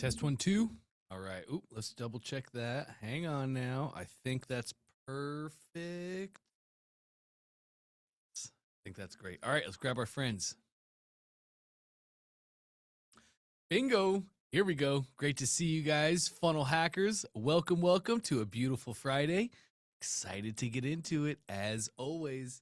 Test 1, 2. All right. Ooh, let's double check that. Hang on now. I think that's perfect. I think that's great. All right, let's grab our friends. Bingo. Here we go. Great to see you guys, funnel hackers. Welcome, welcome to a beautiful Friday. Excited to get into it as always.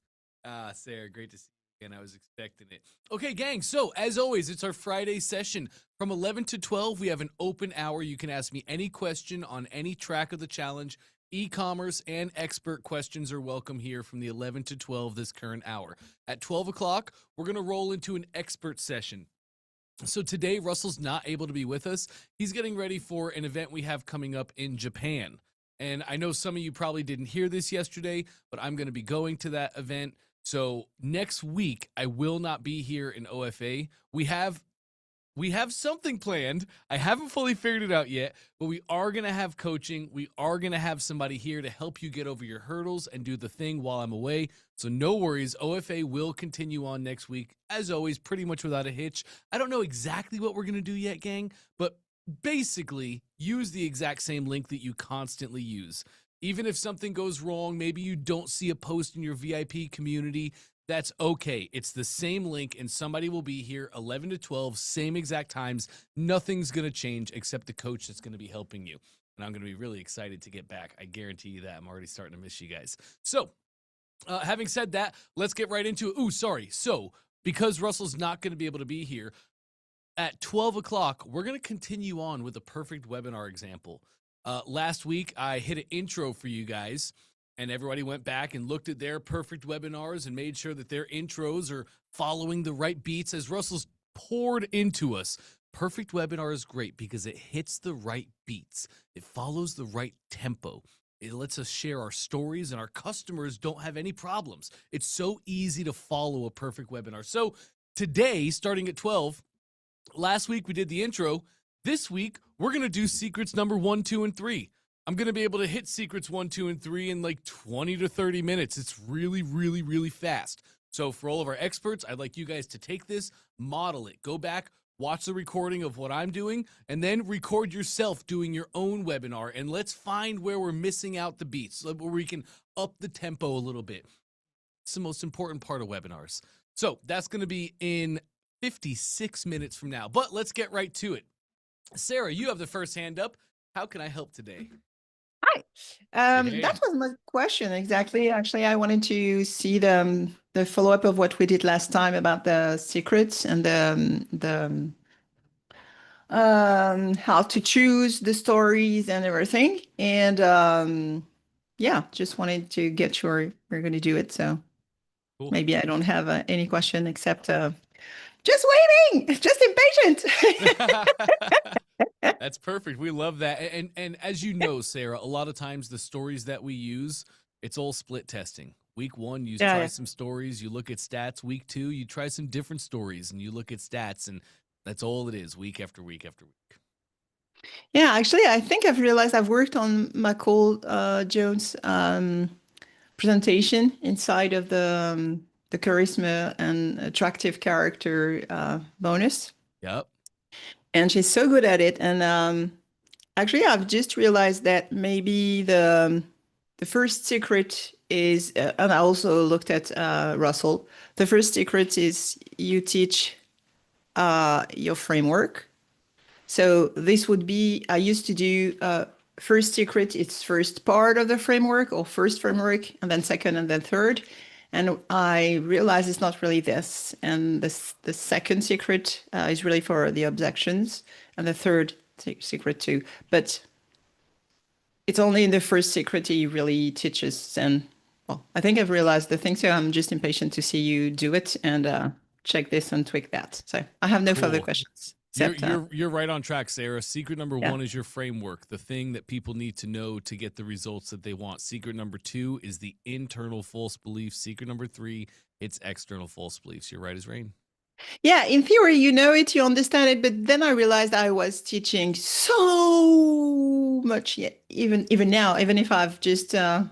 Sarah, great to see you again. I was expecting it. Okay, gang. So as always, it's our Friday session from 11 to 12. We have an open hour. You can ask me any question on any track of the challenge. E-commerce and expert questions are welcome here from the 11 to 12 this current hour. At 12 o'clock, we're going to roll into an expert session. So today, Russell's not able to be with us. He's getting ready for an event we have coming up in Japan. And I know some of you probably didn't hear this yesterday, but I'm going to be going to that event. So next week, I will not be here in OFA. We have something planned. I haven't fully figured it out yet, but we are going to have coaching. We are going to have somebody here to help you get over your hurdles and do the thing while I'm away. So no worries. OFA will continue on next week, as always, pretty much without a hitch. I don't know exactly what we're going to do yet, gang, but basically use the exact same link that you constantly use. Even if something goes wrong, maybe you don't see a post in your VIP community, that's okay. It's the same link, and somebody will be here 11 to 12, same exact times. Nothing's going to change except the coach that's going to be helping you. And I'm going to be really excited to get back. I guarantee you that. I'm already starting to miss you guys. So, having said that, let's get right into it. Ooh, sorry. So, because Russell's not going to be able to be here, at 12 o'clock, we're going to continue on with a perfect webinar example. Last week, I hit an intro for you guys, and everybody went back and looked at their perfect webinars and made sure that their intros are following the right beats as Russell's poured into us. Perfect webinar is great because it hits the right beats. It follows the right tempo. It lets us share our stories, and our customers don't have any problems. It's so easy to follow a perfect webinar. So today, starting at 12, last week we did the intro. This week, we're going to do secrets number 1, 2, and 3. I'm going to be able to hit secrets 1, 2, and 3 in like 20 to 30 minutes. It's really, really, really fast. So for all of our experts, I'd like you guys to take this, model it, go back, watch the recording of what I'm doing, and then record yourself doing your own webinar. And let's find where we're missing out the beats, where we can up the tempo a little bit. It's the most important part of webinars. So that's going to be in 56 minutes from now. But let's get right to it. Sarah, you have the first hand up. How can I help today? Hi. That was my question exactly. Actually, I wanted to see the follow-up of what we did last time about the secrets and the how to choose the stories and everything. And yeah, just wanted to get sure we're going to do it. So Cool. Maybe I don't have any question except just waiting, just impatient. That's perfect. We love that. And as you know, Sarah, a lot of times the stories that we use, it's all split testing. Week 1, you try some stories, you look at stats. Week 2, you try some different stories and you look at stats, and that's all it is, week after week after week. Yeah, actually, I think I've realized I've worked on Michael Jones' presentation inside of the charisma and attractive character bonus. Yep. And she's so good at it. And actually, I've just realized that maybe the first secret is, and I also looked at Russell. The first secret is you teach your framework. So this would be, I used to do first secret, it's first part of the framework or first framework, and then second and then third. And I realized it's not really this. And the second secret is really for the objections, and the third secret too. But it's only in the first secret he really teaches. And well, I think I've realized the thing, so I'm just impatient to see you do it and check this and tweak that. So I have no further questions. Except, you're right on track, Sarah. Secret number 1 is your framework, the thing that people need to know to get the results that they want. Secret number 2 is the internal false beliefs. Secret number 3, it's external false beliefs. You're right as rain. Yeah, in theory, you know it, you understand it, but then I realized I was teaching so much. Yeah, even now, even if I've just put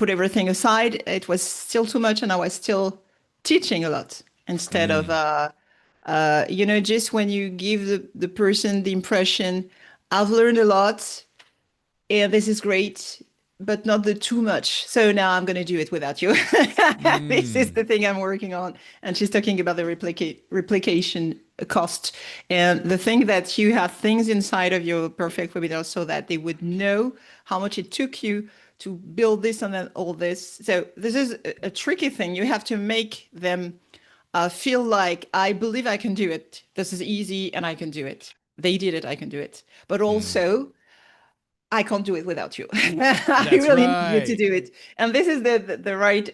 everything aside, it was still too much, and I was still teaching a lot instead of Just when you give the person the impression, I've learned a lot, and this is great, but not the too much. So now I'm going to do it without you. This is Mm, the thing I'm working on. And she's talking about the replication cost. And the thing that you have things inside of your perfect webinar so that they would know how much it took you to build this and then all this. So this is a tricky thing. You have to make them feel like, I believe I can do it. This is easy and I can do it. They did it, I can do it. But mm. also, I can't do it without you. I That's really need you to right. do it. And this is the right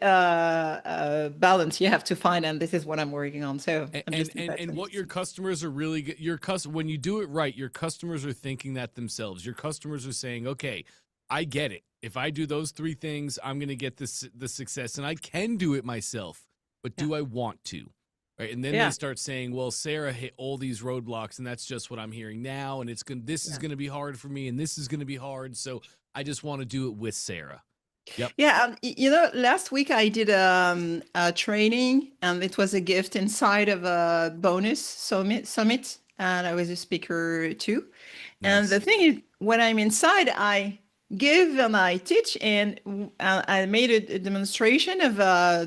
balance you have to find. And this is what I'm working on. So And I'm and just and, that's and what your interesting. customers are really when you do it right, your customers are thinking that themselves. Your customers are saying, "Okay, I get it. If I do those three things, I'm going to get the success, and I can do it myself. But Yeah. do I want to?" Right? And then they Yeah. start saying, "Well, Sarah hit all these roadblocks, and that's just what I'm hearing now, and this is Yeah. going to be hard for me, and this is going to be hard. So I just want to do it with Sarah." Yep. Yeah, last week I did a training, and it was a gift inside of a bonus summit, and I was a speaker too. And the Nice. thing is, when I'm inside, I give and I teach, and I made a demonstration of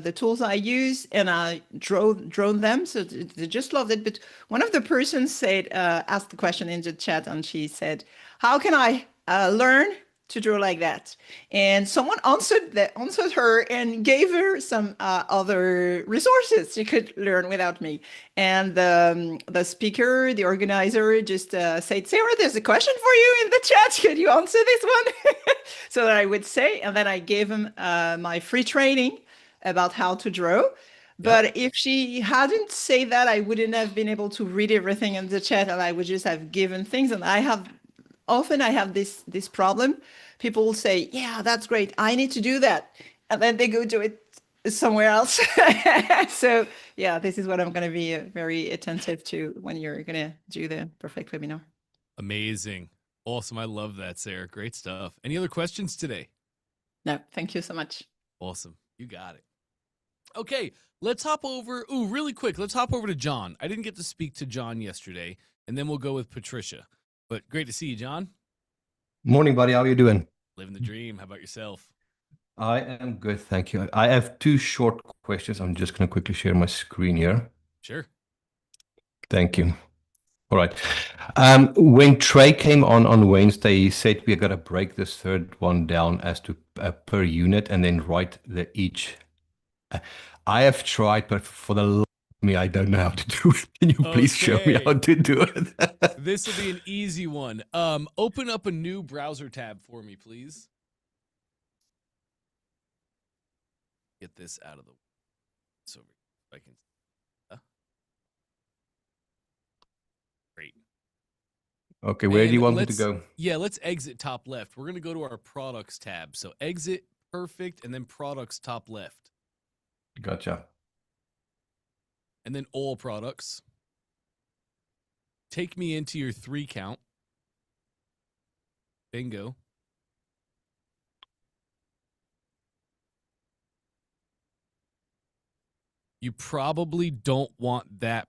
the tools I use, and I drone them. So they just loved it. But one of the persons asked the question in the chat, and she said, "How can I learn to draw like that?" And someone answered her and gave her some other resources she could learn without me. And the speaker, the organizer, just said, "Sarah, there's a question for you in the chat. Could you answer this one?" So that I would say, and then I gave him my free training about how to draw. Yep. But if she hadn't said that, I wouldn't have been able to read everything in the chat, and I would just have given things. And I have this problem. People will say, "Yeah, that's great. I need to do that," and then they go do it somewhere else. So yeah, this is what I'm going to be very attentive to when you're going to do the perfect webinar. Amazing. Awesome. I love that, Sarah. Great stuff. Any other questions today? No, thank you so much. Awesome. You got it. Okay, let's hop over. Ooh, really quick. Let's hop over to John. I didn't get to speak to John yesterday, and then we'll go with Patricia. But great to see you, John. Morning, buddy. How are you doing? Living the dream. How about yourself? I am good, thank you. I have two short questions. I'm just going to quickly share my screen here. Sure. Thank you. All right. When Trey came on Wednesday, he said we're going to break this third one down as to per unit and then write the each. I have tried, but for the life of me, I don't know how to do it. Can you please show me how Okay. to do it? This will be an easy one. Open up a new browser tab for me, please. Get this out of the way. So I can. Great. Okay, where do you And want me to go? let's exit top left. We're gonna go to our products tab. So exit, perfect, and then products top left, Gotcha. and then all products. Take me into your 3 count. Bingo. You probably don't want that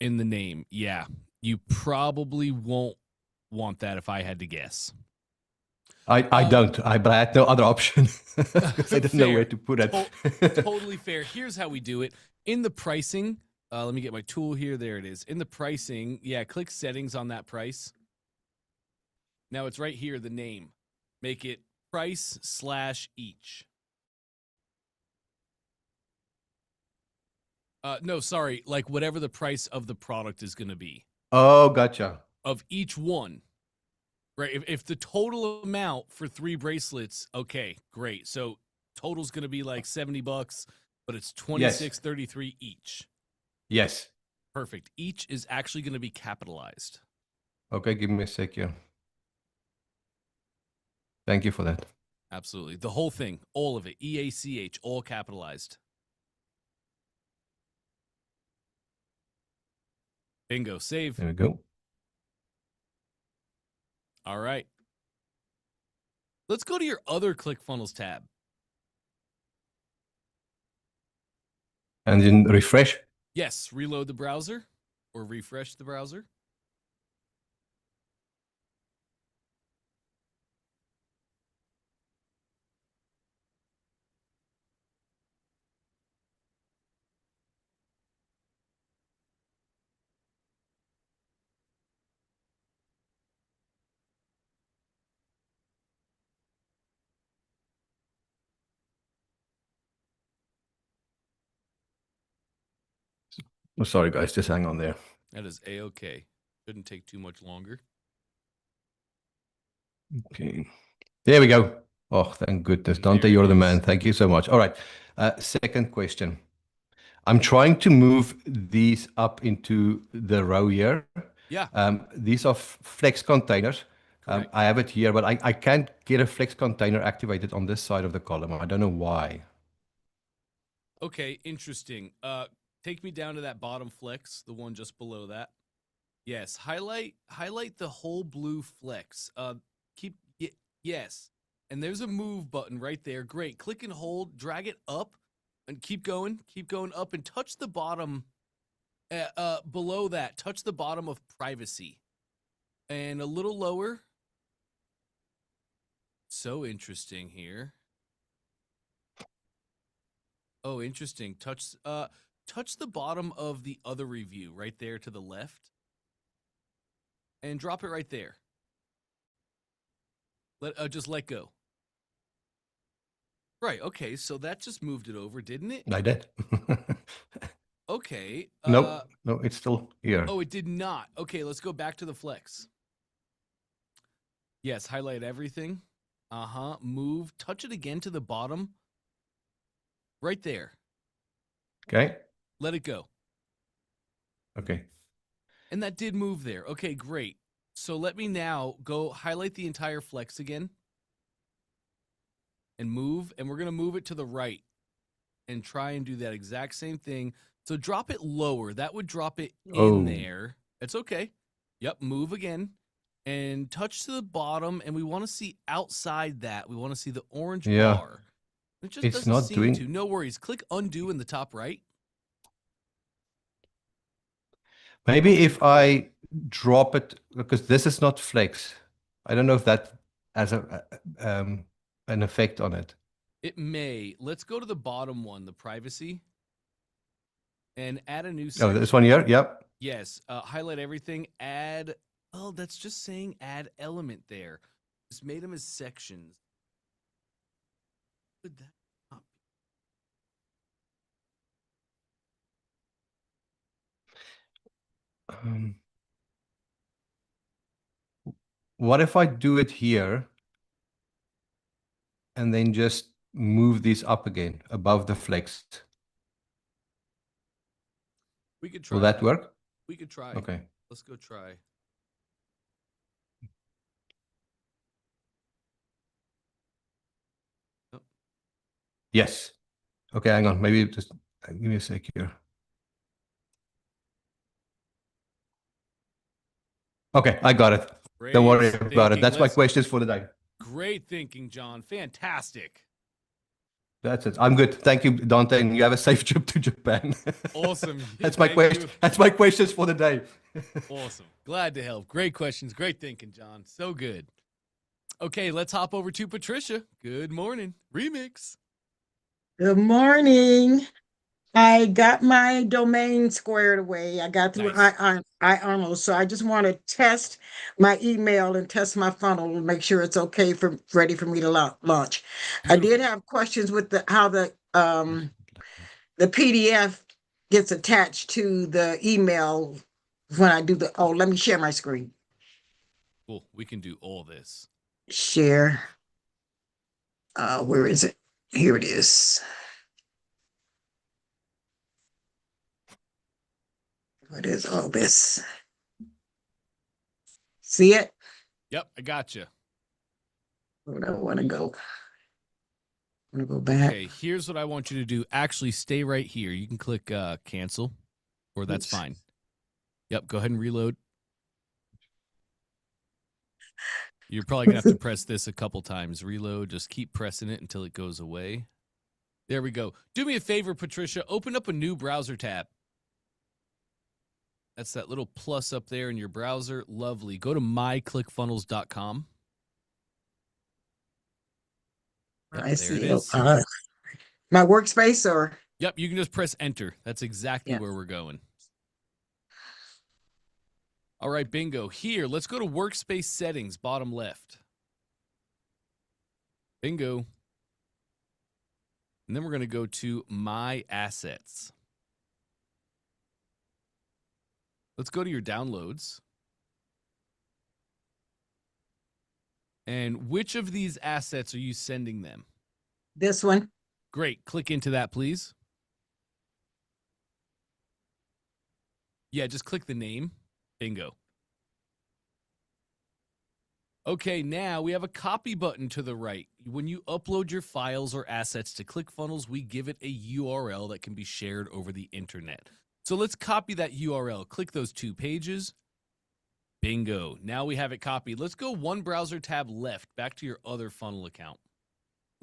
in the name. Yeah, you probably won't want that if I had to guess. I don't. But I had no other option because I didn't know where Fair. to put it. Totally fair. Here's how we do it. In the pricing, let me get my tool here. There it is. In the pricing, yeah, click settings on that price. Now it's right here, the name. Make it price/each. No, sorry, like whatever the price of the product is going to be. Oh, gotcha. Of each one. Right. If the total amount for 3 bracelets, okay, great. So total's going to be like $70, but it's $26.33 each. Yes. Perfect. Each is actually going to be capitalized. Okay, give me a sec here. Thank you for that. Absolutely. The whole thing, all of it, EACH, all capitalized. Bingo. Save. There we go. All right. Let's go to your other ClickFunnels tab. And then refresh. Yes, reload the browser or refresh the browser. Oh, sorry, guys, just hang on there. That is A-OK. Shouldn't take too much longer. Okay. There we go. Oh, thank goodness. And Dante, there it you're the is. man. Thank you so much. All right. Second question. I'm trying to move these up into the row here. Yeah, These are flex containers. correct. I have it here, but I can't get a flex container activated on this side of the column. I don't know why. Okay, interesting. Take me down to that bottom flex, the one just below that. Yes, highlight the whole blue flex. Yes. And there's a move button right there. Great. Click and hold, drag it up and keep going up and touch the bottom below that. Touch the bottom of privacy. And a little lower. So interesting here. Oh, interesting. Touch the bottom of the other review right there to the left. And drop it right there. Just let go. Right, okay, so that just moved it over, didn't it? I did. Okay. No, it's still here. Oh, it did not. Okay, let's go back to the flex. Yes, highlight everything. Move. Touch it again to the bottom. Right there. Okay. Let it go. Okay. And that did move there. Okay, great. So let me now go highlight the entire flex again. And move. And we're going to move it to the right. And try and do that exact same thing. So drop it lower. That would drop it in there. It's okay. Yep, move again. And touch to the bottom. And we want to see outside that. We want to see the orange bar. It just It's doesn't not seem doing... to. No worries. Click undo in the top right. Maybe if I drop it, because this is not flex. I don't know if that has an effect on it. It may. Let's go to the bottom one, the privacy. And add a new section. Oh, this one here? Yep. Yes. Highlight everything. Add. Oh, that's just saying add element there. Just made them as sections. Would that not be? What if I do it here and then just move these up again above the flex? We could try. Will that work? We could try. Okay. Let's go try. Oh. Yes. Okay, hang on. Maybe just give me a sec here. Okay, I got it. Great Don't worry about it. thinking. That's my questions for the day. Great thinking, John. Fantastic. That's it. I'm good. Thank you, Dante, and you have a safe trip to Japan. Awesome. That's my question. That's my questions for the day. Awesome. Glad to help. Great questions. Great thinking, John. So good. Okay, let's hop over to Patricia. Good morning. Remix. Good morning. I got my domain squared away. I got through Nice. iArnold, so I just want to test my email and test my funnel and make sure it's okay for ready for me to launch. I did have questions with how the PDF gets attached to the email when I do the. Oh, let me share my screen. Cool. We can do all this. Share. Where is it? Here it is. What is all this? See it? Yep, I got you. Where do I want to go? I want to go back. Okay, here's what I want you to do. Actually, stay right here. You can click cancel, or that's fine. Yep, go ahead and reload. You're probably going to have to press this a couple times. Reload, just keep pressing it until it goes away. There we go. Do me a favor, Patricia. Open up a new browser tab. That's that little plus up there in your browser. Lovely. Go to myclickfunnels.com. Yep, I there see. it is. My workspace or? Yep, you can just press enter. That's exactly Yeah. where we're going. All right, bingo. Here, let's go to workspace settings, bottom left. Bingo. And then we're going to go to my assets. Let's go to your downloads. And which of these assets are you sending them? This one. Great. Click into that, please. Yeah, just click the name. Bingo. Okay, now we have a copy button to the right. When you upload your files or assets to ClickFunnels, we give it a URL that can be shared over the internet. So let's copy that URL. Click those 2 pages. Bingo. Now we have it copied. Let's go one browser tab left, back to your other funnel account.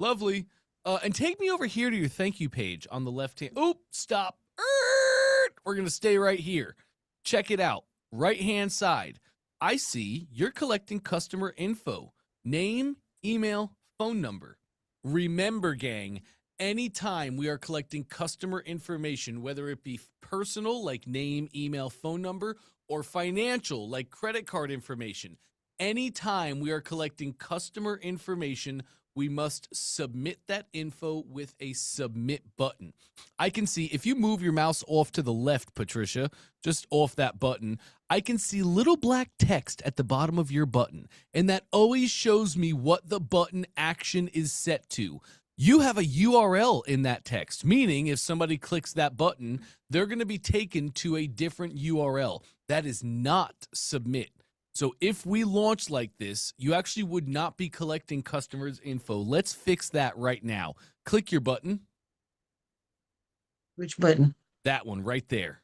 Lovely. And take me over here to your thank you page on the left hand. Oh, stop. We're going to stay right here. Check it out. Right hand side. I see you're collecting customer info, name, email, phone number. Remember, gang, anytime we are collecting customer information, whether it be personal, like name, email, phone number, or financial, like credit card information, anytime we are collecting customer information, we must submit that info with a submit button. I can see, if you move your mouse off to the left, Patricia, just off that button, I can see little black text at the bottom of your button, and that always shows me what the button action is set to. You have a URL in that text, meaning if somebody clicks that button, they're going to be taken to a different URL. That is not submit. So if we launch like this, you actually would not be collecting customers' info. Let's fix that right now. Click your button. Which button? That one right there.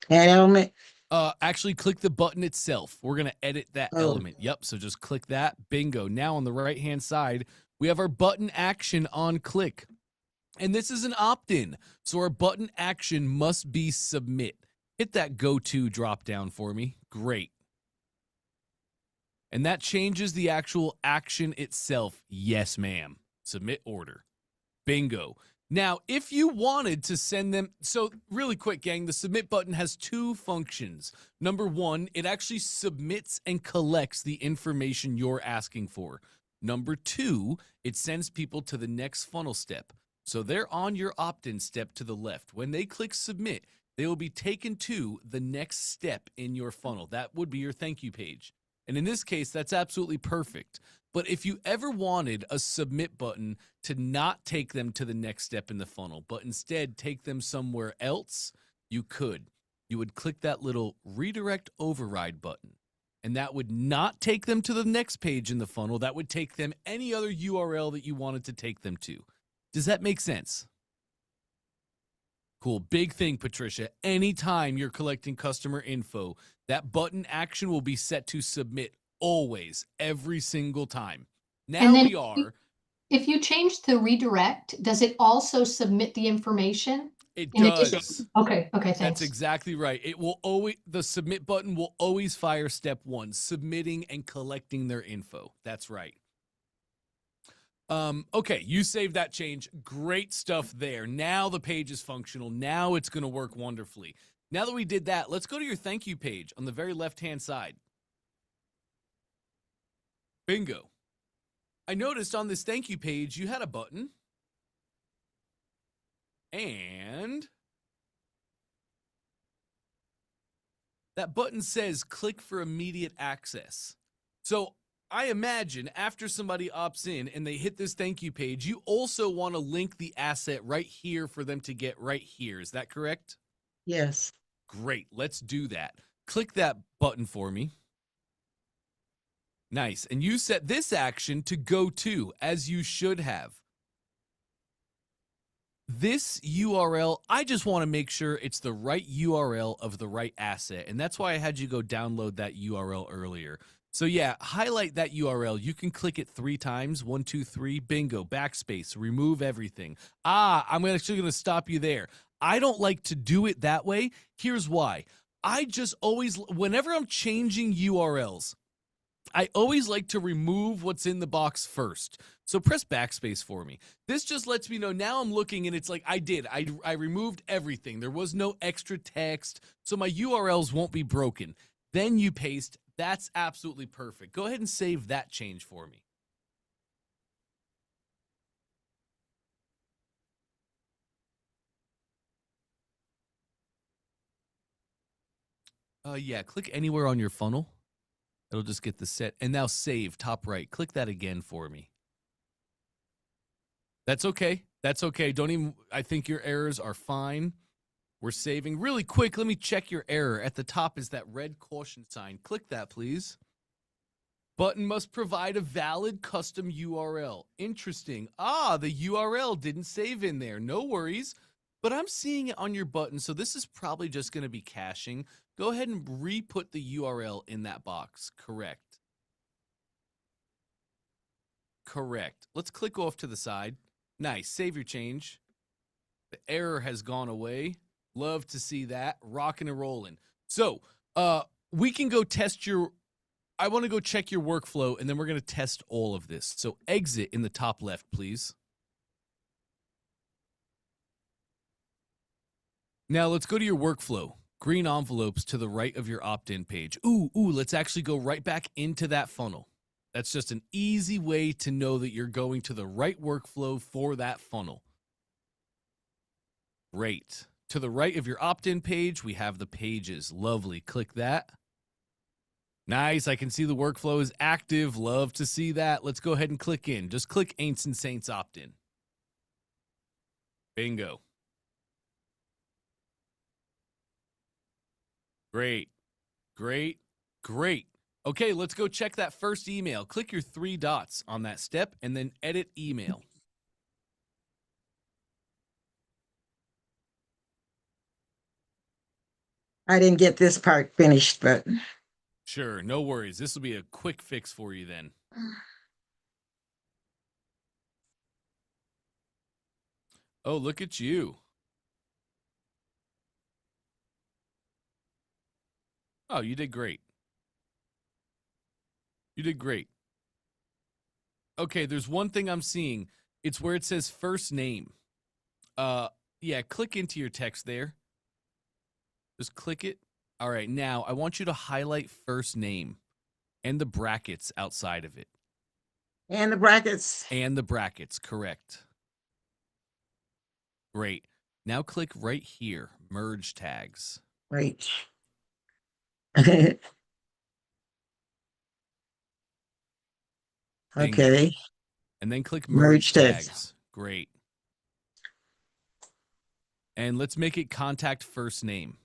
Add element. Actually, click the button itself. We're going to edit that element. Yep, so just click that. Bingo. Now on the right-hand side, we have our button action on click. And this is an opt-in, so our button action must be submit. Hit that go to drop down for me. Great. And that changes the actual action itself. Yes, ma'am. Submit order. Bingo. Now, if you wanted to send them, so really quick, gang, the submit button has 2 functions. Number 1, it actually submits and collects the information you're asking for. Number 2, it sends people to the next funnel step. So they're on your opt-in step to the left. When they click submit, they will be taken to the next step in your funnel. That would be your thank you page. And in this case, that's absolutely perfect. But if you ever wanted a submit button to not take them to the next step in the funnel, but instead take them somewhere else, you could. You would click that little redirect override button, and that would not take them to the next page in the funnel. That would take them any other URL that you wanted to take them to. Does that make sense? Cool. Big thing, Patricia. Anytime you're collecting customer info, that button action will be set to submit always, every single time. Now we are. If you change the redirect, does it also submit the information? It In does. addition? Okay, thanks. That's exactly right. It will always, the submit button will always fire step 1, submitting and collecting their info. That's right. Okay, you saved that change. Great stuff there. Now the page is functional. Now it's going to work wonderfully. Now that we did that, let's go to your thank you page on the very left-hand side. Bingo. I noticed on this thank you page, you had a button. And that button says click for immediate access. So I imagine after somebody opts in and they hit this thank you page, you also want to link the asset right here for them to get right here. Is that correct? Yes. Great. Let's do that. Click that button for me. Nice. And you set this action to go to, as you should have. This URL, I just want to make sure it's the right URL of the right asset. And that's why I had you go download that URL earlier. So yeah, highlight that URL. You can click it 3 times. 1, 2, 3, bingo, backspace, remove everything. I'm actually going to stop you there. I don't like to do it that way. Here's why. I just always, whenever I'm changing URLs, I always like to remove what's in the box first. So press backspace for me. This just lets me know now I'm looking and it's like I removed everything. There was no extra text, so my URLs won't be broken. Then you paste. That's absolutely perfect. Go ahead and save that change for me. Yeah, click anywhere on your funnel. It'll just get the set. And now save, top right. Click that again for me. That's okay. That's okay. Don't even, I think your errors are fine. We're saving. Really quick, let me check your error. At the top is that red caution sign. Click that, please. Button must provide a valid custom URL. Interesting. Ah, the URL didn't save in there. No worries. But I'm seeing it on your button, so this is probably just going to be caching. Go ahead and re-put the URL in that box. Correct. Correct. Let's click off to the side. Nice. Save your change. The error has gone away. Love to see that. Rocking and rolling. So, we can go test your... I want to go check your workflow, and then we're going to test all of this. So, exit in the top left, please. Now, let's go to your workflow. Green envelopes to the right of your opt-in page. Ooh, let's actually go right back into that funnel. That's just an easy way to know that you're going to the right workflow for that funnel. Great. To the right of your opt-in page, we have the pages. Lovely. Click that. Nice. I can see the workflow is active. Love to see that. Let's go ahead and click in. Just click Ancient Saints opt-in. Bingo. Great. Great. Great. Okay, let's go check that first email. Click your 3 dots on that step and then edit email. I didn't get this part finished, but Sure, no worries. This will be a quick fix for you then. Oh, look at you. Oh, you did great. You did great. Okay, there's one thing I'm seeing. It's where it says first name. Yeah, click into your text there. Just click it. All right, now I want you to highlight first name and the brackets outside of it. and the brackets. And the brackets, correct. Great. Now click right here, merge tags. Right. Okay. And then click Merge merge tags. tags. Great. And let's make it contact first name.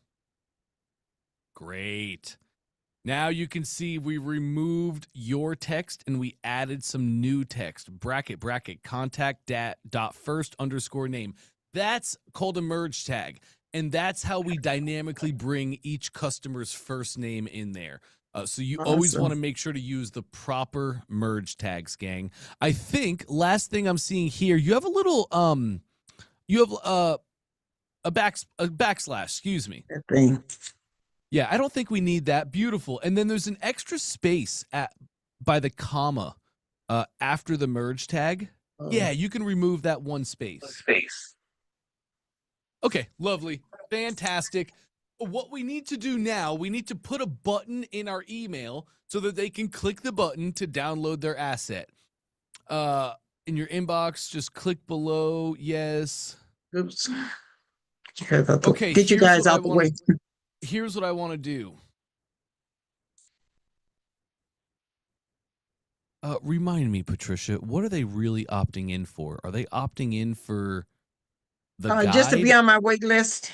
Great. Now you can see we removed your text and we added some new text. Bracket, contact dot first underscore name. That's called a merge tag. And that's how we dynamically bring each customer's first name in there. So you always Awesome. want to make sure to use the proper merge tags, gang. I think last thing I'm seeing here, you have a little you have a backslash, excuse me. That thing. Yeah, I don't think we need that. Beautiful. And then there's an extra space by the comma after the merge tag. Oh. Yeah, you can remove that one space. Okay, lovely. Fantastic. What we need to do now, we need to put a button in our email so that they can click the button to download their asset. In your inbox, just click below. Yes. Oops. Okay, Get you here's guys what I out the wanna- way. Here's what I want to do. Remind me, Patricia, what are they really opting in for? Are they opting in for the guide? Just to be on my wait list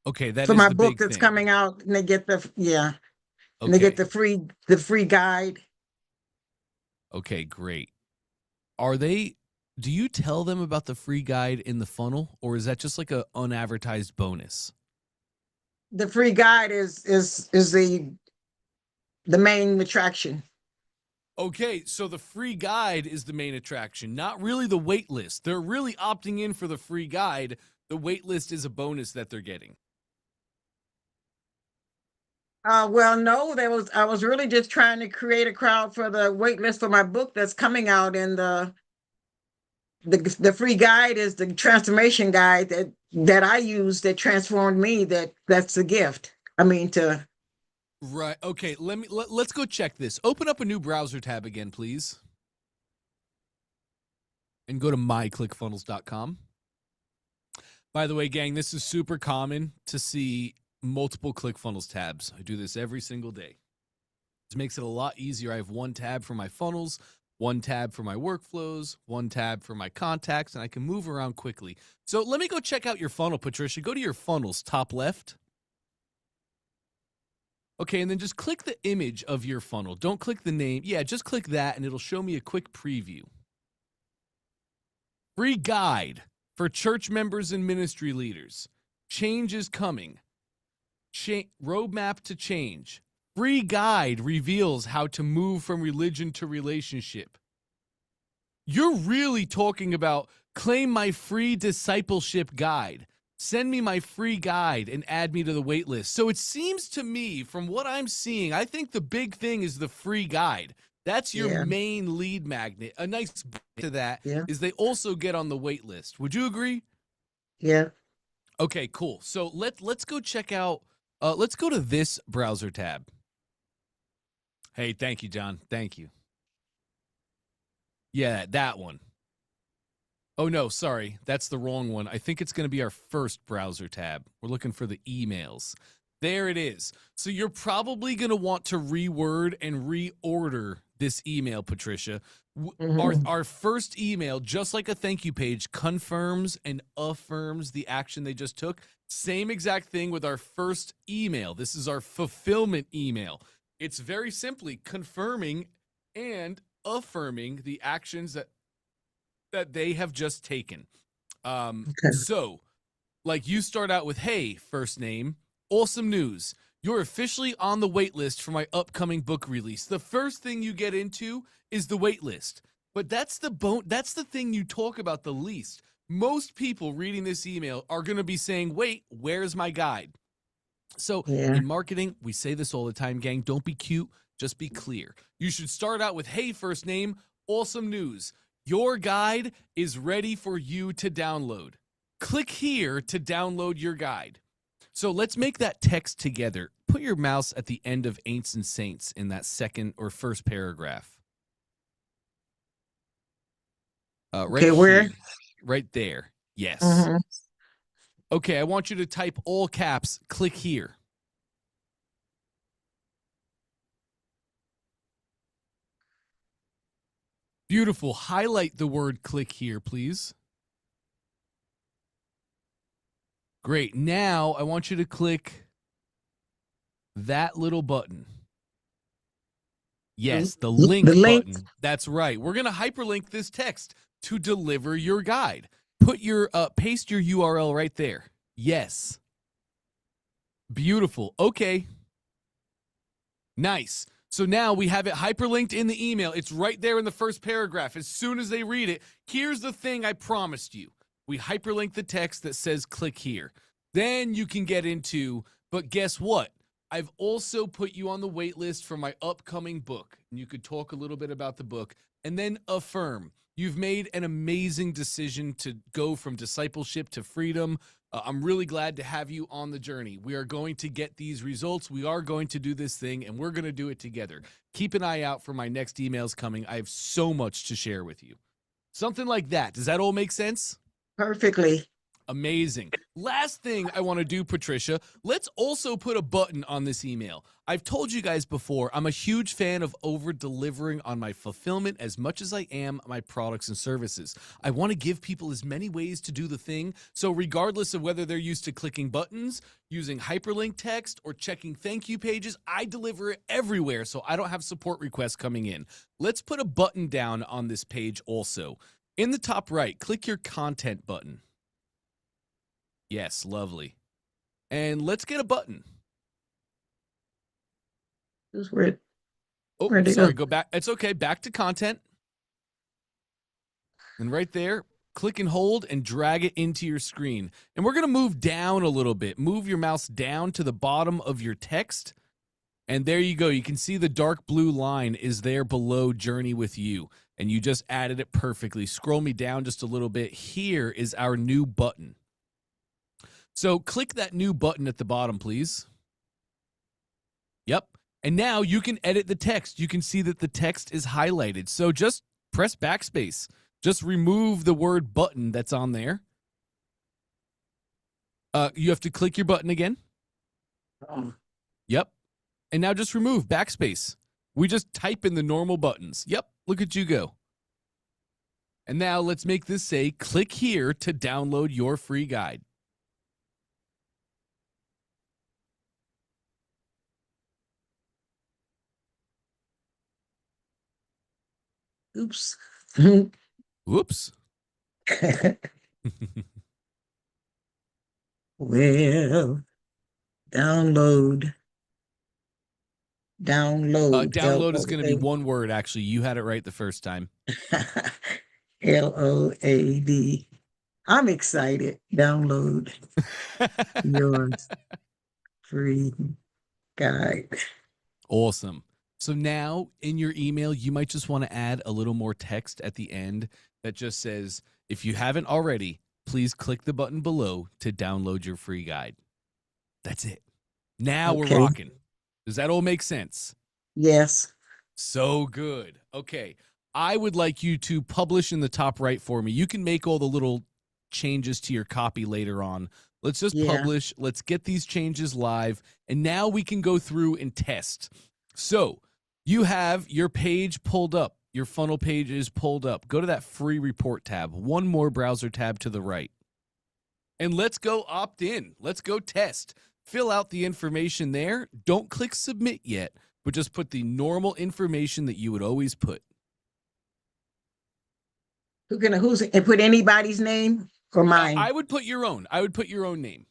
Okay, that for is my the book big that's thing. coming out, and they get and they Okay. get the free guide. Okay, great. Do you tell them about the free guide in the funnel, or is that just like a unadvertised bonus? The free guide is the main attraction. Okay, so the free guide is the main attraction, not really the wait list. They're really opting in for the free guide. The wait list is a bonus that they're getting. Well, no, I was really just trying to create a crowd for the wait list for my book that's coming out, and the free guide is the transformation guide that I use that transformed me. That's the gift. I mean, to Right. Okay. Let's go check this. Open up a new browser tab again, please. And go to myclickfunnels.com. By the way, gang, this is super common to see multiple ClickFunnels tabs. I do this every single day. This makes it a lot easier. I have one tab for my funnels, one tab for my workflows, one tab for my contacts, and I can move around quickly. So let me go check out your funnel, Patricia. Go to your funnels, top left. Okay, and then just click the image of your funnel. Don't click the name. Yeah, just click that, and it'll show me a quick preview. Free guide for church members and ministry leaders. Change is coming. Roadmap to change. Free guide reveals how to move from religion to relationship. You're really talking about claim my free discipleship guide. Send me my free guide and add me to the wait list. So it seems to me, from what I'm seeing, I think the big thing is the free guide. That's your main lead magnet. A nice to that is they also get on the wait list. Would you agree? Yeah. Okay, cool. So let's go check out. Let's go to this browser tab. Hey, thank you, John. Thank you. Yeah, that one. Oh, no, sorry. That's the wrong one. I think it's going to be our first browser tab. We're looking for the emails. There it is. So you're probably going to want to reword and reorder this email, Patricia. Our first email, just like a thank you page, confirms and affirms the action they just took. Same exact thing with our first email. This is our fulfillment email. It's very simply confirming and affirming the actions that they have just taken. So, like, you start out with, hey, first name, awesome news. You're officially on the wait list for my upcoming book release. The first thing you get into is the wait list. But that's the thing you talk about the least. Most people reading this email are going to be saying, wait, where's my guide? So in marketing, we say this all the time, gang. Don't be cute. Just be clear. You should start out with, hey, first name, awesome news. Your guide is ready for you to download. Click here to download your guide. So let's make that text together. Put your mouse at the end of Aints and Saints in that second or first paragraph. Right here, where? right there. Yes. Okay, I want you to type all caps, click here. Beautiful. Highlight the word click here, please. Great. Now I want you to click that little button. Yes, the link button. That's right. We're going to hyperlink this text to deliver your guide. Put your paste your URL right there. Yes. Beautiful. Okay. Nice. So now we have it hyperlinked in the email. It's right there in the first paragraph. As soon as they read it, here's the thing I promised you. We hyperlink the text that says click here. Then you can get into, but guess what? I've also put you on the wait list for my upcoming book. And you could talk a little bit about the book and then affirm. You've made an amazing decision to go from discipleship to freedom. I'm really glad to have you on the journey. We are going to get these results. We are going to do this thing, and we're going to do it together. Keep an eye out for my next emails coming. I have so much to share with you. Something like that. Does that all make sense? Perfectly. Amazing. Last thing I want to do, Patricia, let's also put a button on this email. I've told you guys before, I'm a huge fan of over-delivering on my fulfillment as much as I am my products and services. I want to give people as many ways to do the thing, so regardless of whether they're used to clicking buttons, using hyperlink text, or checking thank you pages, I deliver it everywhere so I don't have support requests coming in. Let's put a button down on this page also. In the top right, click your content button. Yes, lovely. And let's get a button. This where Oh, where'd it sorry, go? go back. It's okay. Back to content. And right there, click and hold and drag it into your screen. And we're going to move down a little bit. Move your mouse down to the bottom of your text. And there you go. You can see the dark blue line is there below Journey with You. And you just added it perfectly. Scroll me down just a little bit. Here is our new button. So click that new button at the bottom, please. Yep. And now you can edit the text. You can see that the text is highlighted. So just press backspace. Just remove the word button that's on there. You have to click your button again. Yep. And now just remove backspace. We just type in the normal buttons. Yep. Look at you go. And now let's make this say, click here to download your free guide. Oops. Whoops. Well, download. Download is going to be one word, actually. You had it right the first time. LOAD. I'm excited. Download your free guide. Awesome. So now in your email, you might just want to add a little more text at the end that just says, if you haven't already, please click the button below to download your free guide. That's it. Now Okay. we're rocking. Does that all make sense? Yes. So good. Okay. I would like you to publish in the top right for me. You can make all the little changes to your copy later on. Let's just publish. Let's get these changes live. And now we can go through and test. So you have your page pulled up. Your funnel page is pulled up. Go to that free report tab. One more browser tab to the right. And let's go opt in. Let's go test. Fill out the information there. Don't click submit yet, but just put the normal information that you would always put. Who's and put anybody's name or mine? I would put your own. I would put your own name.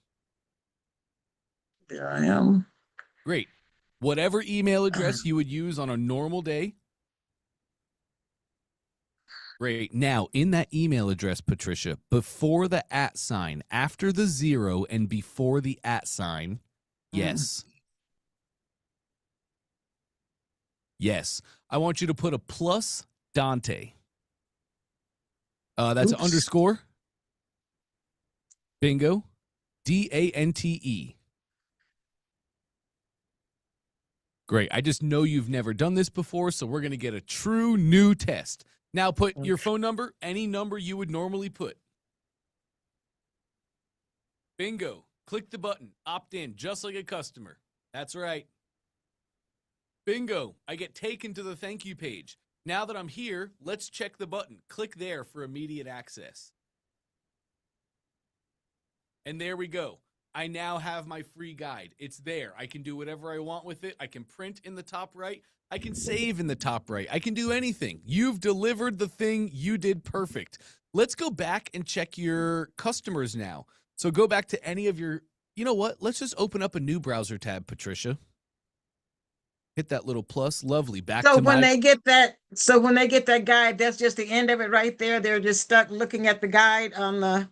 There I am. Great. Whatever email address you would use on a normal day. Great. Now, in that email address, Patricia, before the @ sign, after the 0 and before the @ sign, yes. Yes. I want you to put a plus Dante. That's an underscore. Bingo. DANTE. Great. I just know you've never done this before, so we're going to get a true new test. Now put your phone number, any number you would normally put. Bingo. Click the button. Opt in, just like a customer. That's right. Bingo. I get taken to the thank you page. Now that I'm here, let's check the button. Click there for immediate access. And there we go. I now have my free guide. It's there. I can do whatever I want with it. I can print in the top right. I can save in the top right. I can do anything. You've delivered the thing. You did perfect. Let's go back and check your customers now. So go back to any of your, you know what? Let's just open up a new browser tab, Patricia. Hit that little plus. Lovely. Back So to when they get that guide, that's just the end of it right there. They're just stuck looking at the guide on the.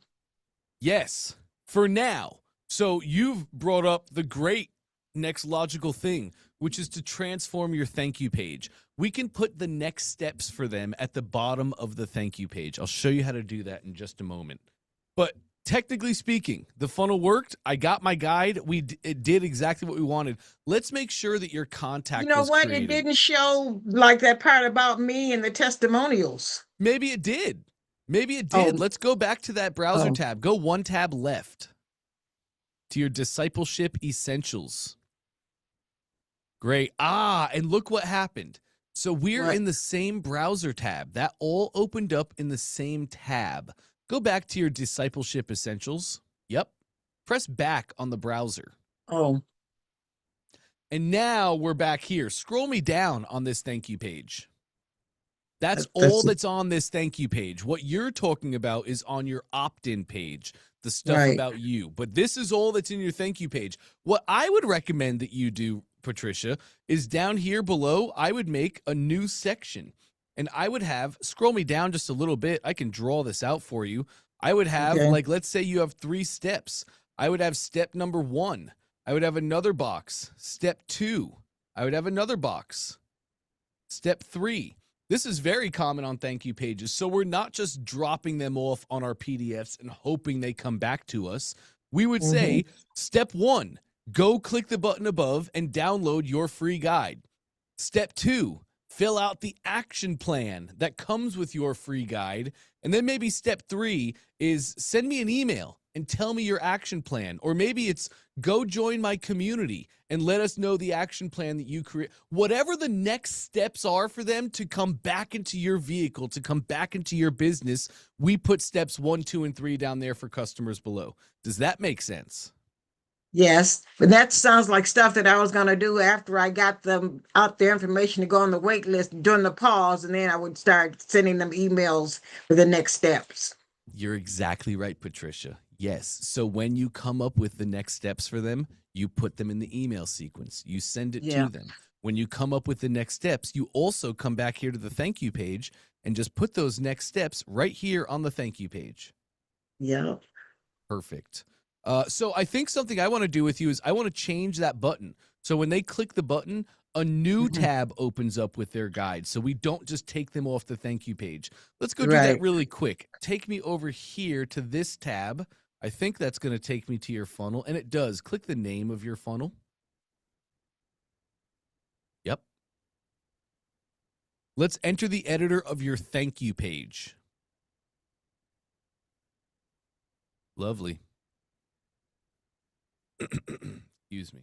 Yes, for now. So you've brought up the great next logical thing, which is to transform your thank you page. We can put the next steps for them at the bottom of the thank you page. I'll show you how to do that in just a moment. But technically speaking, the funnel worked. I got my guide. It did exactly what we wanted. Let's make sure that your contact You know was what? created. It didn't show like that part about me and the testimonials. Maybe it did. Maybe it did. Oh. Let's go back to that browser Oh. tab. Go one tab left to your discipleship essentials. Great. And look what happened. So we're What? in the same browser tab. That all opened up in the same tab. Go back to your discipleship essentials. Yep. Press back on the browser. Oh, And now we're back here. Scroll me down on this thank you page. That's That's all it. that's on this thank you page. What you're talking about is on your opt-in page, the stuff Right. about you. But this is all that's in your thank you page. What I would recommend that you do, Patricia, is down here below, I would make a new section. And I would have, scroll me down just a little bit. I can draw this out for you. I would have, Okay. like, let's say you have 3 steps. I would have step number 1. I would have another box, step 2. I would have another box. Step 3. This is very common on thank you pages. So we're not just dropping them off on our PDFs and hoping they come back to us. We would say, step 1, go click the button above and download your free guide. Step 2, fill out the action plan that comes with your free guide. And then maybe step 3 is send me an email and tell me your action plan. Or maybe it's go join my community and let us know the action plan that you create. Whatever the next steps are for them to come back into your vehicle, to come back into your business, we put steps 1, 2, and 3 down there for customers below. Does that make sense? Yes, but that sounds like stuff that I was going to do after I got them out their information to go on the wait list during the pause, and then I would start sending them emails for the next steps. You're exactly right, Patricia. Yes. So when you come up with the next steps for them, you put them in the email sequence. You send it to them. When you come up with the next steps, you also come back here to the thank you page and just put those next steps right here on the thank you page. Yeah. Perfect. So I think something I want to do with you is I want to change that button. So when they click the button, a new tab opens up with their guide. So we don't just take them off the thank you page. Let's go do that really quick. Take me over here to this tab. I think that's going to take me to your funnel, and it does. Click the name of your funnel. Yep. Let's enter the editor of your thank you page. Lovely. Excuse me.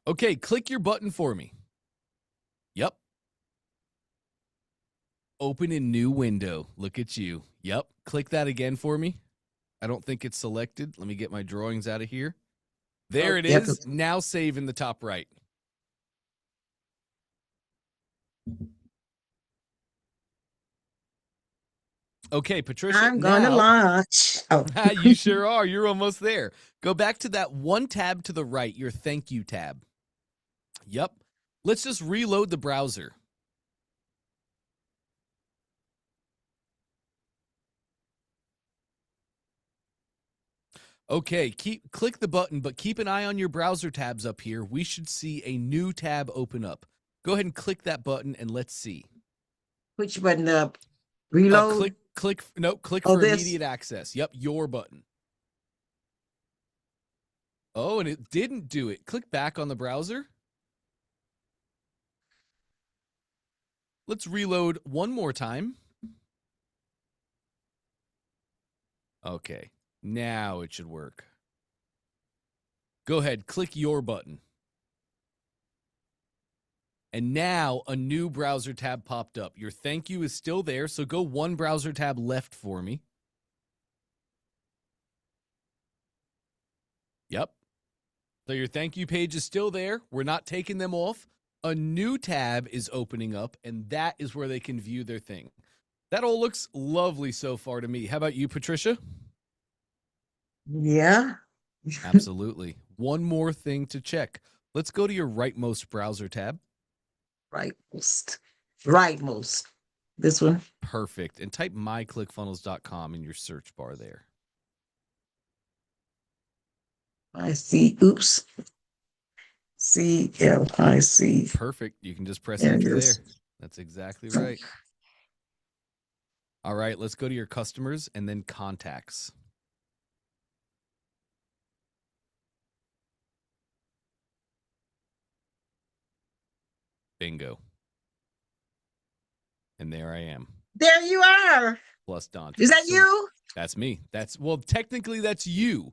Okay, click your button for me. Yep. Open a new window. Look at you. Yep. Click that again for me. I don't think it's selected. Let me get my drawings out of here. There it is. Now save in the top right. Okay, Patricia. I'm going to launch. Oh, You sure are. You're almost there. Go back to that one tab to the right, your thank you tab. Yep. Let's just reload the browser. Okay, click the button, but keep an eye on your browser tabs up here. We should see a new tab open up. Go ahead and click that button and let's see. which button up? Reload. Click for this? immediate access. Yep, your button. Oh, and it didn't do it. Click back on the browser. Let's reload one more time. Okay, now it should work. Go ahead, click your button. And now a new browser tab popped up. Your thank you is still there, so go one browser tab left for me. Yep. So your thank you page is still there. We're not taking them off. A new tab is opening up, and that is where they can view their thing. That all looks lovely so far to me. How about you, Patricia? Yeah. Absolutely. One more thing to check. Let's go to your rightmost browser tab. Rightmost. This one. Perfect. And type myclickfunnels.com in your search bar there. I see. Oops. CLIC. Perfect. You can just press There it enter there. is. That's exactly right. All right, let's go to your customers and then contacts. Bingo. And there I am. There you are. Plus Dante. Is that you? That's me. Technically that's you.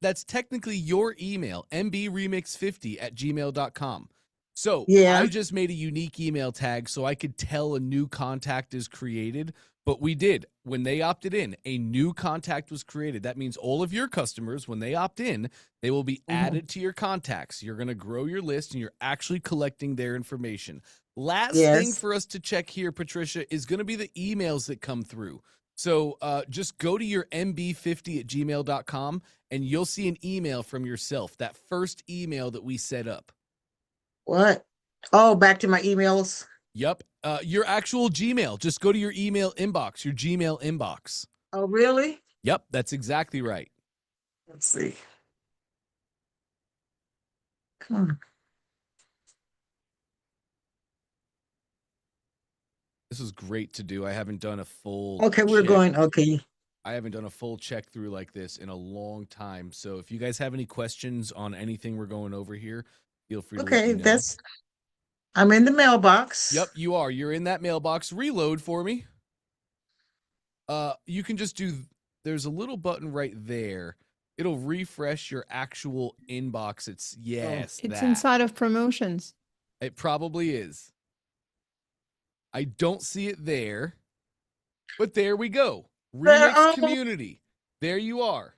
That's technically your email, mbremix50@gmail.com. So I just made a unique email tag so I could tell a new contact is created, but we did. When they opted in, a new contact was created. That means all of your customers, when they opt in, they will be added to your contacts. You're going to grow your list and you're actually collecting their information. Last thing for us to check here, Patricia, is going to be the emails that come through. So just go to your mb50@gmail.com and you'll see an email from yourself, that first email that we set up. What? Oh, back to my emails. Yep. Your actual Gmail. Just go to your email inbox, your Gmail inbox. Oh, really? Yep, that's exactly right. Let's see. Come on. This was great to do. I haven't done a full Okay, we're check. going. Okay. I haven't done a full check through like this in a long time. So if you guys have any questions on anything we're going over here, feel free to let Okay, me know. I'm in the mailbox. Yep, you are. You're in that mailbox. Reload for me. You can just do, there's a little button right there. It'll refresh your actual inbox. It's It's that. inside of promotions. It probably is. I don't see it there, but there we go. Remix community. There you are.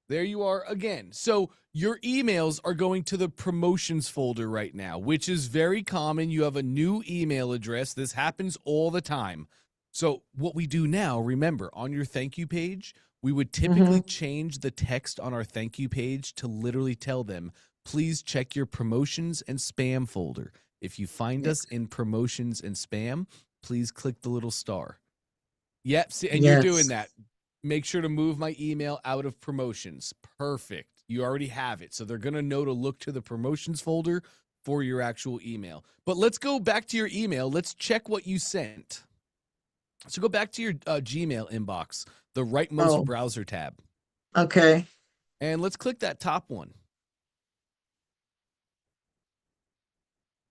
There you are again. So your emails are going to the promotions folder right now, which is very common. You have a new email address. This happens all the time. So what we do now, remember, on your thank you page, we would typically change the text on our thank you page to literally tell them, please check your promotions and spam folder. If you find us in promotions and spam, please click the little star. Yep, see, and you're doing that. Make sure to move my email out of promotions. Perfect. You already have it. So they're going to know to look to the promotions folder for your actual email. But let's go back to your email. Let's check what you sent. So go back to your Gmail inbox, the rightmost browser tab. Okay. And let's click that top one.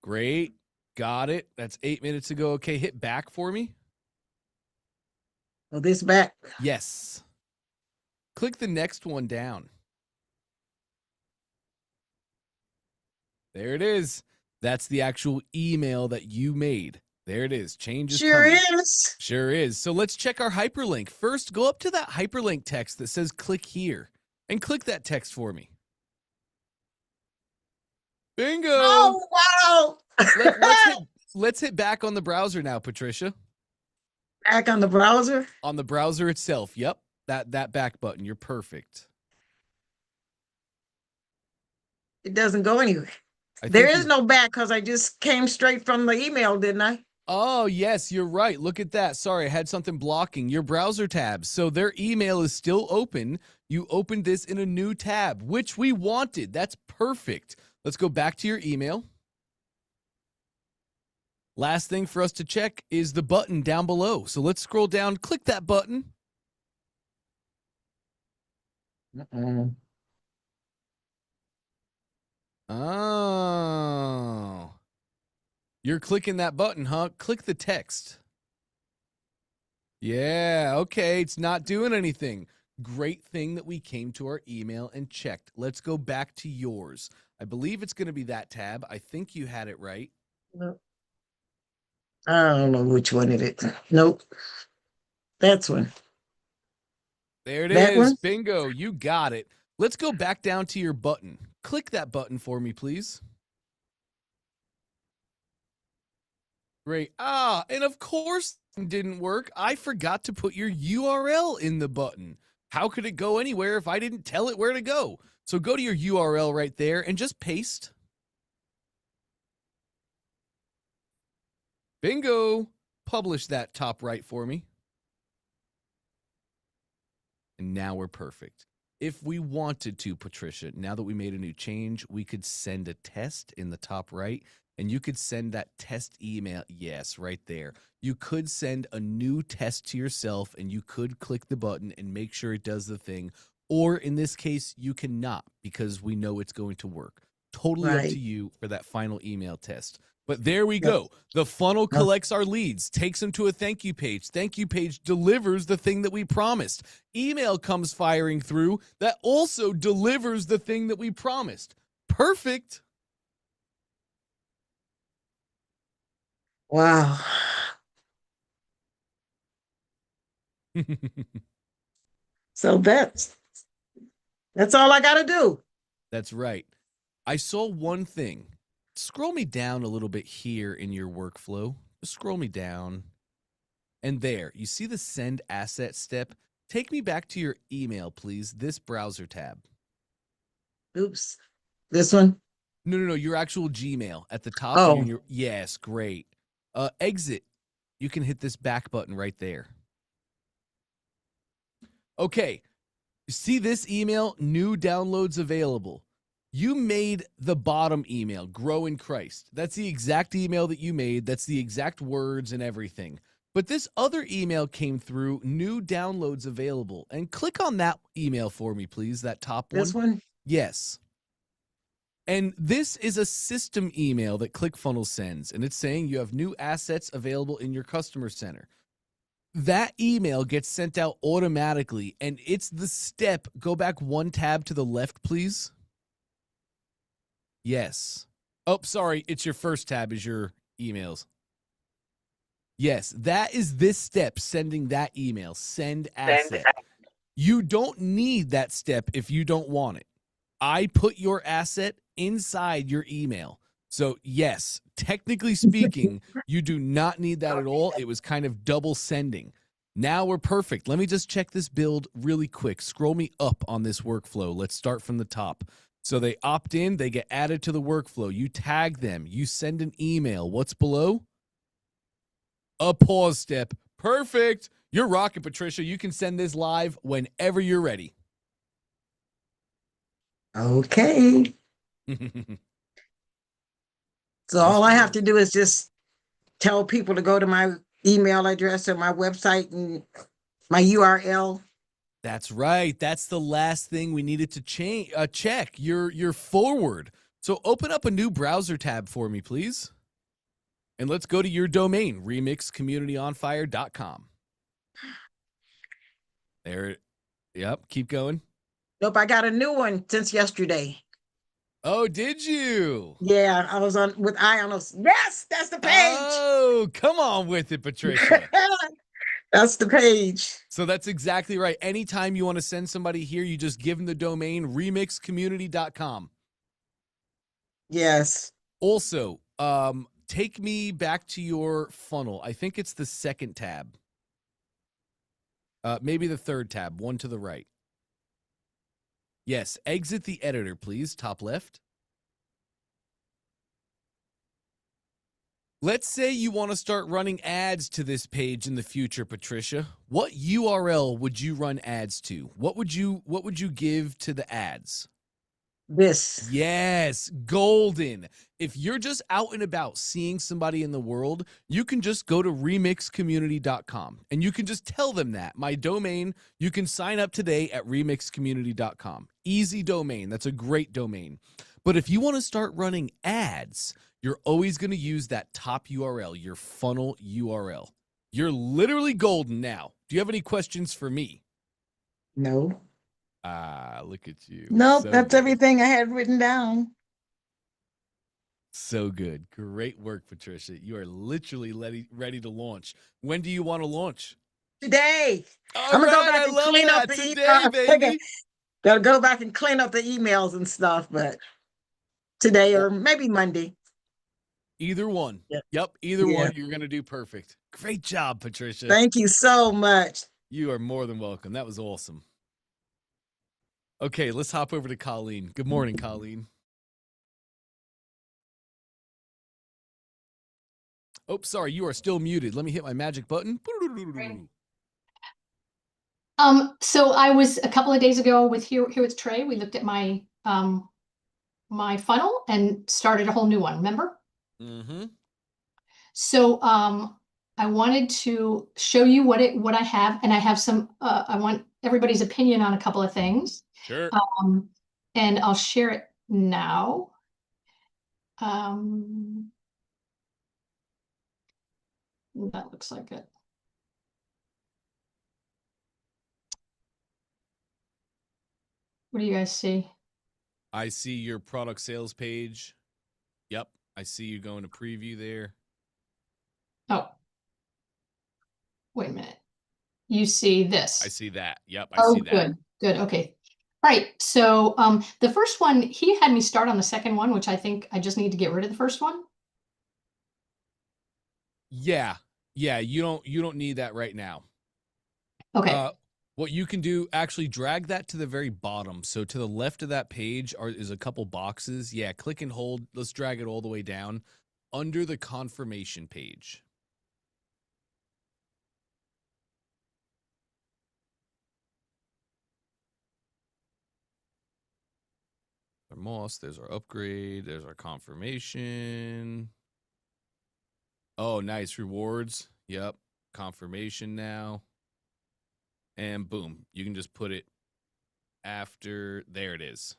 Great. Got it. That's 8 minutes ago. Okay, hit back for me. Oh, this back. Yes. Click the next one down. There it is. That's the actual email that you made. There it is. Change is Sure coming. is. Sure is. So let's check our hyperlink. First, go up to that hyperlink text that says click here and click that text for me. Bingo. Oh, wow. Let's hit back on the browser now, Patricia. Back on the browser? On the browser itself. Yep. That back button. You're perfect. It doesn't go anywhere. There is no back because I just came straight from the email, didn't I? Oh, yes, you're right. Look at that. Sorry, I had something blocking your browser tab. So their email is still open. You opened this in a new tab, which we wanted. That's perfect. Let's go back to your email. Last thing for us to check is the button down below. So let's scroll down, click that button. Oh. You're clicking that button, huh? Click the text. Yeah, okay, it's not doing anything. Great thing that we came to our email and checked. Let's go back to yours. I believe it's going to be that tab. I think you had it right. I don't know which one it is. Nope. That's one. There it That is. one? Bingo. You got it. Let's go back down to your button. Click that button for me, please. Great. And of course it didn't work. I forgot to put your URL in the button. How could it go anywhere if I didn't tell it where to go? So go to your URL right there and just paste. Bingo. Publish that top right for me. And now we're perfect. If we wanted to, Patricia, now that we made a new change, we could send a test in the top right, and you could send that test email. Yes, right there. You could send a new test to yourself, and you could click the button and make sure it does the thing. Or in this case, you cannot because we know it's going to work. Totally up to you for that final email test. But there we go. The funnel collects our leads, takes them to a thank you page. Thank you page delivers the thing that we promised. Email comes firing through that also delivers the thing that we promised. Perfect. Wow. So that's all I got to do. That's right. I saw one thing. Scroll me down a little bit here in your workflow. Just scroll me down. And there, you see the send asset step? Take me back to your email, please. This browser tab. Oops. This one? No. Your actual Gmail at the top. Oh. Yes, great. Exit. You can hit this back button right there. Okay. You see this email? New downloads available. You made the bottom email, Grow in Christ. That's the exact email that you made. That's the exact words and everything. But this other email came through, new downloads available. And click on that email for me, please, that top one. This one? Yes. And this is a system email that ClickFunnels sends, and it's saying you have new assets available in your customer center. That email gets sent out automatically, and it's the step. Go back one tab to the left, please. Yes. Oh, sorry. It's your first tab is your emails. Yes, that is this step, sending that email. Send asset. You don't need that step if you don't want it. I put your asset inside your email. So yes, technically speaking, you do not need that at all. It was kind of double sending. Now we're perfect. Let me just check this build really quick. Scroll me up on this workflow. Let's start from the top. So they opt in, they get added to the workflow. You tag them, you send an email. What's below? A pause step. Perfect. You're rocking, Patricia. You can send this live whenever you're ready. Okay. So all I have to do is just tell people to go to my email address or my website and my URL. That's right. That's the last thing we needed to check. You're forward. So open up a new browser tab for me, please. And let's go to your domain, remixcommunityonfire.com. There. Yep. Keep going. Nope, I got a new one since yesterday. Oh, did you? Yeah, I was on with Ionos. Yes, that's the page. Oh, come on with it, Patricia. That's the page. So that's exactly right. Anytime you want to send somebody here, you just give them the domain remixcommunity.com. Yes. Also, take me back to your funnel. I think it's the second tab. Maybe the third tab, one to the right. Yes, exit the editor, please, top left. Let's say you want to start running ads to this page in the future, Patricia. What URL would you run ads to? What would you give to the ads? This. Yes, golden. If you're just out and about seeing somebody in the world, you can just go to remixcommunity.com and you can just tell them that. My domain, you can sign up today at remixcommunity.com. Easy domain. That's a great domain. But if you want to start running ads, you're always going to use that top URL, your funnel URL. You're literally golden now. Do you have any questions for me? No. Look at you. Nope, So that's good. everything I had written down. So good. Great work, Patricia. You are literally ready to launch. When do you want to launch? Today. All I'm gonna go right, back I and love clean up that. the Today, baby. Gotta go back and clean up the emails and stuff, but today or maybe Monday. Either one. Yeah. Yep, either Yeah. one. You're going to do perfect. Great job, Patricia. Thank you so much. You are more than welcome. That was awesome. Okay, let's hop over to Colleen. Good morning, Colleen. Oh, sorry, you are still muted. Let me hit my magic button. So I was a couple of days ago with here with Trey. We looked at my my funnel and started a whole new one. Remember? Mm-hmm. So I wanted to show you what I have, and I have some. I want everybody's opinion on a couple of things. Sure. And I'll share it now. That looks like it. What do you guys see? I see your product sales page. Yep. I see you going to preview there. Oh, wait a minute. You see this? I see that. Yep. I see that. Good. Okay. All right. So the first one, he had me start on the second one, which I think I just need to get rid of the first one. Yeah. Yeah. You don't need that right now. Okay. What you can do, actually drag that to the very bottom. So to the left of that page is a couple boxes. Yeah, click and hold. Let's drag it all the way down under the confirmation page. Our Moss, there's our upgrade, there's our confirmation. Oh, nice. Rewards. Yep. Confirmation now. And boom, you can just put it after. There it is.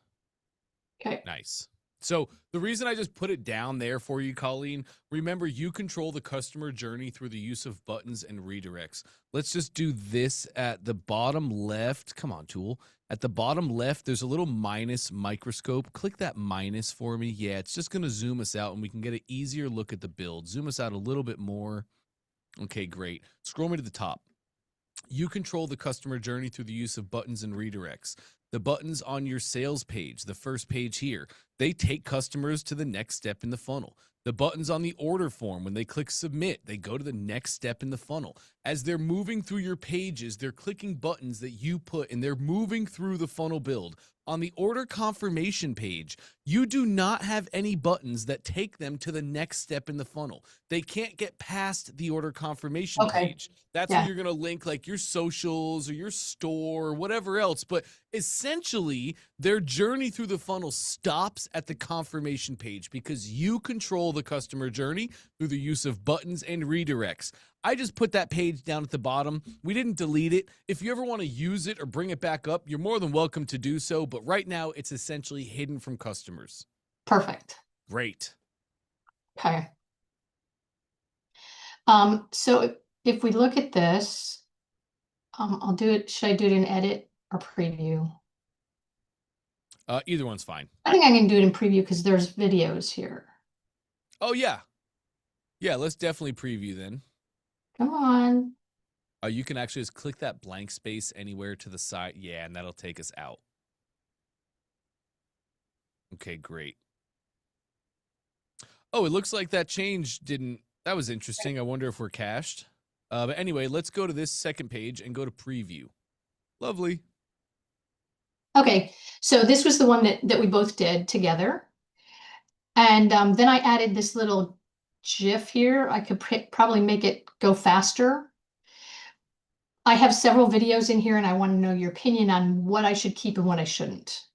Okay. Nice. So the reason I just put it down there for you, Colleen, remember you control the customer journey through the use of buttons and redirects. Let's just do this at the bottom left. Come on, tool. At the bottom left, there's a little minus microscope. Click that minus for me. Yeah, it's just going to zoom us out and we can get an easier look at the build. Zoom us out a little bit more. Okay, great. Scroll me to the top. You control the customer journey through the use of buttons and redirects. The buttons on your sales page, the first page here, they take customers to the next step in the funnel. The buttons on the order form, when they click submit, they go to the next step in the funnel. As they're moving through your pages, they're clicking buttons that you put and they're moving through the funnel build. On the order confirmation page, you do not have any buttons that take them to the next step in the funnel. They can't get past the order confirmation Okay. page. That's Yeah. where you're going to link like your socials or your store or whatever else. But essentially, their journey through the funnel stops at the confirmation page because you control the customer journey through the use of buttons and redirects. I just put that page down at the bottom. We didn't delete it. If you ever want to use it or bring it back up, you're more than welcome to do so. But right now, it's essentially hidden from customers. Perfect. Great. Okay. So if we look at this, I'll do it. Should I do it in edit or preview? Either one's fine. I think I can do it in preview because there's videos here. Oh, yeah. Yeah, let's definitely preview then. Come on. You can actually just click that blank space anywhere to the side. Yeah, and that'll take us out. Okay, great. Oh, it looks like that change didn't. That was interesting. I wonder if we're cached. But anyway, let's go to this second page and go to preview. Lovely. Okay, so this was the one that we both did together. And then I added this little GIF here. I could probably make it go faster. I have several videos in here and I want to know your opinion on what I should keep and what I shouldn't.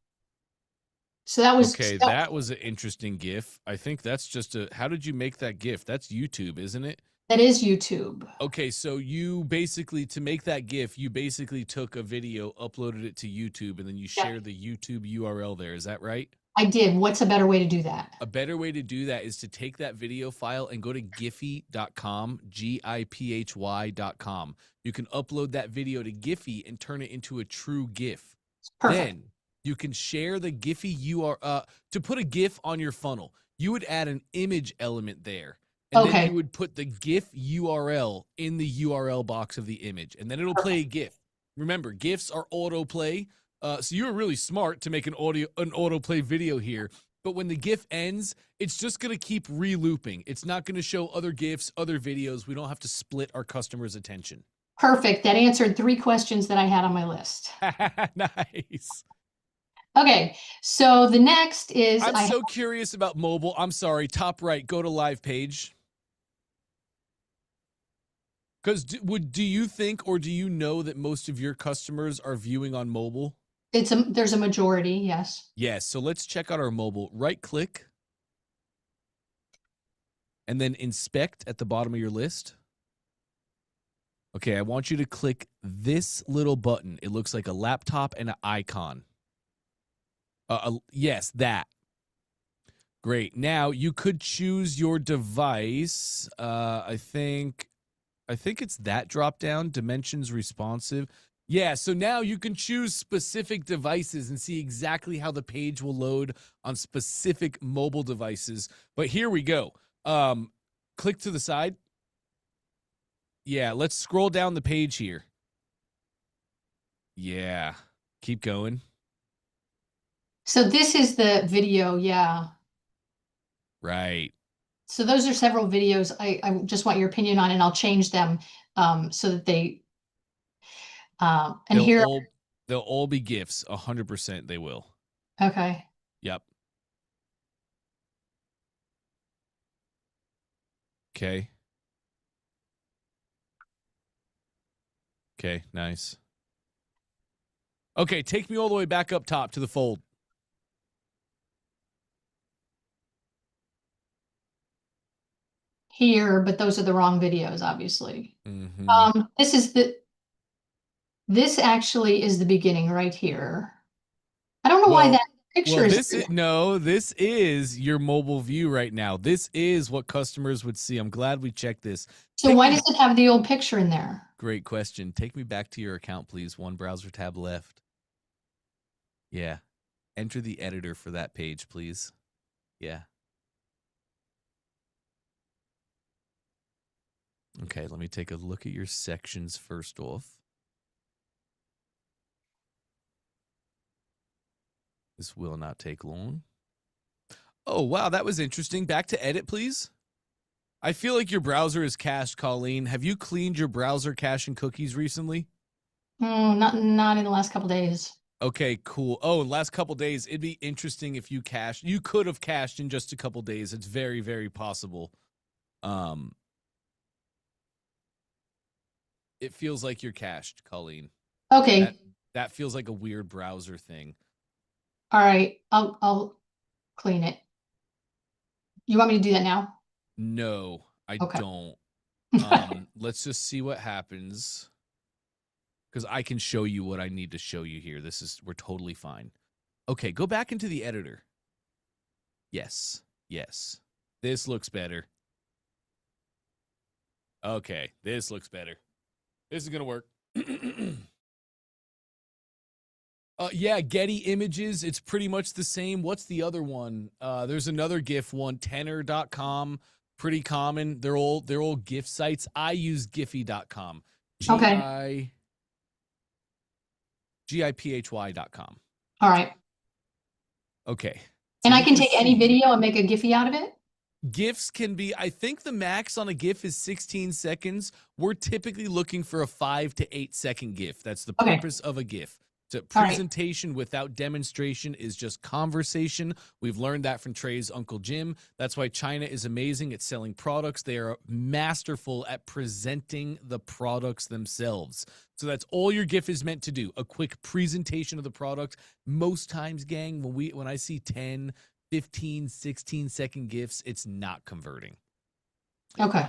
So that was Okay, that was an interesting GIF. I think that's just a. How did you make that GIF? That's YouTube, isn't it? That is YouTube. Okay, so you basically, to make that GIF, you basically took a video, uploaded it to YouTube, and then you shared the YouTube URL there. Is that right? I did. What's a better way to do that? A better way to do that is to take that video file and go to giphy.com, GIPHY.com. You can upload that video to Giphy and turn it into a true GIF. Perfect. Then you can share the Giphy URL. To put a GIF on your funnel, you would add an image element there. And then you would put the GIF URL in the URL box of the image, and then it'll play a GIF. Remember, GIFs are autoplay. So you were really smart to make an autoplay video here. But when the GIF ends, it's just going to keep re-looping. It's not going to show other GIFs, other videos. We don't have to split our customers' attention. Perfect. That answered 3 questions that I had on my list. Nice. Okay, so the next is I'm so curious about mobile. I'm sorry, top right, go to live page. Because do you think or do you know that most of your customers are viewing on mobile? There's a majority, yes. Yes, so let's check out our mobile. Right click and then inspect at the bottom of your list. Okay, I want you to click this little button. It looks like a laptop and an icon. Yes, that. Great. Now you could choose your device. I think it's that drop down, dimensions responsive. Yeah, so now you can choose specific devices and see exactly how the page will load on specific mobile devices. But here we go. Click to the side. Yeah, let's scroll down the page here. Yeah, keep going. So this is the video, yeah. Right. So those are several videos I just want your opinion on, and I'll change them so that they and they'll all be GIFs. 100% they will. Okay. Yep. Okay. Okay, nice. Okay, take me all the way back up top to the fold. here, but those are the wrong videos, obviously. Mm-hmm. This actually is the beginning right here. I don't know why Well, that picture is. this is your mobile view right now. This is what customers would see. I'm glad we checked this. So why does it have the old picture in there? Great question. Take me back to your account, please. One browser tab left. Yeah. Enter the editor for that page, please. Yeah. Okay, let me take a look at your sections first off. This will not take long. Oh, wow, that was interesting. Back to edit, please. I feel like your browser is cached, Colleen. Have you cleaned your browser cache and cookies recently? Not in the last couple days. Okay, cool. Oh, in the last couple days, it'd be interesting if you cached. You could have cached in just a couple days. It's very, very possible. It feels like you're cached, Colleen. Okay. That feels like a weird browser thing. All right. I'll clean it. You want me to do that now? No, I Okay. don't. Let's just see what happens. Because I can show you what I need to show you here. We're totally fine. Okay, go back into the editor. Yes. Yes. This looks better. Okay, this looks better. This is going to work. Yeah, Getty Images, it's pretty much the same. What's the other one? There's another GIF one, tenor.com, pretty common. They're all GIF sites. I use Giphy.com. Okay. GIPHY.com. All right. Okay. And I can take any video and make a Giphy out of it? GIFs can be, I think the max on a GIF is 16 seconds. We're typically looking for a 5 to 8 second GIF. That's the purpose of a GIF. So presentation without demonstration is just conversation. We've learned that from Trey's Uncle Jim. That's why China is amazing at selling products. They are masterful at presenting the products themselves. So that's all your GIF is meant to do, a quick presentation of the product. Most times, gang, when I see 10, 15, 16-second GIFs, it's not converting. Okay.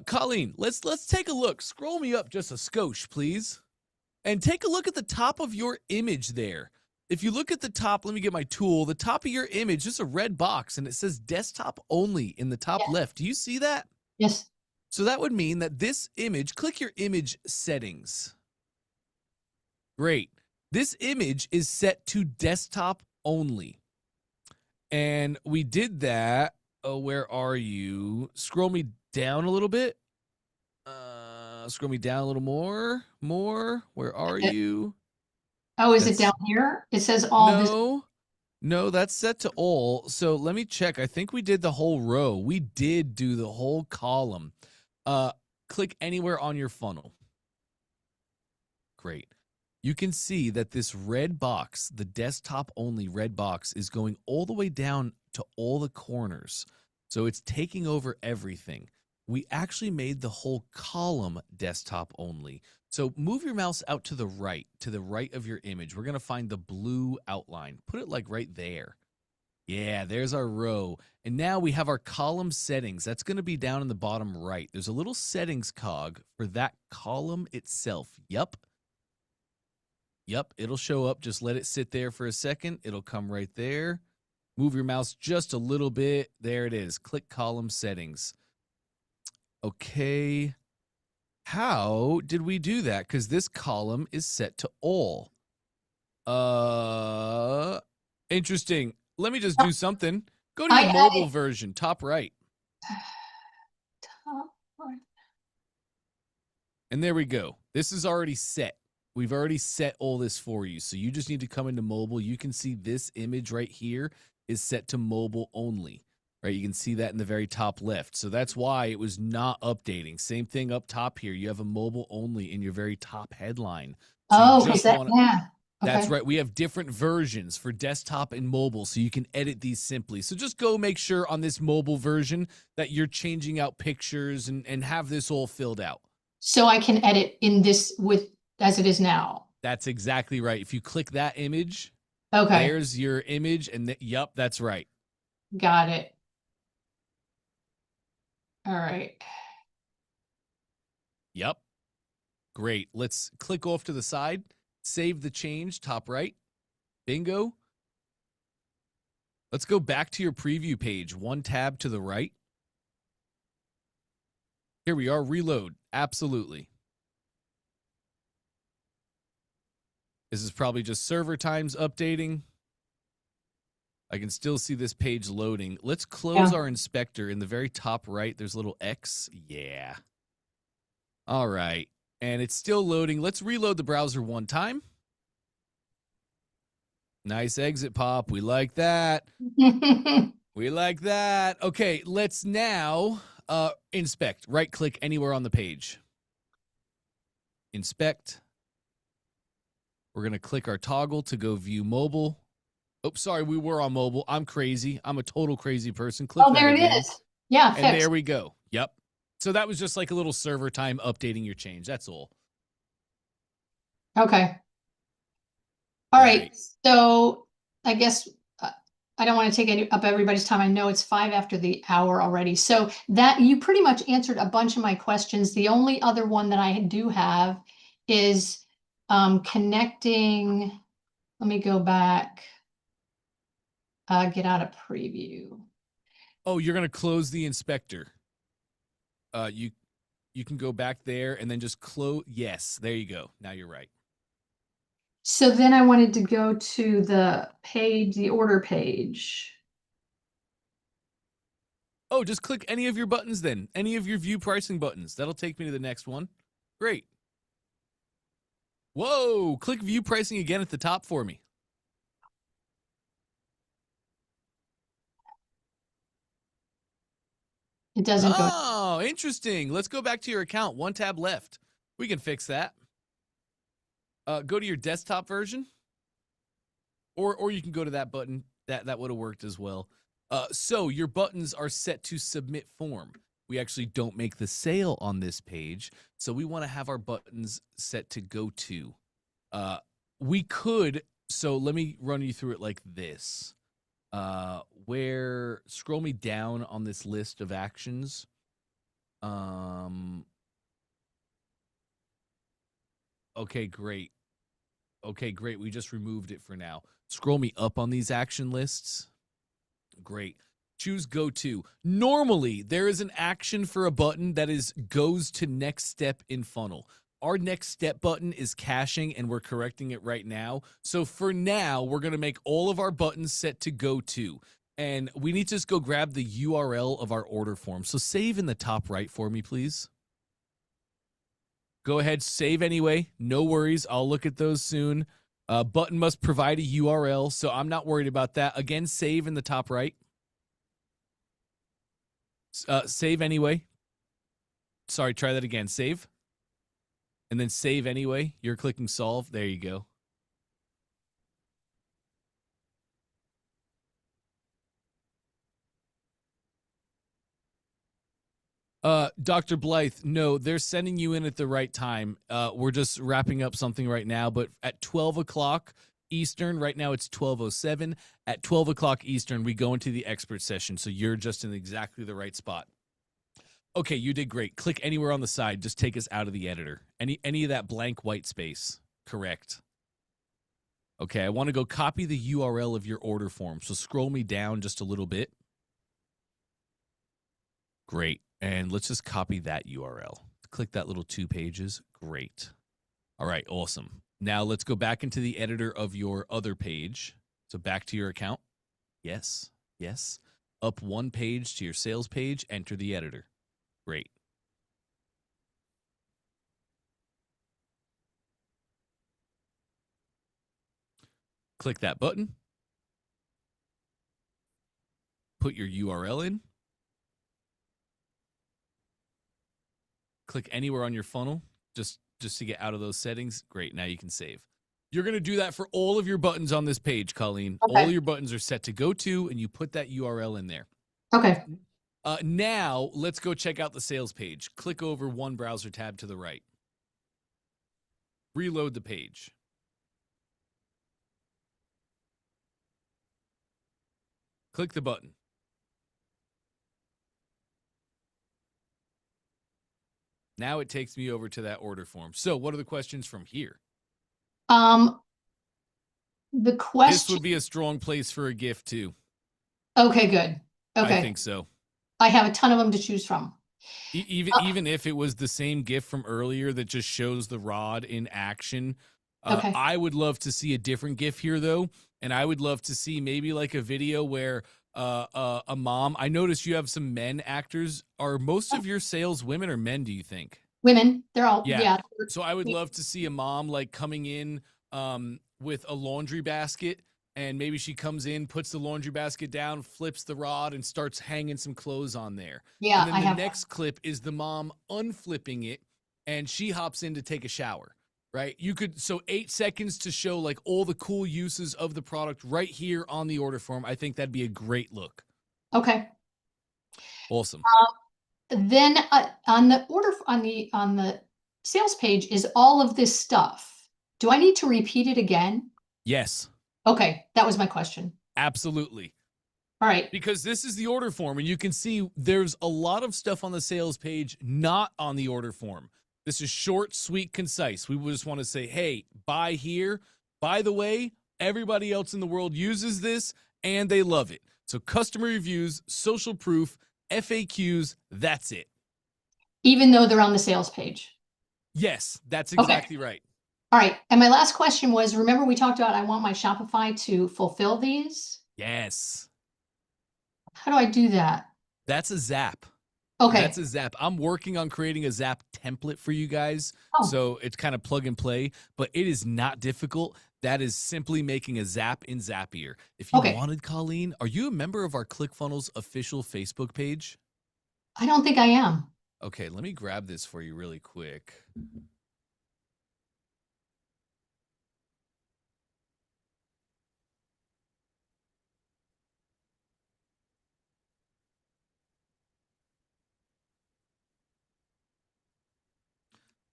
Colleen, let's take a look. Scroll me up just a skosh, please. And take a look at the top of your image there. If you look at the top, let me get my tool. The top of your image is a red box, and it says desktop only in the top left. Do you see that? Yes. So that would mean that this image, click your image settings. Great. This image is set to desktop only. And we did that. Oh, where are you? Scroll me down a little bit. Scroll me down a little more. Where are you? Oh, is it down here? It says all. No, that's set to all. So let me check. I think we did the whole row. We did do the whole column. Click anywhere on your funnel. Great. You can see that this red box, the desktop only red box, is going all the way down to all the corners. So it's taking over everything. We actually made the whole column desktop only. So move your mouse out to the right of your image. We're going to find the blue outline. Put it like right there. Yeah, there's our row. And now we have our column settings. That's going to be down in the bottom right. There's a little settings cog for that column itself. Yep, it'll show up. Just let it sit there for a second. It'll come right there. Move your mouse just a little bit. There it is. Click column settings. Okay. How did we do that? Because this column is set to all. Interesting. Let me just do something. Go to your mobile version, top right. And there we go. This is already set. We've already set all this for you. So you just need to come into mobile. You can see this image right here is set to mobile only. Right, you can see that in the very top left. So that's why it was not updating. Same thing up top here. You have a mobile only in your very top headline. So that's right. We have different versions for desktop and mobile, so you can edit these simply. So just go make sure on this mobile version that you're changing out pictures and have this all filled out. So I can edit in this as it is now. That's exactly right. If you click that image, there's your image, and yep, that's right. Got it. All right. Yep. Great. Let's click off to the side. Save the change, top right. Bingo. Let's go back to your preview page. One tab to the right. Here we are. Reload. Absolutely. This is probably just server times updating. I can still see this page loading. Let's close our inspector. In the very top right, there's a little X. Yeah. All right. And it's still loading. Let's reload the browser one time. Nice exit pop. We like that. We like that. Okay, let's now inspect. Right-click anywhere on the page. Inspect. We're going to click our toggle to go view mobile. Oh, sorry, we were on mobile. I'm crazy. I'm a total crazy person. Click that there it again. is. Yeah, And fixed. there we go. Yep. So that was just like a little server time updating your change. That's all. Okay. All right. So I guess I don't want to take up everybody's time. I know it's 5 after the hour already. So that you pretty much answered a bunch of my questions. The only other one that I do have is connecting. Let me go back. Get out of preview. Oh, you're going to close the inspector. You can go back there and then just close. Yes, there you go. Now you're right. So then I wanted to go to the page, the order page. Oh, just click any of your buttons then. Any of your view pricing buttons. That'll take me to the next one. Great. Whoa, click view pricing again at the top for me. It doesn't go. Oh, interesting. Let's go back to your account. One tab left. We can fix that. Go to your desktop version. Or you can go to that button. That would have worked as well. So your buttons are set to submit form. We actually don't make the sale on this page, so we want to have our buttons set to go to. We could, so let me run you through it like this. Scroll me down on this list of actions. Okay, great. Okay, great. We just removed it for now. Scroll me up on these action lists. Great. Choose go to. Normally, there is an action for a button that goes to next step in funnel. Our next step button is caching, and we're correcting it right now. So for now, we're going to make all of our buttons set to go to. And we need to just go grab the URL of our order form. So save in the top right for me, please. Go ahead, save anyway. No worries. I'll look at those soon. Button must provide a URL, so I'm not worried about that. Again, save in the top right. Save anyway. Sorry, try that again. Save. And then save anyway. You're clicking solve. There you go. Dr. Blythe, no, they're sending you in at the right time. We're just wrapping up something right now, but at 12 o'clock Eastern, right now it's 12:07. At 12 o'clock Eastern, we go into the expert session, so you're just in exactly the right spot. Okay, you did great. Click anywhere on the side. Just take us out of the editor. Any of that blank white space. Correct. Okay, I want to go copy the URL of your order form, so scroll me down just a little bit. Great. And let's just copy that URL. Click that little 2 pages. Great. All right, awesome. Now let's go back into the editor of your other page. So back to your account. Yes, yes. Up 1 page to your sales page, enter the editor. Great. Click that button. Put your URL in. Click anywhere on your funnel just to get out of those settings. Great, now you can save. You're going to do that for all of your buttons on this page, Colleen. Okay. All your buttons are set to go to, and you put that URL in there. Okay. Now, let's go check out the sales page. Click over 1 browser tab to the right. Reload the page. Click the button. Now it takes me over to that order form. So what are the questions from here? The question. This would be a strong place for a gift too. Okay, good. Okay. I think so. I have a ton of them to choose from. Even if it was the same gift from earlier that just shows the rod in action, Okay. I would love to see a different gift here though, and I would love to see maybe like a video where a mom. I noticed you have some men actors. Are most of your sales women or men? Do you think? Women, they're all Yeah. So I would love to see a mom like coming in with a laundry basket. And maybe she comes in, puts the laundry basket down, flips the rod, and starts hanging some clothes on there. Yeah, and then the next clip is the mom unflipping it, and she hops in to take a shower, right? You could, so 8 seconds to show like all the cool uses of the product right here on the order form. I think that'd be a great look. Okay. Awesome. Then on the sales page is all of this stuff. Do I need to repeat it again? Yes. Okay, that was my question. Absolutely. All right. Because this is the order form, and you can see there's a lot of stuff on the sales page not on the order form. This is short, sweet, concise. We just want to say, hey, buy here. By the way, everybody else in the world uses this, and they love it. So customer reviews, social proof, FAQs, that's it. Even though they're on the sales page. Yes, that's exactly right. All right. And my last question was, remember we talked about I want my Shopify to fulfill these? Yes. How do I do that? That's a Zap. Okay. That's a Zap. I'm working on creating a Zap template for you guys. Oh. So it's kind of plug and play, but it is not difficult. That is simply making a Zap in Zapier. If you wanted, Colleen, are you a member of our ClickFunnels official Facebook page? I don't think I am. Okay, let me grab this for you really quick.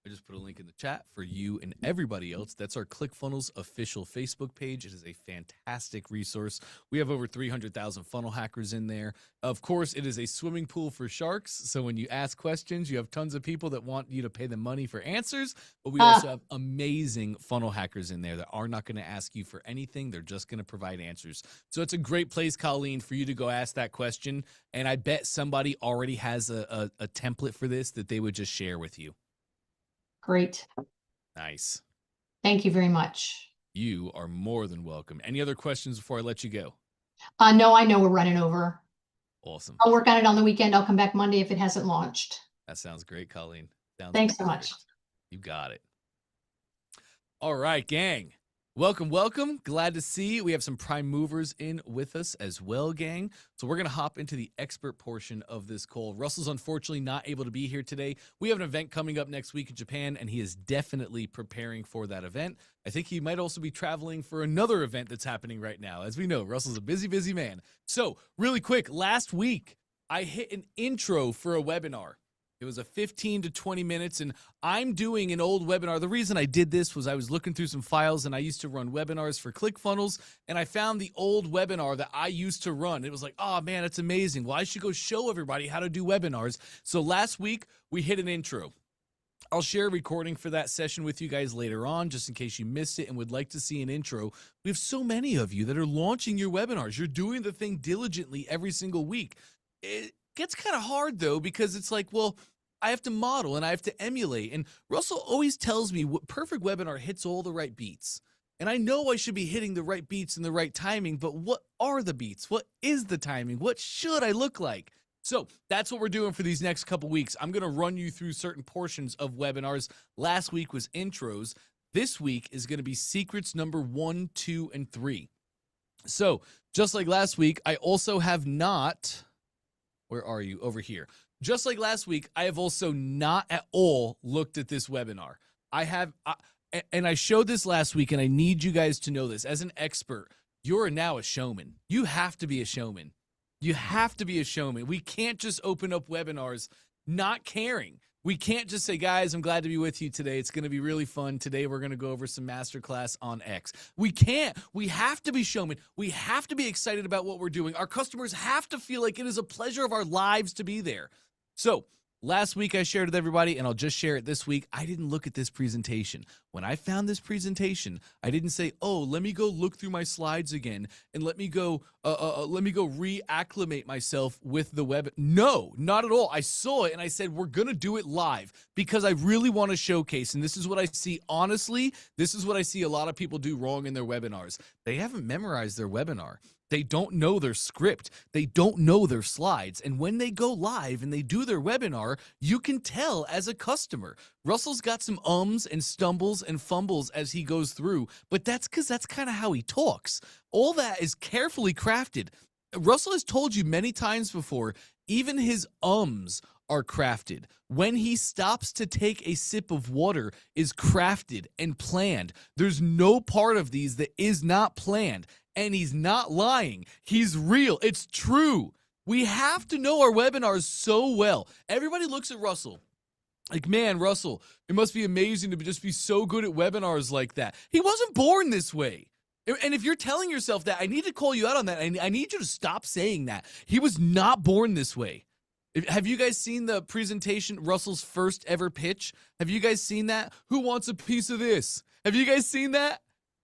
I just put a link in the chat for you and everybody else. That's our ClickFunnels official Facebook page. It is a fantastic resource. We have over 300,000 funnel hackers in there. Of course, it is a swimming pool for sharks. So when you ask questions, you have tons of people that want you to pay them money for answers. But we also have amazing funnel hackers in there that are not going to ask you for anything. They're just going to provide answers. So it's a great place, Colleen, for you to go ask that question. And I bet somebody already has a template for this that they would just share with you. Great. Nice. Thank you very much. You are more than welcome. Any other questions before I let you go? No, I know we're running over. Awesome. I'll work on it on the weekend. I'll come back Monday if it hasn't launched. That sounds great, Colleen. Thanks so much. You got it. All right, gang. Welcome, welcome. Glad to see you. We have some prime movers in with us as well, gang. So we're going to hop into the expert portion of this call. Russell's unfortunately not able to be here today. We have an event coming up next week in Japan, and he is definitely preparing for that event. I think he might also be traveling for another event that's happening right now. As we know, Russell's a busy, busy man. So really quick, last week, I hit an intro for a webinar. It was a 15 to 20 minutes, and I'm doing an old webinar. The reason I did this was I was looking through some files, and I used to run webinars for ClickFunnels, and I found the old webinar that I used to run. It was like, oh, man, it's amazing. Well, I should go show everybody how to do webinars. So last week, we hit an intro. I'll share a recording for that session with you guys later on, just in case you missed it and would like to see an intro. We have so many of you that are launching your webinars. You're doing the thing diligently every single week. It gets kind of hard, though, because it's like, well, I have to model and I have to emulate. And Russell always tells me what perfect webinar hits all the right beats. And I know I should be hitting the right beats and the right timing, but what are the beats? What is the timing? What should I look like? So that's what we're doing for these next couple weeks. I'm going to run you through certain portions of webinars. Last week was intros. This week is going to be secrets number 1, 2, and 3. So just like last week, I also have not, where are you? Over here. Just like last week, I have also not at all looked at this webinar. And I showed this last week, and I need you guys to know this. As an expert, you're now a showman. You have to be a showman. You have to be a showman. We can't just open up webinars not caring. We can't just say, guys, I'm glad to be with you today. It's going to be really fun. Today, we're going to go over some masterclass on X. We can't. We have to be showmen. We have to be excited about what we're doing. Our customers have to feel like it is a pleasure of our lives to be there. So last week I shared with everybody, and I'll just share it this week. I didn't look at this presentation. When I found this presentation, I didn't say, "Oh, let me go look through my slides again and let me go reacclimate myself with the web." No, not at all. I saw it and I said, "We're gonna do it live because I really want to showcase." And this is what I see. Honestly, this is what I see a lot of people do wrong in their webinars. They haven't memorized their webinar. They don't know their script. They don't know their slides. And when they go live and they do their webinar, you can tell as a customer. Russell's got some ums and stumbles and fumbles as he goes through, but that's because that's kind of how he talks. All that is carefully crafted. Russell has told you many times before, even his ums are crafted. When he stops to take a sip of water is crafted and planned. There's no part of these that is not planned. And he's not lying. He's real. It's true. We have to know our webinars so well. Everybody looks at Russell like, man, Russell, it must be amazing to just be so good at webinars like that. He wasn't born this way. And if you're telling yourself that, I need to call you out on that. I need you to stop saying that. He was not born this way. Have you guys seen the presentation, Russell's first ever pitch? Have you guys seen that? Who wants a piece of this? Have you guys seen that?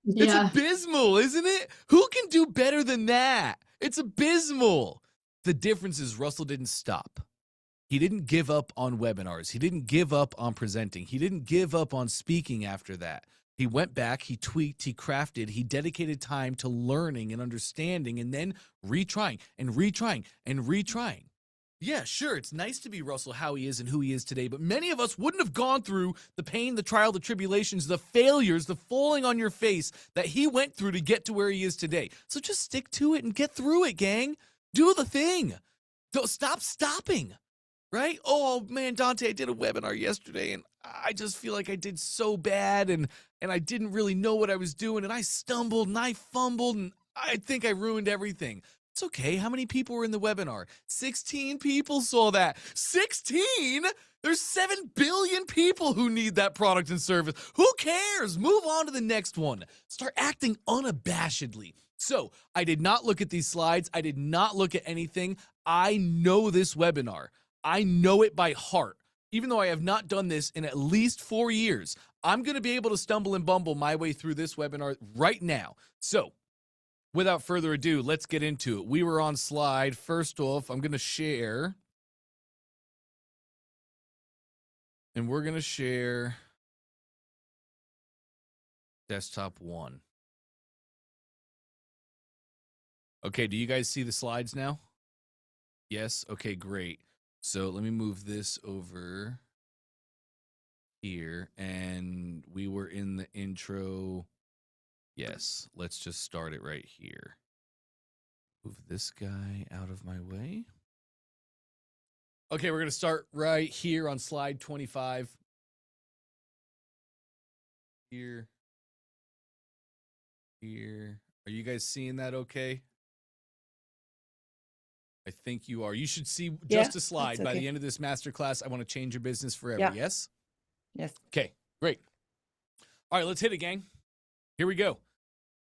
It's abysmal, isn't it? Who can do better than that? It's abysmal. The difference is Russell didn't stop. He didn't give up on webinars. He didn't give up on presenting. He didn't give up on speaking after that. He went back, he tweaked, he crafted, he dedicated time to learning and understanding and then retrying and retrying and retrying. Yeah, sure, it's nice to be Russell how he is and who he is today, but many of us wouldn't have gone through the pain, the trial, the tribulations, the failures, the falling on your face that he went through to get to where he is today. So just stick to it and get through it, gang. Do the thing. Don't stop stopping, right? Oh, man, Dante, I did a webinar yesterday, and I just feel like I did so bad, and I didn't really know what I was doing, and I stumbled, and I fumbled, and I think I ruined everything. It's okay. How many people were in the webinar? 16 people saw that. 16? There's 7 billion people who need that product and service. Who cares? Move on to the next one. Start acting unabashedly. So I did not look at these slides. I did not look at anything. I know this webinar. I know it by heart. Even though I have not done this in at least 4 years, I'm going to be able to stumble and bumble my way through this webinar right now. So without further ado, let's get into it. We were on slide. First off, I'm going to share. And we're going to share desktop 1. Okay, do you guys see the slides now? Yes? Okay, great. So let me move this over here. And we were in the intro. Yes, let's just start it right here. Move this guy out of my way. Okay, we're going to start right here on slide 25. Here. Here. Are you guys seeing that okay? I think you are. You should see just a slide. By the end of this masterclass, I want to change your business forever. Yeah. Yes? Yes. Okay, great. All right, let's hit it, gang. Here we go.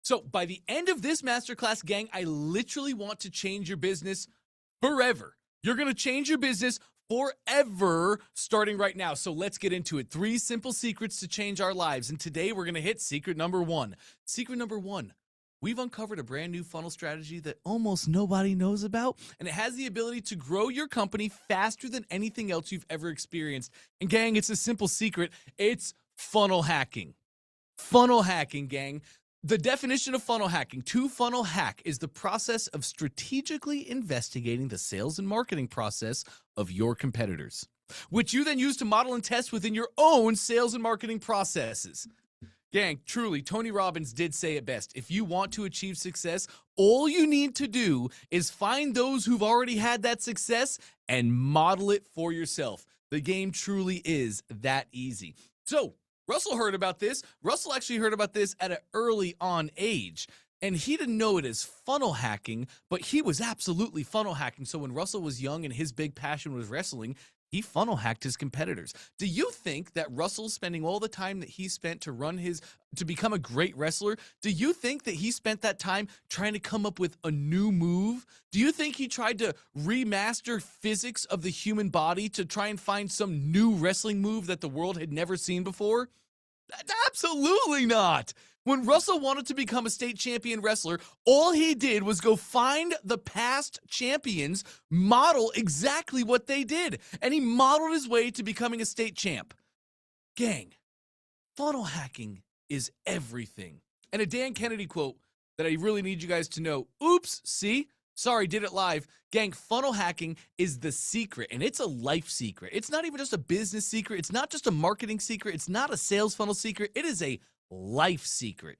So by the end of this masterclass, gang, I literally want to change your business forever. You're going to change your business forever starting right now. So let's get into it. 3 simple secrets to change our lives. And today we're going to hit secret number 1. Secret number 1. We've uncovered a brand new funnel strategy that almost nobody knows about, and it has the ability to grow your company faster than anything else you've ever experienced. And gang, it's a simple secret. It's funnel hacking. Funnel hacking, gang. The definition of funnel hacking, to funnel hack, is the process of strategically investigating the sales and marketing process of your competitors, which you then use to model and test within your own sales and marketing processes. Gang, truly, Tony Robbins did say it best. If you want to achieve success, all you need to do is find those who've already had that success and model it for yourself. The game truly is that easy. So, Russell heard about this. Russell actually heard about this at an early on age, and he didn't know it as funnel hacking, but he was absolutely funnel hacking. So when Russell was young and his big passion was wrestling, he funnel hacked his competitors. Do you think that Russell spending all the time that he spent to become a great wrestler, do you think that he spent that time trying to come up with a new move? Do you think he tried to remaster physics of the human body to try and find some new wrestling move that the world had never seen before? Absolutely not. When Russell wanted to become a state champion wrestler, all he did was go find the past champions, model exactly what they did, and he modeled his way to becoming a state champ. Gang, funnel hacking is everything. And a Dan Kennedy quote that I really need you guys to know. Oops, see? Sorry, did it live. Gang, funnel hacking is the secret, and it's a life secret. It's not even just a business secret. It's not just a marketing secret. It's not a sales funnel secret. It is a life secret.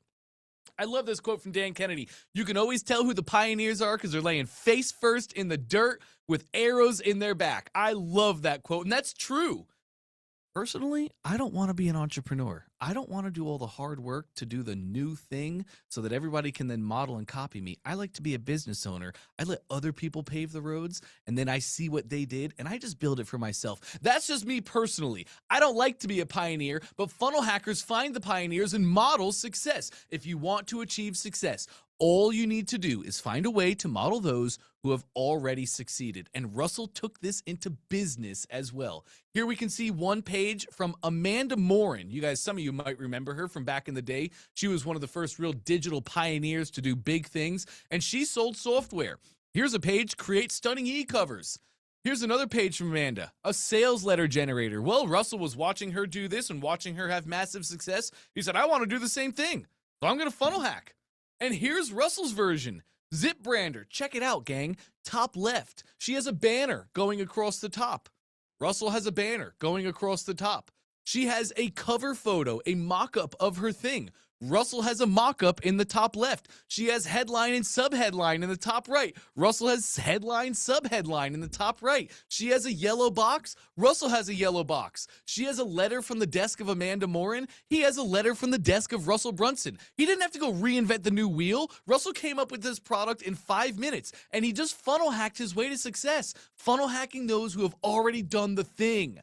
I love this quote from Dan Kennedy. You can always tell who the pioneers are because they're laying face first in the dirt with arrows in their back. I love that quote, and that's true. Personally, I don't want to be an entrepreneur. I don't want to do all the hard work to do the new thing so that everybody can then model and copy me. I like to be a business owner. I let other people pave the roads, and then I see what they did, and I just build it for myself. That's just me personally. I don't like to be a pioneer, but funnel hackers find the pioneers and model success. If you want to achieve success, all you need to do is find a way to model those who have already succeeded. And Russell took this into business as well. Here we can see one page from Amanda Morin. You guys, some of you might remember her from back in the day. She was one of the first real digital pioneers to do big things, and she sold software. Here's a page, create stunning e-covers. Here's another page from Amanda, a sales letter generator. Well, Russell was watching her do this and watching her have massive success. He said, I want to do the same thing, so I'm going to funnel hack. And here's Russell's version. Zip Brander. Check it out, gang. Top left. She has a banner going across the top. Russell has a banner going across the top. She has a cover photo, a mock-up of her thing. Russell has a mock-up in the top left. She has headline and subheadline in the top right. Russell has headline, subheadline in the top right. She has a yellow box. Russell has a yellow box. She has a letter from the desk of Amanda Morin. He has a letter from the desk of Russell Brunson. He didn't have to go reinvent the new wheel. Russell came up with this product in 5 minutes, and he just funnel hacked his way to success. Funnel hacking those who have already done the thing.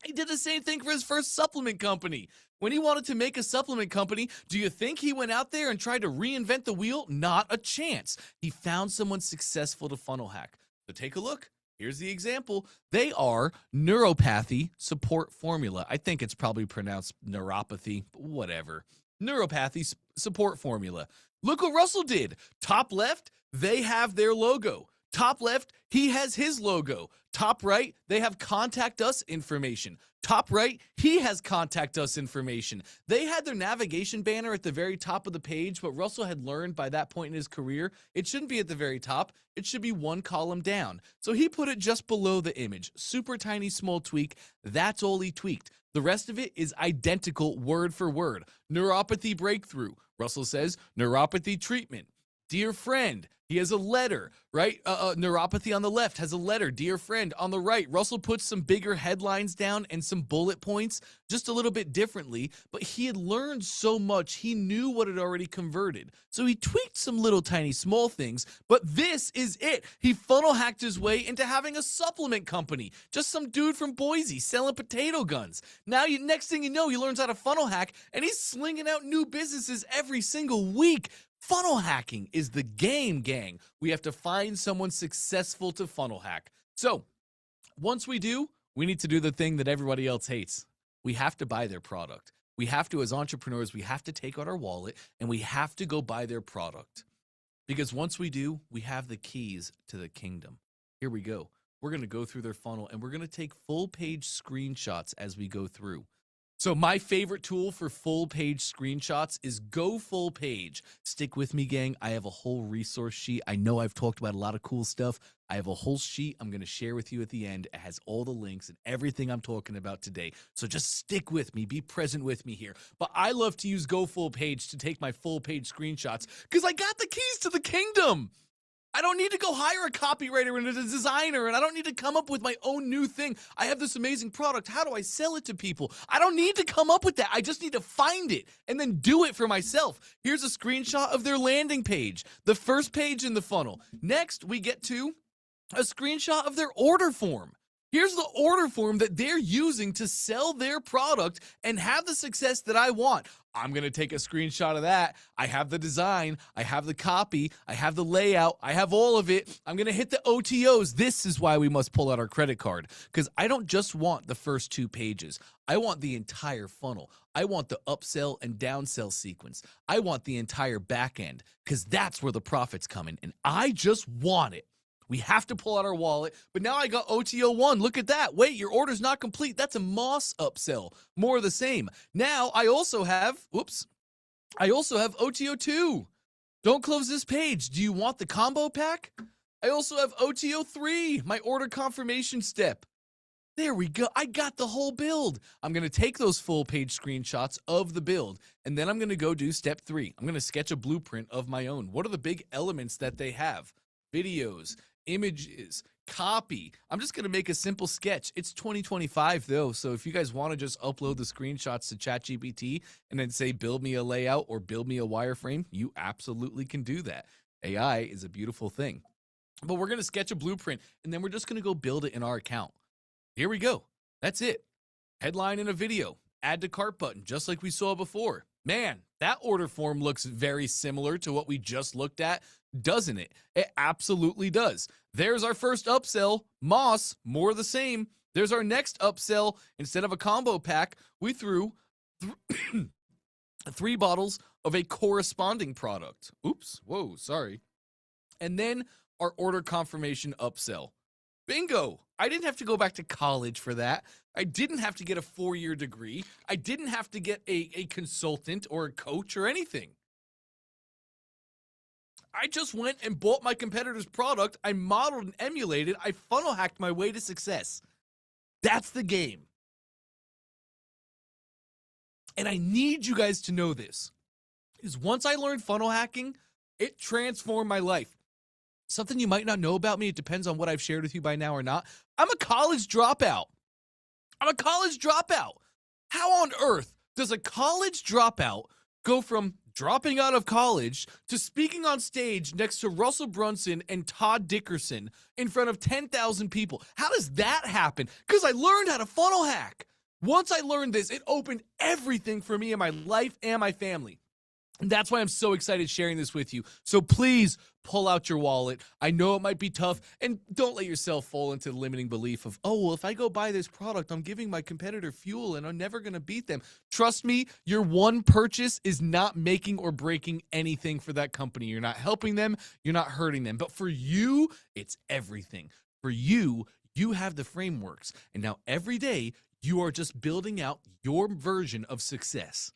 He did the same thing for his first supplement company. When he wanted to make a supplement company, do you think he went out there and tried to reinvent the wheel? Not a chance. He found someone successful to funnel hack. So take a look. Here's the example. They are Neuropathy Support Formula. I think it's probably pronounced neuropathy, but whatever. Neuropathy Support Formula. Look what Russell did. Top left, they have their logo. Top left, he has his logo. Top right, they have contact us information. Top right, he has contact us information. They had their navigation banner at the very top of the page, but Russell had learned by that point in his career, it shouldn't be at the very top. It should be one column down. So he put it just below the image. Super tiny, small tweak. That's all he tweaked. The rest of it is identical word for word. Neuropathy breakthrough. Russell says neuropathy treatment. Dear friend, he has a letter, right? Neuropathy on the left has a letter, dear friend. On the right, Russell puts some bigger headlines down and some bullet points just a little bit differently, but he had learned so much, he knew what had already converted. So he tweaked some little tiny small things, but this is it. He funnel hacked his way into having a supplement company. Just some dude from Boise selling potato guns. Now, next thing you know, he learns how to funnel hack, and he's slinging out new businesses every single week. Funnel hacking is the game, gang. We have to find someone successful to funnel hack. So once we do, we need to do the thing that everybody else hates. We have to buy their product. We have to, as entrepreneurs, we have to take out our wallet and we have to go buy their product. Because once we do, we have the keys to the kingdom. Here we go. We're going to go through their funnel and we're going to take full page screenshots as we go through. So my favorite tool for full page screenshots is Go Full Page. Stick with me, gang. I have a whole resource sheet. I know I've talked about a lot of cool stuff. I have a whole sheet I'm going to share with you at the end. It has all the links and everything I'm talking about today. So just stick with me. Be present with me here. But I love to use Go Full Page to take my full page screenshots because I got the keys to the kingdom. I don't need to go hire a copywriter and a designer, and I don't need to come up with my own new thing. I have this amazing product. How do I sell it to people? I don't need to come up with that. I just need to find it and then do it for myself. Here's a screenshot of their landing page, the first page in the funnel. Next, we get to a screenshot of their order form. Here's the order form that they're using to sell their product and have the success that I want. I'm going to take a screenshot of that. I have the design. I have the copy. I have the layout. I have all of it. I'm going to hit the OTOs. This is why we must pull out our credit card, because I don't just want the first 2 pages. I want the entire funnel. I want the upsell and downsell sequence. I want the entire back end, because that's where the profit's coming, and I just want it. We have to pull out our wallet, but now I got OTO 1. Look at that. Wait, your order's not complete. That's a Moss upsell. More of the same. Now I also have, OTO 2. Don't close this page. Do you want the combo pack? I also have OTO 3, my order confirmation step. There we go. I got the whole build. I'm going to take those full page screenshots of the build, and then I'm going to go do step 3. I'm going to sketch a blueprint of my own. What are the big elements that they have? Videos, images, copy. I'm just going to make a simple sketch. It's 2025 though, so if you guys want to just upload the screenshots to ChatGPT and then say build me a layout or build me a wireframe, you absolutely can do that. AI is a beautiful thing. But we're going to sketch a blueprint, and then we're just going to go build it in our account. Here we go. That's it. Headline in a video. Add to cart button, just like we saw before. Man, that order form looks very similar to what we just looked at, doesn't it? It absolutely does. There's our first upsell, Moss, more of the same. There's our next upsell. Instead of a combo pack, we threw 3 bottles of a corresponding product. Oops, whoa, sorry. And then our order confirmation upsell. Bingo! I didn't have to go back to college for that. I didn't have to get a 4-year degree. I didn't have to get a consultant or a coach or anything. I just went and bought my competitor's product. I modeled and emulated. I funnel hacked my way to success. That's the game. And I need you guys to know this. Is once I learned funnel hacking, it transformed my life. Something you might not know about me, it depends on what I've shared with you by now or not. I'm a college dropout. How on earth does a college dropout go from dropping out of college to speaking on stage next to Russell Brunson and Todd Dickerson in front of 10,000 people? How does that happen? Because I learned how to funnel hack. Once I learned this, it opened everything for me in my life and my family. And that's why I'm so excited sharing this with you. So please pull out your wallet. I know it might be tough, and don't let yourself fall into the limiting belief of, oh, well, if I go buy this product, I'm giving my competitor fuel and I'm never going to beat them. Trust me, your one purchase is not making or breaking anything for that company. You're not helping them. You're not hurting them. But for you, it's everything. For you, you have the frameworks. And now every day, you are just building out your version of success.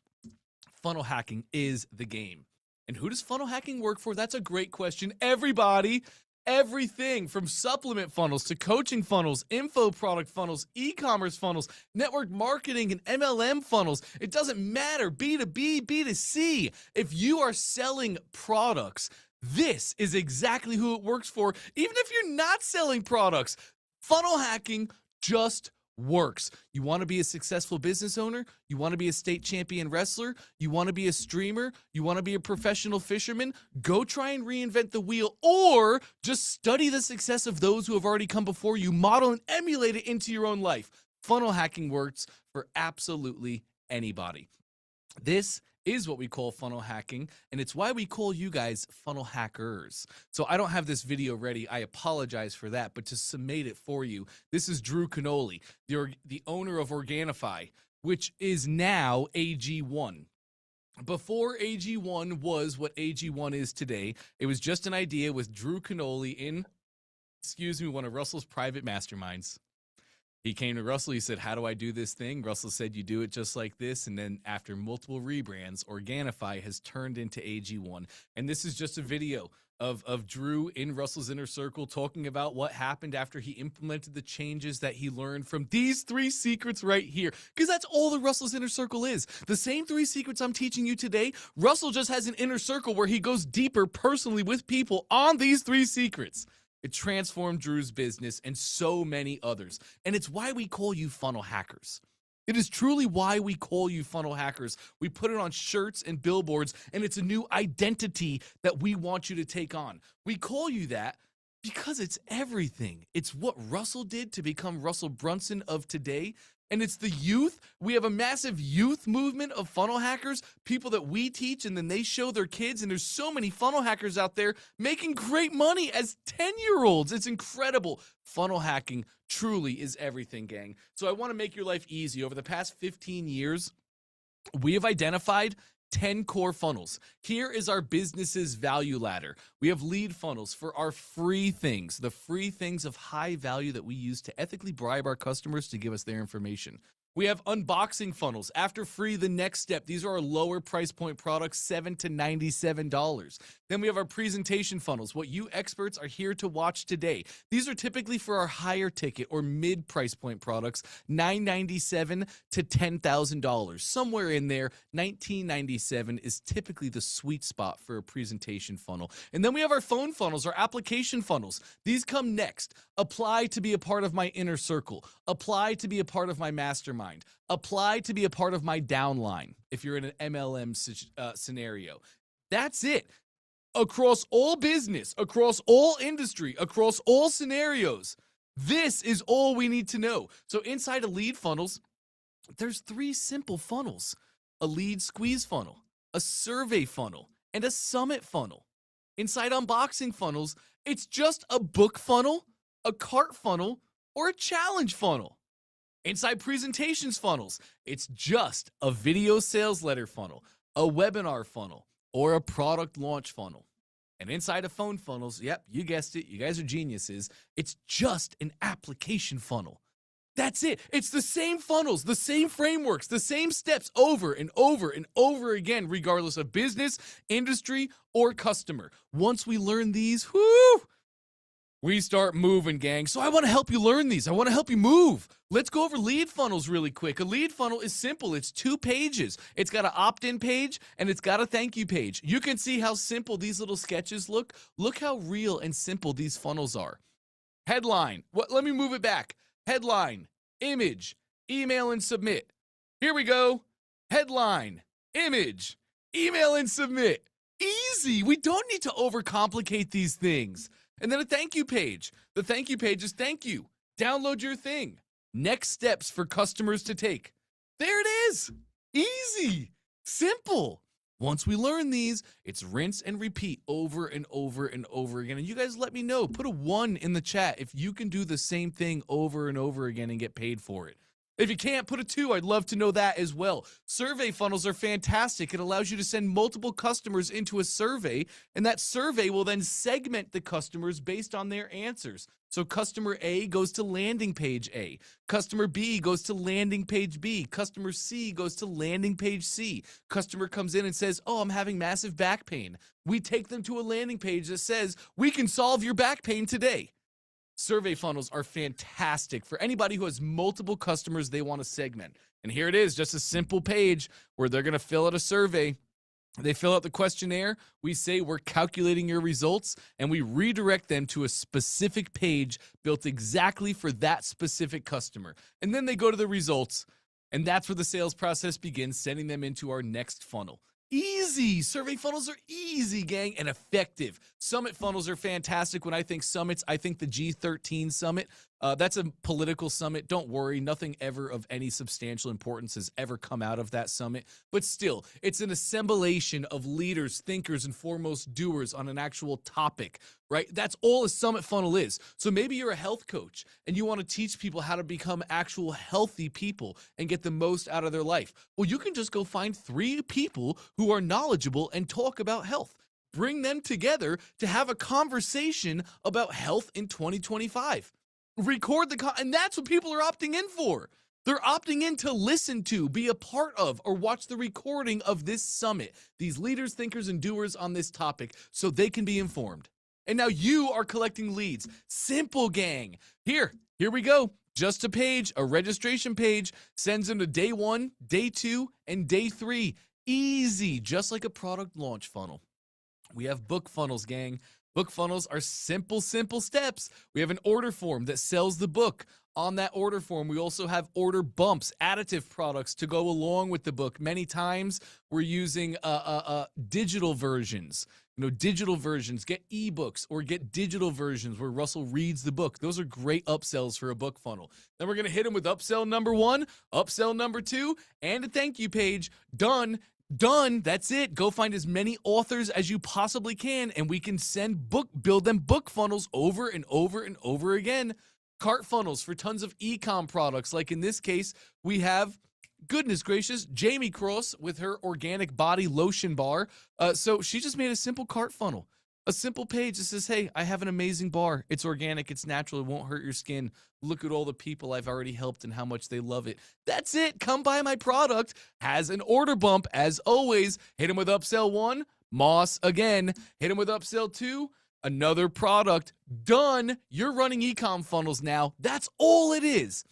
Funnel hacking is the game. And who does funnel hacking work for? That's a great question. Everybody, everything from supplement funnels to coaching funnels, info product funnels, e-commerce funnels, network marketing and MLM funnels. It doesn't matter. B2B, B2C. If you are selling products, this is exactly who it works for. Even if you're not selling products, funnel hacking just works. You want to be a successful business owner? You want to be a state champion wrestler? You want to be a streamer? You want to be a professional fisherman? Go try and reinvent the wheel, or just study the success of those who have already come before you, model and emulate it into your own life. Funnel hacking works for absolutely anybody. This is what we call funnel hacking, and it's why we call you guys funnel hackers. So I don't have this video ready. I apologize for that, but to summate it for you, this is Drew Canoli, the owner of Organifi, which is now AG1. Before AG1 was what AG1 is today, it was just an idea with Drew Canoli in, one of Russell's private masterminds. He came to Russell, he said, how do I do this thing? Russell said, you do it just like this. And then after multiple rebrands, Organifi has turned into AG1. And this is just a video of Drew in Russell's inner circle talking about what happened after he implemented the changes that he learned from these 3 secrets right here. Because that's all the Russell's inner circle is. The same 3 secrets I'm teaching you today, Russell just has an inner circle where he goes deeper personally with people on these 3 secrets. It transformed Drew's business and so many others. And it's why we call you funnel hackers. It is truly why we call you funnel hackers. We put it on shirts and billboards, and it's a new identity that we want you to take on. We call you that Because it's everything. It's what Russell did to become Russell Brunson of today. And it's the youth. We have a massive youth movement of funnel hackers, people that we teach and then they show their kids. And there's so many funnel hackers out there making great money as 10-year-olds. It's incredible. Funnel hacking truly is everything, gang. So I want to make your life easy. Over the past 15 years, we have identified 10 core funnels. Here is our business's value ladder. We have lead funnels for our free things, the free things of high value that we use to ethically bribe our customers to give us their information. We have unboxing funnels. After free, the next step. These are our lower price point products, $7 to $97. Then we have our presentation funnels, what you experts are here to watch today. These are typically for our higher ticket or mid price point products, $997 to $10,000. Somewhere in there, $1997 is typically the sweet spot for a presentation funnel. And then we have our phone funnels, our application funnels. These come next. Apply to be a part of my inner circle. Apply to be a part of my mastermind. Apply to be a part of my downline if you're in an MLM scenario. That's it. Across all business, across all industry, across all scenarios, this is all we need to know. So inside of lead funnels, there's 3 simple funnels: a lead squeeze funnel, a survey funnel, and a summit funnel. Inside unboxing funnels, it's just a book funnel, a cart funnel, or a challenge funnel. Inside presentations funnels, it's just a video sales letter funnel, a webinar funnel, or a product launch funnel. And inside of phone funnels, yep, you guessed it, you guys are geniuses, it's just an application funnel. That's it. It's the same funnels, the same frameworks, the same steps over and over and over again, regardless of business, industry, or customer. Once we learn these, we start moving, gang. So I want to help you learn these. I want to help you move. Let's go over lead funnels really quick. A lead funnel is simple. It's 2 pages. It's got an opt-in page and it's got a thank you page. You can see how simple these little sketches look. Look how real and simple these funnels are. Headline. Let me move it back. Headline, image, email and submit. Here we go. Headline, image, email and submit. Easy. We don't need to overcomplicate these things. And then a thank you page. The thank you page is thank you. Download your thing. Next steps for customers to take. There it is. Easy. Simple. Once we learn these, it's rinse and repeat over and over and over again. And you guys let me know. Put a 1 in the chat if you can do the same thing over and over again and get paid for it. If you can't, put a 2. I'd love to know that as well. Survey funnels are fantastic. It allows you to send multiple customers into a survey, and that survey will then segment the customers based on their answers. So customer A goes to landing page A. Customer B goes to landing page B. Customer C goes to landing page C. Customer comes in and says, oh, I'm having massive back pain. We take them to a landing page that says, we can solve your back pain today. Survey funnels are fantastic for anybody who has multiple customers they want to segment. And here it is, just a simple page where they're going to fill out a survey. They fill out the questionnaire. We say we're calculating your results, and we redirect them to a specific page built exactly for that specific customer. And then they go to the results, and that's where the sales process begins, sending them into our next funnel. Easy. Survey funnels are easy, gang, and effective. Summit funnels are fantastic. When I think summits, I think the G13 summit. That's a political summit. Don't worry. Nothing ever of any substantial importance has ever come out of that summit. But still, it's an assemblation of leaders, thinkers, and foremost doers on an actual topic, right? That's all a summit funnel is. So maybe you're a health coach and you want to teach people how to become actual healthy people and get the most out of their life. Well, you can just go find 3 people who are knowledgeable and talk about health. Bring them together to have a conversation about health in 2025. Record and that's what people are opting in for. They're opting in to listen to, be a part of, or watch the recording of this summit. These leaders, thinkers, and doers on this topic so they can be informed. And now you are collecting leads. Simple, gang. Here we go. Just a page, a registration page, sends them to day 1, day 2, and day 3. Easy, just like a product launch funnel. We have book funnels, gang. Book funnels are simple steps. We have an order form that sells the book. On that order form, we also have order bumps, additive products to go along with the book. Many times we're using digital versions. digital versions, get ebooks or get digital versions where Russell reads the book. Those are great upsells for a book funnel. Then we're going to hit him with upsell number 1, upsell number 2, and a thank you page. Done. That's it. Go find as many authors as you possibly can, and we can build them book funnels over and over and over again. Cart funnels for tons of e-com products. Like in this case, we have, goodness gracious, Jamie Cross with her organic body lotion bar. So she just made a simple cart funnel, a simple page that says, hey, I have an amazing bar. It's organic. It's natural. It won't hurt your skin. Look at all the people I've already helped and how much they love it. That's it. Come buy my product. Has an order bump as always. Hit him with upsell 1, Moss again. Hit him with upsell 2, another product. Done. You're running e-com funnels now. That's all it is.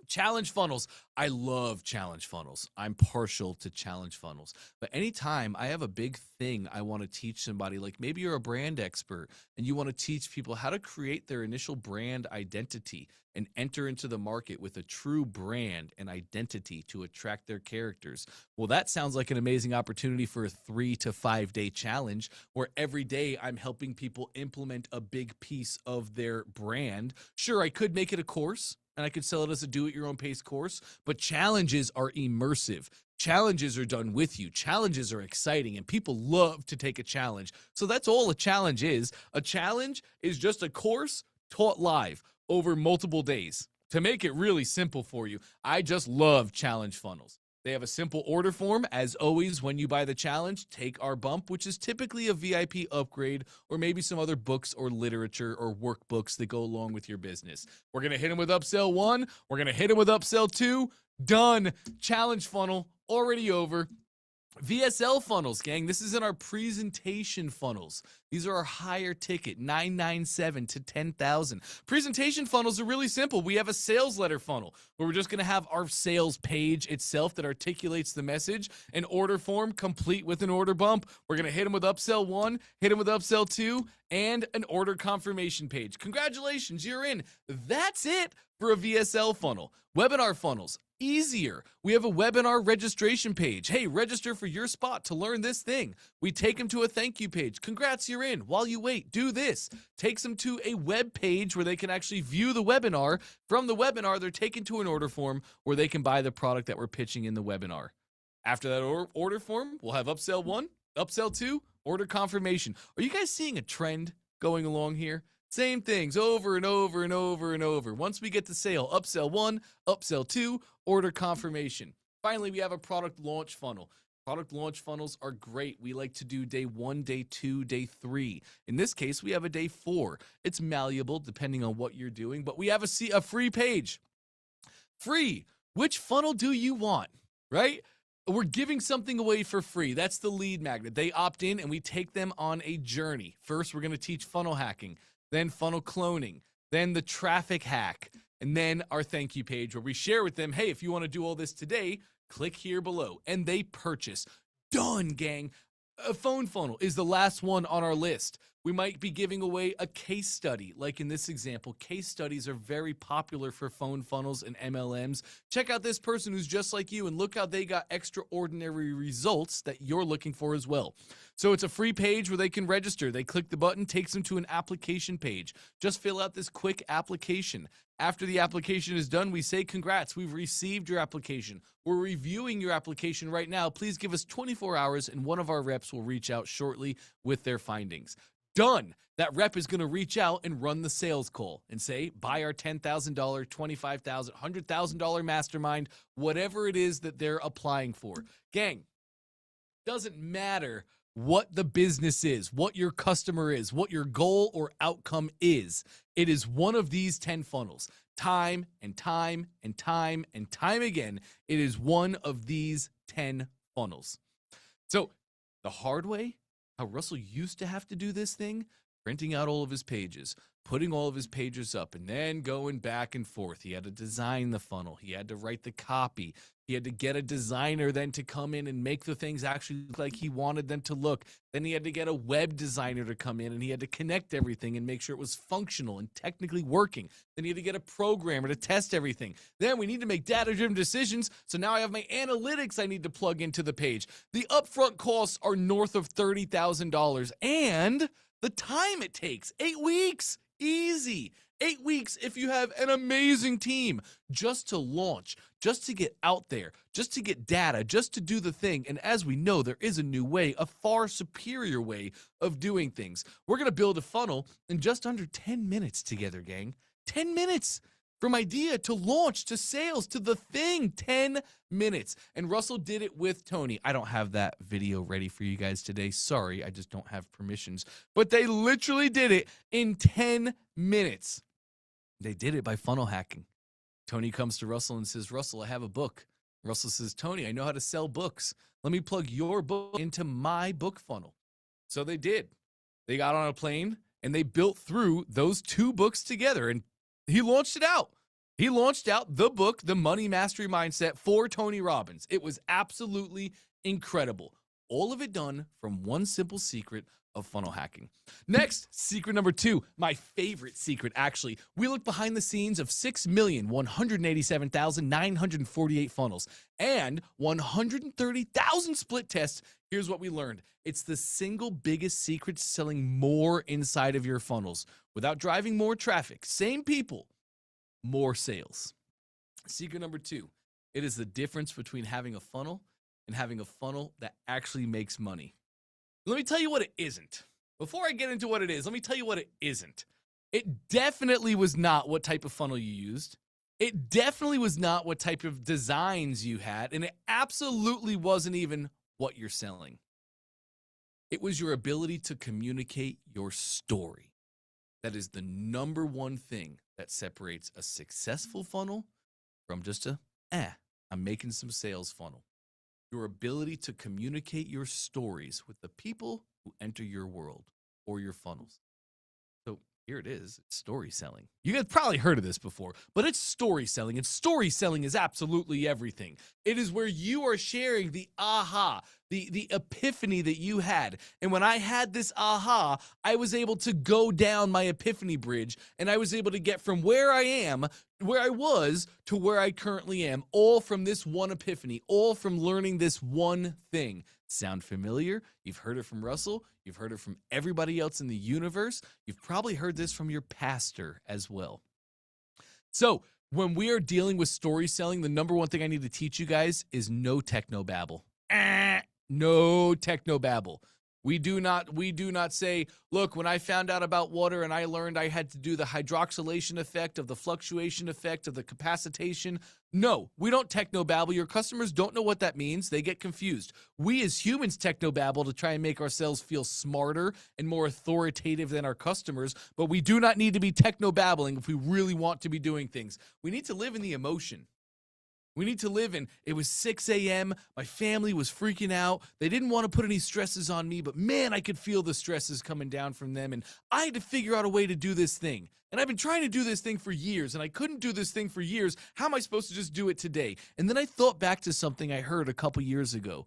Challenge funnels. I love challenge funnels. I'm partial to challenge funnels. But anytime I have a big thing I want to teach somebody, like maybe you're a brand expert and you want to teach people how to create their initial brand identity and enter into the market with a true brand and identity to attract their characters. Well, that sounds like an amazing opportunity for a 3 to 5 day challenge where every day I'm helping people implement a big piece of their brand. Sure, I could make it a course, and I could sell it as a do-it-your-own pace course, but challenges are immersive. Challenges are done with you. Challenges are exciting, and people love to take a challenge. So that's all a challenge is. A challenge is just a course taught live over multiple days. To make it really simple for you, I just love challenge funnels. They have a simple order form. As always, when you buy the challenge, take our bump, which is typically a VIP upgrade or maybe some other books or literature or workbooks that go along with your business. We're going to hit them with upsell 1. We're going to hit them with upsell 2. Done. Challenge funnel already over. VSL funnels, gang. This is in our presentation funnels. These are our higher ticket, $997 to $10,000. Presentation funnels are really simple. We have a sales letter funnel where we're just going to have our sales page itself that articulates the message, an order form complete with an order bump. We're going to hit them with upsell 1, hit them with upsell 2, and an order confirmation page. Congratulations, you're in. That's it for a VSL funnel. Webinar funnels. Easier. We have a webinar registration page. Hey, register for your spot to learn this thing. We take them to a thank you page. Congrats, you're in. While you wait, do this. Takes them to a web page where they can actually view the webinar. From the webinar, they're taken to an order form where they can buy the product that we're pitching in the webinar. After that order form, we'll have upsell 1, upsell 2, order confirmation. Are you guys seeing a trend going along here? Same things over and over and over and over. Once we get to sale, upsell 1, upsell 2, order confirmation. Finally, we have a product launch funnel. Product launch funnels are great. We like to do day 1, day 2, day 3. In this case, we have a day 4. It's malleable depending on what you're doing, but we have a free page. Free. Which funnel do you want, right? We're giving something away for free. That's the lead magnet. They opt in and we take them on a journey. First, we're going to teach funnel hacking, then funnel cloning, then the traffic hack, and then our thank you page where we share with them, hey, if you want to do all this today, click here below. And they purchase. Done, gang. A phone funnel is the last one on our list. We might be giving away a case study. Like in this example, case studies are very popular for phone funnels and MLMs. Check out this person who's just like you and look how they got extraordinary results that you're looking for as well. So it's a free page where they can register. They click the button, takes them to an application page. Just fill out this quick application. After the application is done, we say, congrats, we've received your application. We're reviewing your application right now. Please give us 24 hours and one of our reps will reach out shortly with their findings. Done. That rep is going to reach out and run the sales call and say, buy our $10,000, $25,000, $100,000 mastermind, whatever it is that they're applying for. Gang, doesn't matter what the business is, what your customer is, what your goal or outcome is. It is one of these 10 funnels. Time and time and time and time again, it is one of these 10 funnels. So the hard way, how Russell used to have to do this thing, printing out all of his pages, putting all of his pages up and then going back and forth. He had to design the funnel. He had to write the copy. He had to get a designer then to come in and make the things actually look like he wanted them to look. Then he had to get a web designer to come in, and he had to connect everything and make sure it was functional and technically working. Then he had to get a programmer to test everything. Then we need to make data-driven decisions. So now I have my analytics I need to plug into the page. The upfront costs are north of $30,000, and the time it takes, 8 weeks, easy. 8 weeks if you have an amazing team just to launch, just to get out there, just to get data, just to do the thing. And as we know, there is a new way, a far superior way of doing things. We're going to build a funnel in just under 10 minutes together, gang. 10 minutes from idea to launch to sales to the thing. 10 minutes. And Russell did it with Tony. I don't have that video ready for you guys today. Sorry, I just don't have permissions. But they literally did it in 10 minutes. They did it by funnel hacking. Tony comes to Russell and says, Russell, I have a book. Russell says, Tony, I know how to sell books. Let me plug your book into my book funnel. So they did. They got on a plane and they built through those 2 books together, and he launched it out. He launched out the book, The Money Mastery Mindset, for Tony Robbins. It was absolutely incredible. All of it done from one simple secret of funnel hacking. Next, secret number 2, my favorite secret, actually. We looked behind the scenes of 6,187,948 funnels and 130,000 split tests. Here's what we learned. It's the single biggest secret to selling more inside of your funnels without driving more traffic. Same people, more sales. Secret number 2, it is the difference between having a funnel and having a funnel that actually makes money. Let me tell you what it isn't. Before I get into what it is, let me tell you what it isn't. It definitely was not what type of funnel you used. It definitely was not what type of designs you had. And it absolutely wasn't even what you're selling. It was your ability to communicate your story. That is the number one thing that separates a successful funnel from just I'm making some sales funnel. Your ability to communicate your stories with the people who enter your world or your funnels. So here it is, it's story selling. You guys probably heard of this before, but it's story selling, and story selling is absolutely everything. It is where you are sharing the aha, the epiphany that you had. And when I had this aha, I was able to go down my epiphany bridge, and I was able to get from where I was to where I currently am, all from this one epiphany, all from learning this one thing. Sound familiar? You've heard it from Russell. You've heard it from everybody else in the universe. You've probably heard this from your pastor as well. So when we are dealing with story selling, the number one thing I need to teach you guys is no technobabble. No technobabble. We do not say, look, when I found out about water and I learned I had to do the hydroxylation effect of the fluctuation effect of the capacitation. No, we don't technobabble. Your customers don't know what that means. They get confused. We as humans technobabble to try and make ourselves feel smarter and more authoritative than our customers, but we do not need to be technobabbling if we really want to be doing things. We need to live in the emotion. We need to live in, it was 6 a.m., my family was freaking out, they didn't want to put any stresses on me, but man, I could feel the stresses coming down from them, and I had to figure out a way to do this thing. And I've been trying to do this thing for years, and I couldn't do this thing for years. How am I supposed to just do it today? And then I thought back to something I heard a couple years ago.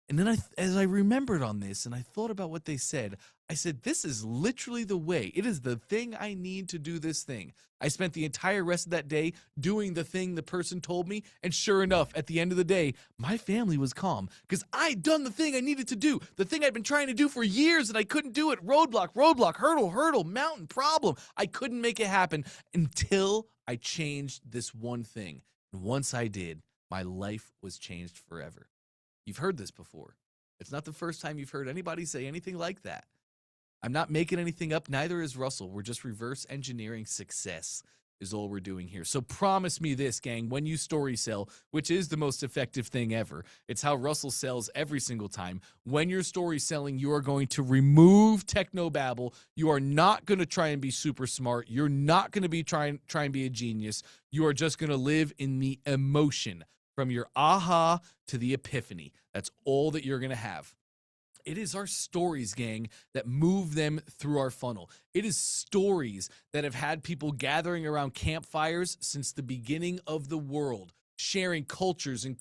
And then as I remembered on this and I thought about what they said, I said, this is literally the way. It is the thing I need to do this thing. I spent the entire rest of that day doing the thing the person told me. And sure enough, at the end of the day, my family was calm because I'd done the thing I needed to do, the thing I'd been trying to do for years and I couldn't do it. Roadblock, hurdle, mountain, problem. I couldn't make it happen until I changed this one thing. And once I did, my life was changed forever. You've heard this before. It's not the first time you've heard anybody say anything like that. I'm not making anything up. Neither is Russell. We're just reverse engineering success is all we're doing here. So promise me this, gang, when you story sell, which is the most effective thing ever. It's how Russell sells every single time. When you're story selling, you are going to remove technobabble. You are not going to try and be super smart. You're not going to be try and be a genius. You are just going to live in the emotion. From your aha to the epiphany. That's all that you're going to have. It is our stories, gang, that move them through our funnel. It is stories that have had people gathering around campfires since the beginning of the world, sharing cultures and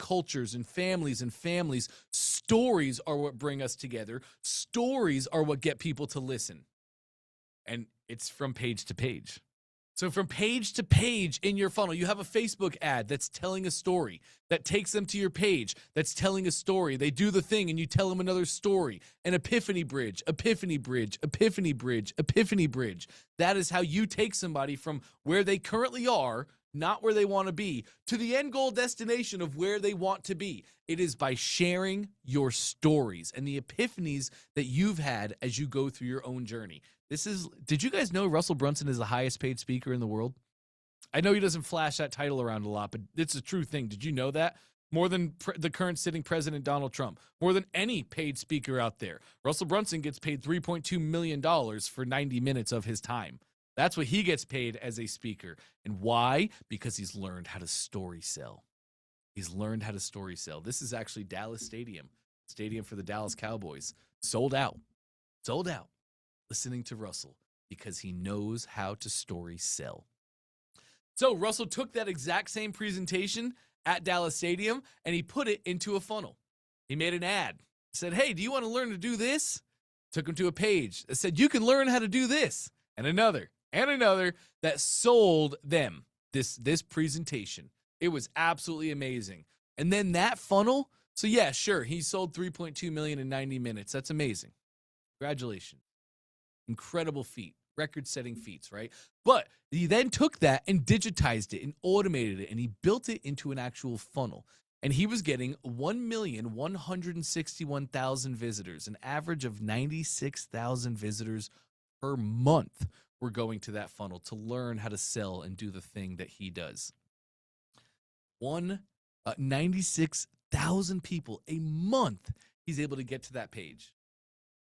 families and families. Stories are what bring us together. Stories are what get people to listen. And it's from page to page. So from page to page in your funnel, you have a Facebook ad that's telling a story that takes them to your page that's telling a story. They do the thing and you tell them another story. An epiphany bridge, epiphany bridge, epiphany bridge, epiphany bridge. That is how you take somebody from where they currently are, not where they want to be, to the end goal destination of where they want to be. It is by sharing your stories and the epiphanies that you've had as you go through your own journey. Did you guys know Russell Brunson is the highest paid speaker in the world? I know he doesn't flash that title around a lot, but it's a true thing. Did you know that? More than the current sitting president, Donald Trump. More than any paid speaker out there. Russell Brunson gets paid $3.2 million for 90 minutes of his time. That's what he gets paid as a speaker. And why? Because he's learned how to story sell. He's learned how to story sell. This is actually Dallas Stadium for the Dallas Cowboys. Sold out. Listening to Russell because he knows how to story sell. So Russell took that exact same presentation at Dallas Stadium and he put it into a funnel. He made an ad. Said, hey, do you want to learn to do this? Took him to a page that said, you can learn how to do this. And another that sold them this presentation. It was absolutely amazing. And then that funnel, so yeah, sure, he sold 3.2 million in 90 minutes. That's amazing. Congratulations. Incredible feat, record-setting feats, right? But he then took that and digitized it and automated it, and he built it into an actual funnel. And he was getting 1,161,000 visitors, an average of 96,000 visitors per month were going to that funnel to learn how to sell and do the thing that he does. 96,000 people a month he's able to get to that page.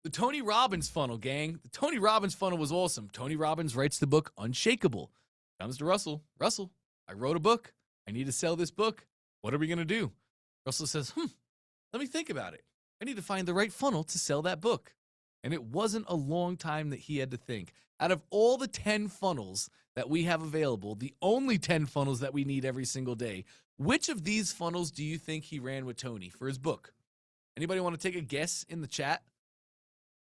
The Tony Robbins funnel, gang. The Tony Robbins funnel was awesome. Tony Robbins writes the book Unshakable. Comes to Russell. Russell, I wrote a book. I need to sell this book. What are we going to do? Russell says, let me think about it. I need to find the right funnel to sell that book. And it wasn't a long time that he had to think. Out of all the 10 funnels that we have available, the only 10 funnels that we need every single day, which of these funnels do you think he ran with Tony for his book? Anybody want to take a guess in the chat?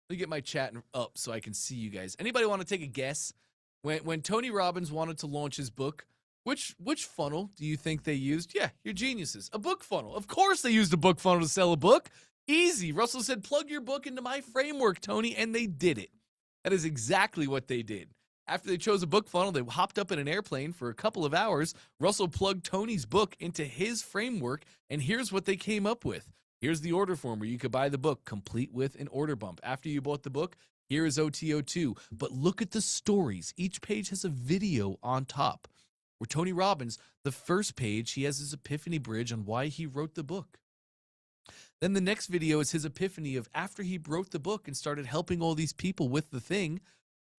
Let me get my chat up so I can see you guys. Anybody want to take a guess? When Tony Robbins wanted to launch his book, which funnel do you think they used? Yeah, you're geniuses. A book funnel. Of course they used a book funnel to sell a book. Easy. Russell said, plug your book into my framework, Tony, and they did it. That is exactly what they did. After they chose a book funnel, they hopped up in an airplane for a couple of hours. Russell plugged Tony's book into his framework, and here's what they came up with. Here's the order form where you could buy the book, complete with an order bump. After you bought the book, here is OTO2. But look at the stories. Each page has a video on top. Where Tony Robbins, the first page, he has his epiphany bridge on why he wrote the book. Then the next video is his epiphany of after he wrote the book and started helping all these people with the thing.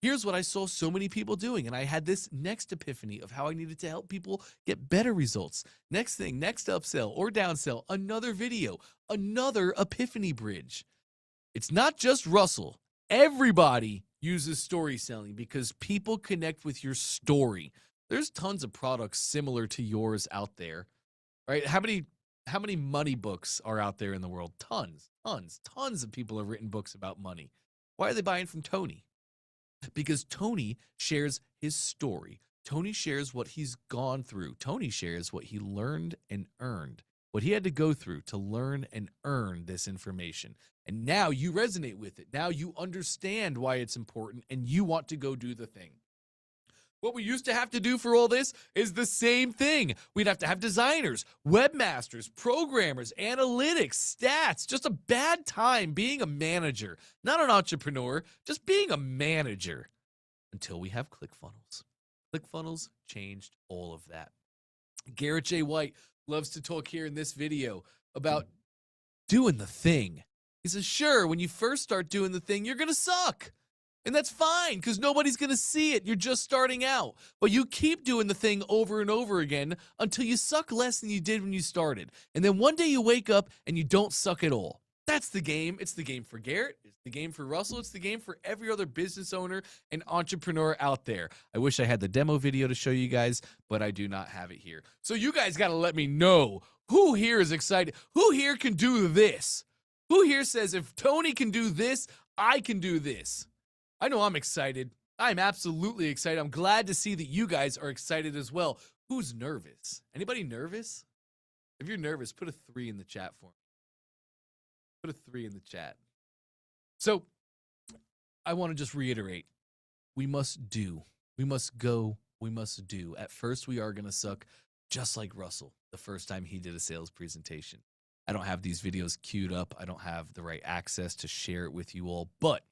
Here's what I saw so many people doing. And I had this next epiphany of how I needed to help people get better results. Next thing, next upsell or downsell, another video, another epiphany bridge. It's not just Russell. Everybody uses story selling because people connect with your story. There's tons of products similar to yours out there, right? How many money books are out there in the world? Tons of people have written books about money. Why are they buying from Tony? Because Tony shares his story. Tony shares what he's gone through. Tony shares what he learned and earned, what he had to go through to learn and earn this information. And now you resonate with it. Now you understand why it's important and you want to go do the thing. What we used to have to do for all this is the same thing. We'd have to have designers, webmasters, programmers, analytics, stats. Just a bad time being a manager, not an entrepreneur, just being a manager until we have ClickFunnels. ClickFunnels changed all of that. Garrett J. White loves to talk here in this video about doing the thing. He says, sure, when you first start doing the thing, you're going to suck. And that's fine because nobody's going to see it. You're just starting out. But you keep doing the thing over and over again until you suck less than you did when you started. And then one day you wake up and you don't suck at all. That's the game. It's the game for Garrett. It's the game for Russell. It's the game for every other business owner and entrepreneur out there. I wish I had the demo video to show you guys, but I do not have it here. So you guys got to let me know who here is excited. Who here can do this? Who here says, if Tony can do this, I can do this? I know I'm excited. I'm absolutely excited. I'm glad to see that you guys are excited as well. Who's nervous? Anybody nervous? If you're nervous, put a 3 in the chat for me. Put a 3 in the chat. So I want to just reiterate, we must do. We must go. We must do. At first, we are going to suck just like Russell the first time he did a sales presentation. I don't have these videos queued up. I don't have the right access to share it with you all. But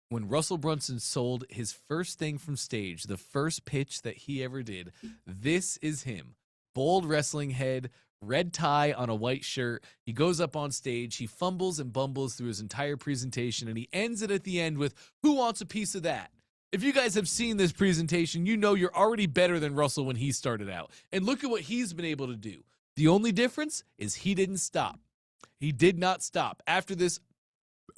when Russell Brunson sold his first thing from stage, the first pitch that he ever did, this is him. Bold wrestling head, red tie on a white shirt. He goes up on stage. He fumbles and bumbles through his entire presentation, and he ends it at the end with, who wants a piece of that? If you guys have seen this presentation, you know you're already better than Russell when he started out. And look at what he's been able to do. The only difference is he didn't stop. He did not stop. After this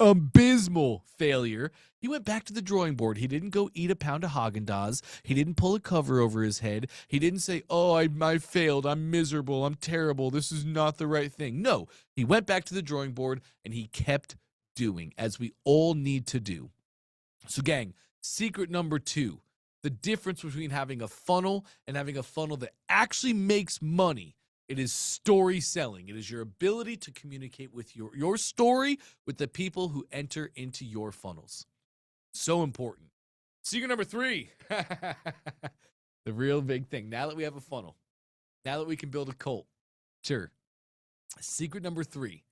abysmal failure, he went back to the drawing board. He didn't go eat a pound of Haagen-Dazs. He didn't pull a cover over his head. He didn't say, oh, I failed. I'm miserable. I'm terrible. This is not the right thing. No, he went back to the drawing board and he kept doing, as we all need to do. So gang, secret number 2, the difference between having a funnel and having a funnel that actually makes money. It is story selling. It is your ability to communicate with your story with the people who enter into your funnels. So important. Secret number 3, the real big thing. Now that we have a funnel, now that we can build a cult, sure. Secret number 3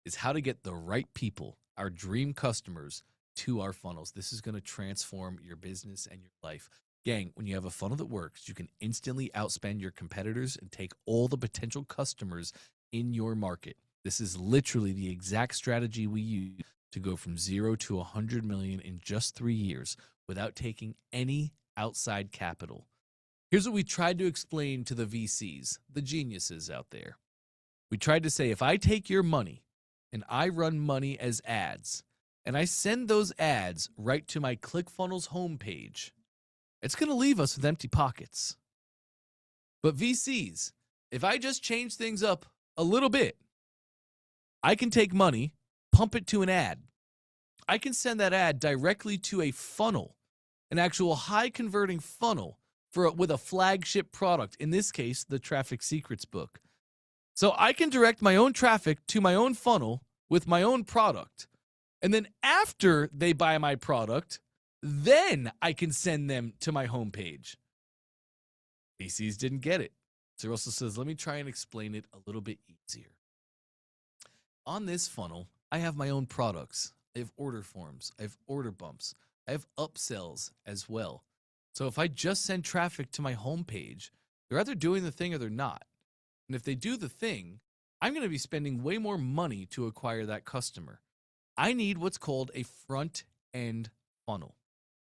is how to get the right people, our dream customers, to our funnels. This is going to transform your business and your life. Gang, when you have a funnel that works, you can instantly outspend your competitors and take all the potential customers in your market. This is literally the exact strategy we use to go from 0 to 100 million in just 3 years without taking any outside capital. Here's what we tried to explain to the VCs, the geniuses out there. We tried to say, if I take your money and I run money as ads, and I send those ads right to my ClickFunnels homepage, it's going to leave us with empty pockets. But VCs, if I just change things up a little bit, I can take money, pump it to an ad. I can send that ad directly to a funnel, an actual high converting funnel with a flagship product, in this case, the Traffic Secrets book. So I can direct my own traffic to my own funnel with my own product. And then after they buy my product, then I can send them to my homepage. VCs didn't get it. So Russell says, let me try and explain it a little bit easier. On this funnel, I have my own products. I have order forms. I have order bumps. I have upsells as well. So if I just send traffic to my homepage, they're either doing the thing or they're not. And if they do the thing, I'm going to be spending way more money to acquire that customer. I need what's called a front-end funnel.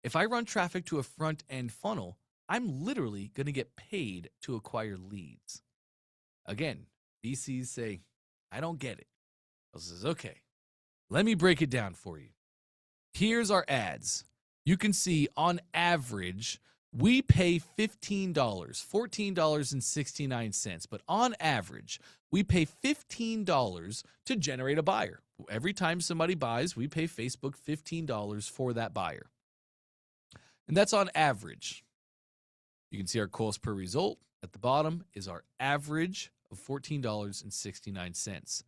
If I run traffic to a front-end funnel, I'm literally going to get paid to acquire leads. Again, VCs say, I don't get it. I says, okay, let me break it down for you. Here's our ads. You can see on average, we pay $15, $14.69, but on average, we pay $15 to generate a buyer. Every time somebody buys, we pay Facebook $15 for that buyer. And that's on average. You can see our cost per result. At the bottom is our average of $14.69.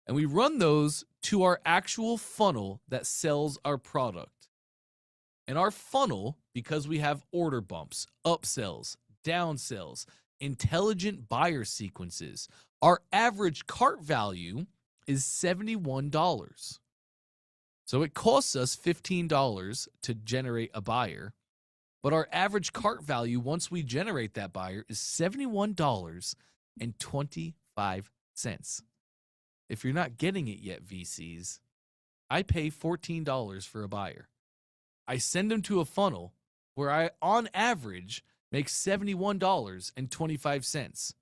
And we run those to our actual funnel that sells our product. And our funnel, because we have order bumps, upsells, downsells, intelligent buyer sequences, our average cart value is $71. So it costs us $15 to generate a buyer, but our average cart value once we generate that buyer is $71.25. If you're not getting it yet, VCs, I pay $14 for a buyer. I send them to a funnel where I, on average, make $71.25.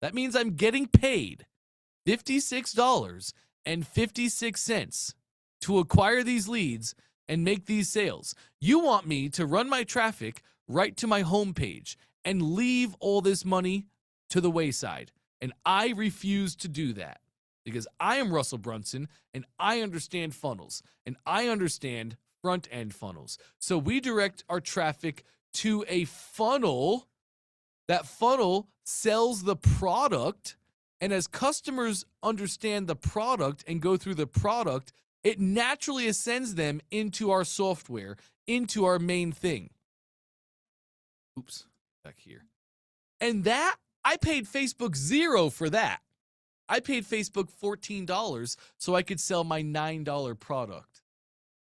That means I'm getting paid $56 $1.56 to acquire these leads and make these sales. You want me to run my traffic right to my homepage and leave all this money to the wayside. And I refuse to do that because I am Russell Brunson and I understand funnels and I understand front end funnels. So we direct our traffic to a funnel. That funnel sells the product. And as customers understand the product and go through the product, it naturally ascends them into our software, into our main thing. Oops, back here. And that, I paid Facebook $0 for that. I paid Facebook $14 so I could sell my $9 product.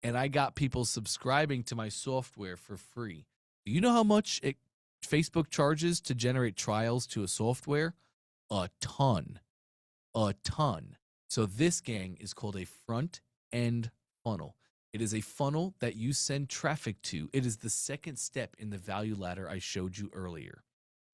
And I got people subscribing to my software for free. Do you know how much Facebook charges to generate trials to a software? A ton. A ton. So this, gang, is called a front-end funnel. It is a funnel that you send traffic to. It is the second step in the value ladder I showed you earlier.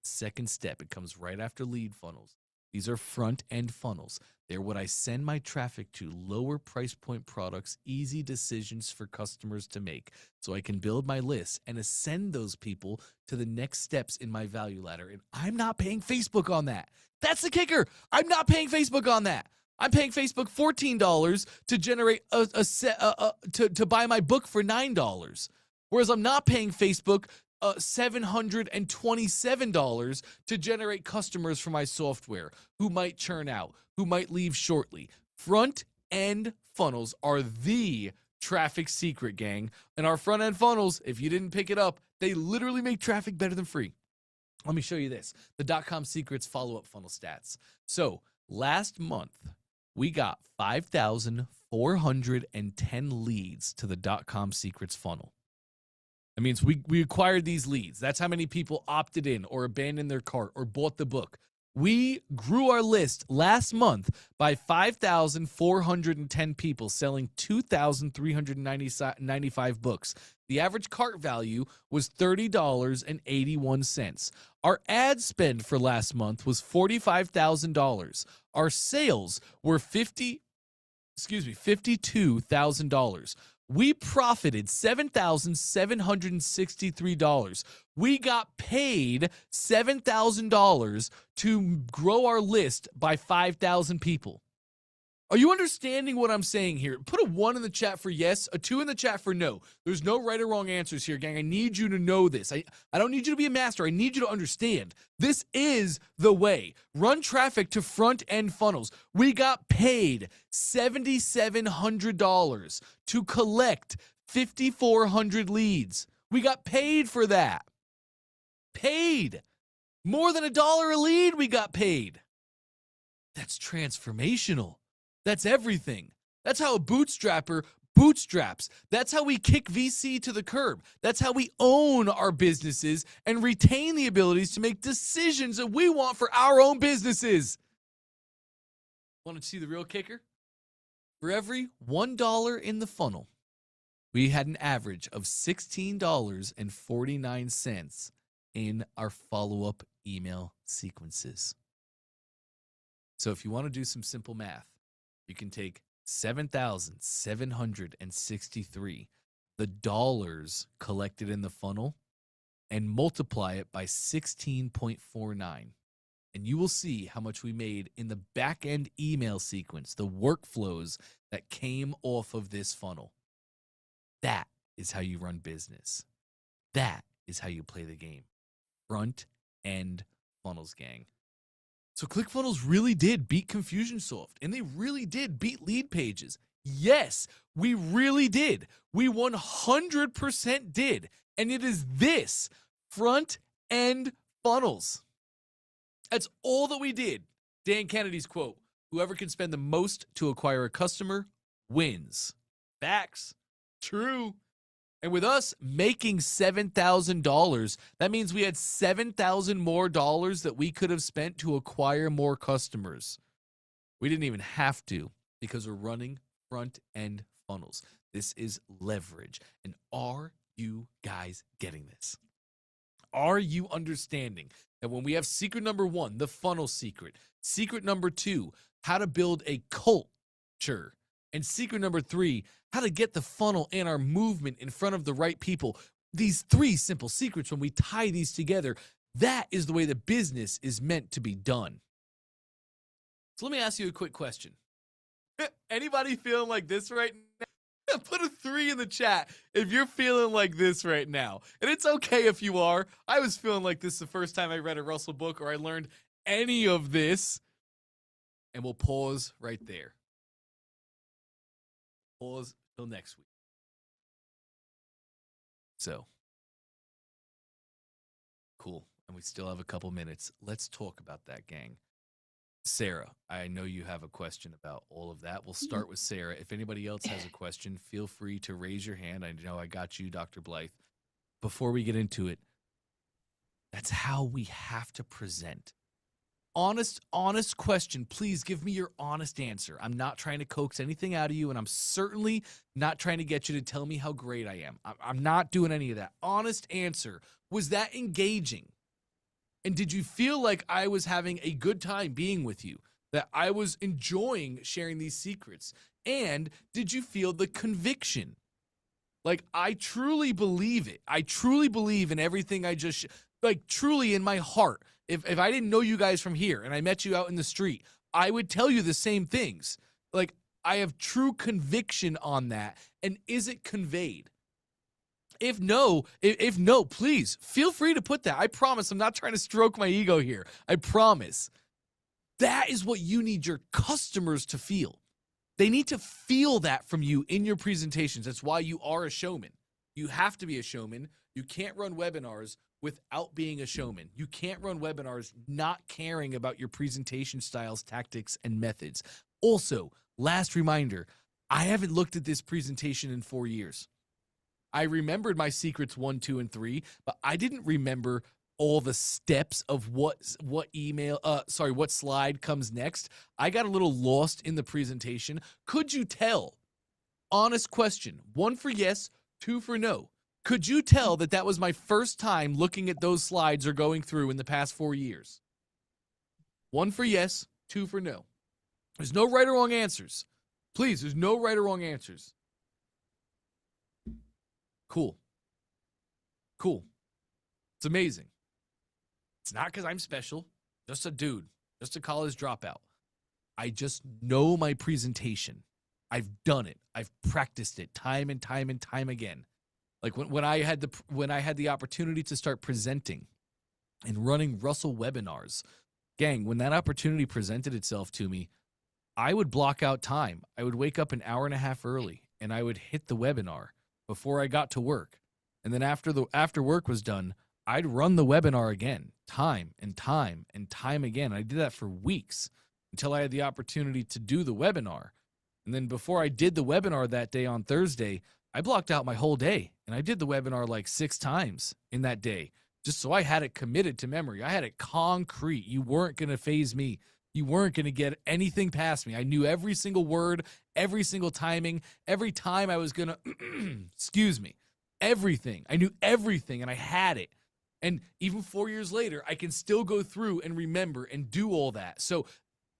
Second step. It comes right after lead funnels. These are front-end funnels. They're what I send my traffic to, lower price point products, easy decisions for customers to make, so I can build my list and ascend those people to the next steps in my value ladder. And I'm not paying Facebook on that. That's the kicker. I'm not paying Facebook on that. I'm paying Facebook $14 to generate to buy my book for $9. Whereas I'm not paying Facebook $727 to generate customers for my software who might churn out, who might leave shortly. Front end funnels are the traffic secret, gang. And our front end funnels, if you didn't pick it up, they literally make traffic better than free. Let me show you this. The .com Secrets follow-up funnel stats. So last month, we got 5,410 leads to the .com Secrets funnel. That means we acquired these leads. That's how many people opted in or abandoned their cart or bought the book. We grew our list last month by 5,410 people selling 2,395 books. The average cart value was $30.81. Our ad spend for last month was $45,000. Our sales were $52,000. We profited $7,763. We got paid $7,000 to grow our list by 5,000 people. Are you understanding what I'm saying here? Put a 1 in the chat for yes, a 2 in the chat for no. There's no right or wrong answers here, gang. I need you to know this. I don't need you to be a master. I need you to understand. This is the way. Run traffic to front-end funnels. We got paid $7,700 to collect 5,400 leads. We got paid for that. Paid. More than $1 a lead we got paid. That's transformational. That's everything. That's how a bootstrapper bootstraps. That's how we kick VC to the curb. That's how we own our businesses and retain the abilities to make decisions that we want for our own businesses. Want to see the real kicker? For every $1 in the funnel, we had an average of $16.49 in our follow-up email sequences. So if you want to do some simple math, you can take 7,763, the dollars collected in the funnel, and multiply it by 16.49. And you will see how much we made in the back-end email sequence, the workflows that came off of this funnel. That is how you run business. That is how you play the game. Front-end funnels, gang. So ClickFunnels really did beat Confusionsoft, and they really did beat Lead Pages. Yes, we really did. We 100% did. And it is this, front-end funnels. That's all that we did. Dan Kennedy's quote, whoever can spend the most to acquire a customer wins. Facts. True. And with us making $7,000, that means we had $7,000 more dollars that we could have spent to acquire more customers. We didn't even have to because we're running front-end funnels. This is leverage. And are you guys getting this? Are you understanding that when we have secret number 1, the funnel secret, secret number 2, how to build a cult capture. And secret number 3, how to get the funnel and our movement in front of the right people. These 3 simple secrets, when we tie these together, that is the way the business is meant to be done. So let me ask you a quick question. Anybody feeling like this right now? Put a 3 in the chat if you're feeling like this right now. And it's okay if you are. I was feeling like this the first time I read a Russell book or I learned any of this. And we'll pause right there. Pause till next week. So, cool. And we still have a couple minutes. Let's talk about that, gang. Sarah, I know you have a question about all of that. We'll start with Sarah. If anybody else has a question, feel free to raise your hand. I know I got you, Dr. Blythe. Before we get into it, that's how we have to present. Honest question. Please give me your honest answer. I'm not trying to coax anything out of you, and I'm certainly not trying to get you to tell me how great I am. I'm not doing any of that. Honest answer. Was that engaging? And did you feel like I was having a good time being with you? That I was enjoying sharing these secrets? And did you feel the conviction? Like, I truly believe it. I truly believe in everything I just, like, truly in my heart. If I didn't know you guys from here and I met you out in the street, I would tell you the same things. Like, I have true conviction on that. And is it conveyed? If no, please feel free to put that. I promise I'm not trying to stroke my ego here. I promise. That is what you need your customers to feel. They need to feel that from you in your presentations. That's why you are a showman. You have to be a showman. You can't run webinars without being a showman. You can't run webinars not caring about your presentation styles, tactics, and methods. Also, last reminder, I haven't looked at this presentation in 4 years. I remembered my secrets 1, 2, and 3, but I didn't remember all the steps of what slide comes next. I got a little lost in the presentation. Could you tell? Honest question. 1 for yes, 2 for no. Could you tell that that was my first time looking at those slides or going through in the past 4 years? 1 for yes, 2 for no. There's no right or wrong answers. Please, there's no right or wrong answers. Cool. It's amazing. It's not because I'm special, just a dude, just a college dropout. I just know my presentation. I've done it. I've practiced it time and time and time again. Like when I had the opportunity to start presenting and running Russell webinars, gang, when that opportunity presented itself to me, I would block out time. I would wake up an hour and a half early and I would hit the webinar before I got to work. And then after work was done, I'd run the webinar again, time and time and time again. I did that for weeks until I had the opportunity to do the webinar. And then before I did the webinar that day on Thursday, I blocked out my whole day and I did the webinar like 6 times in that day, just so I had it committed to memory. I had it concrete. You weren't going to phase me. You weren't going to get anything past me. I knew every single word, every single timing, every time I was going to, excuse me, everything. I knew everything and I had it. And even 4 years later, I can still go through and remember and do all that. So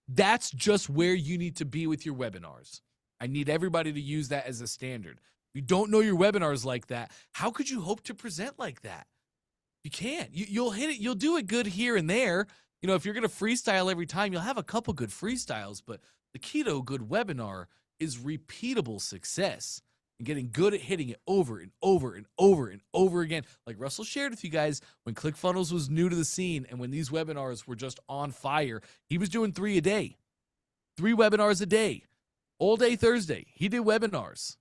that's just where you need to be with your webinars. I need everybody to use that as a standard. If you don't know your webinars like that, how could you hope to present like that? You can't. You'll hit it. You'll do it good here and there. You know, if you're going to freestyle every time, you'll have a couple good freestyles, but the key to a good webinar is repeatable success and getting good at hitting it over and over and over and over again. Like Russell shared with you guys, when ClickFunnels was new to the scene and when these webinars were just on fire, he was doing 3 a day, 3 webinars a day, all day Thursday. He did webinars.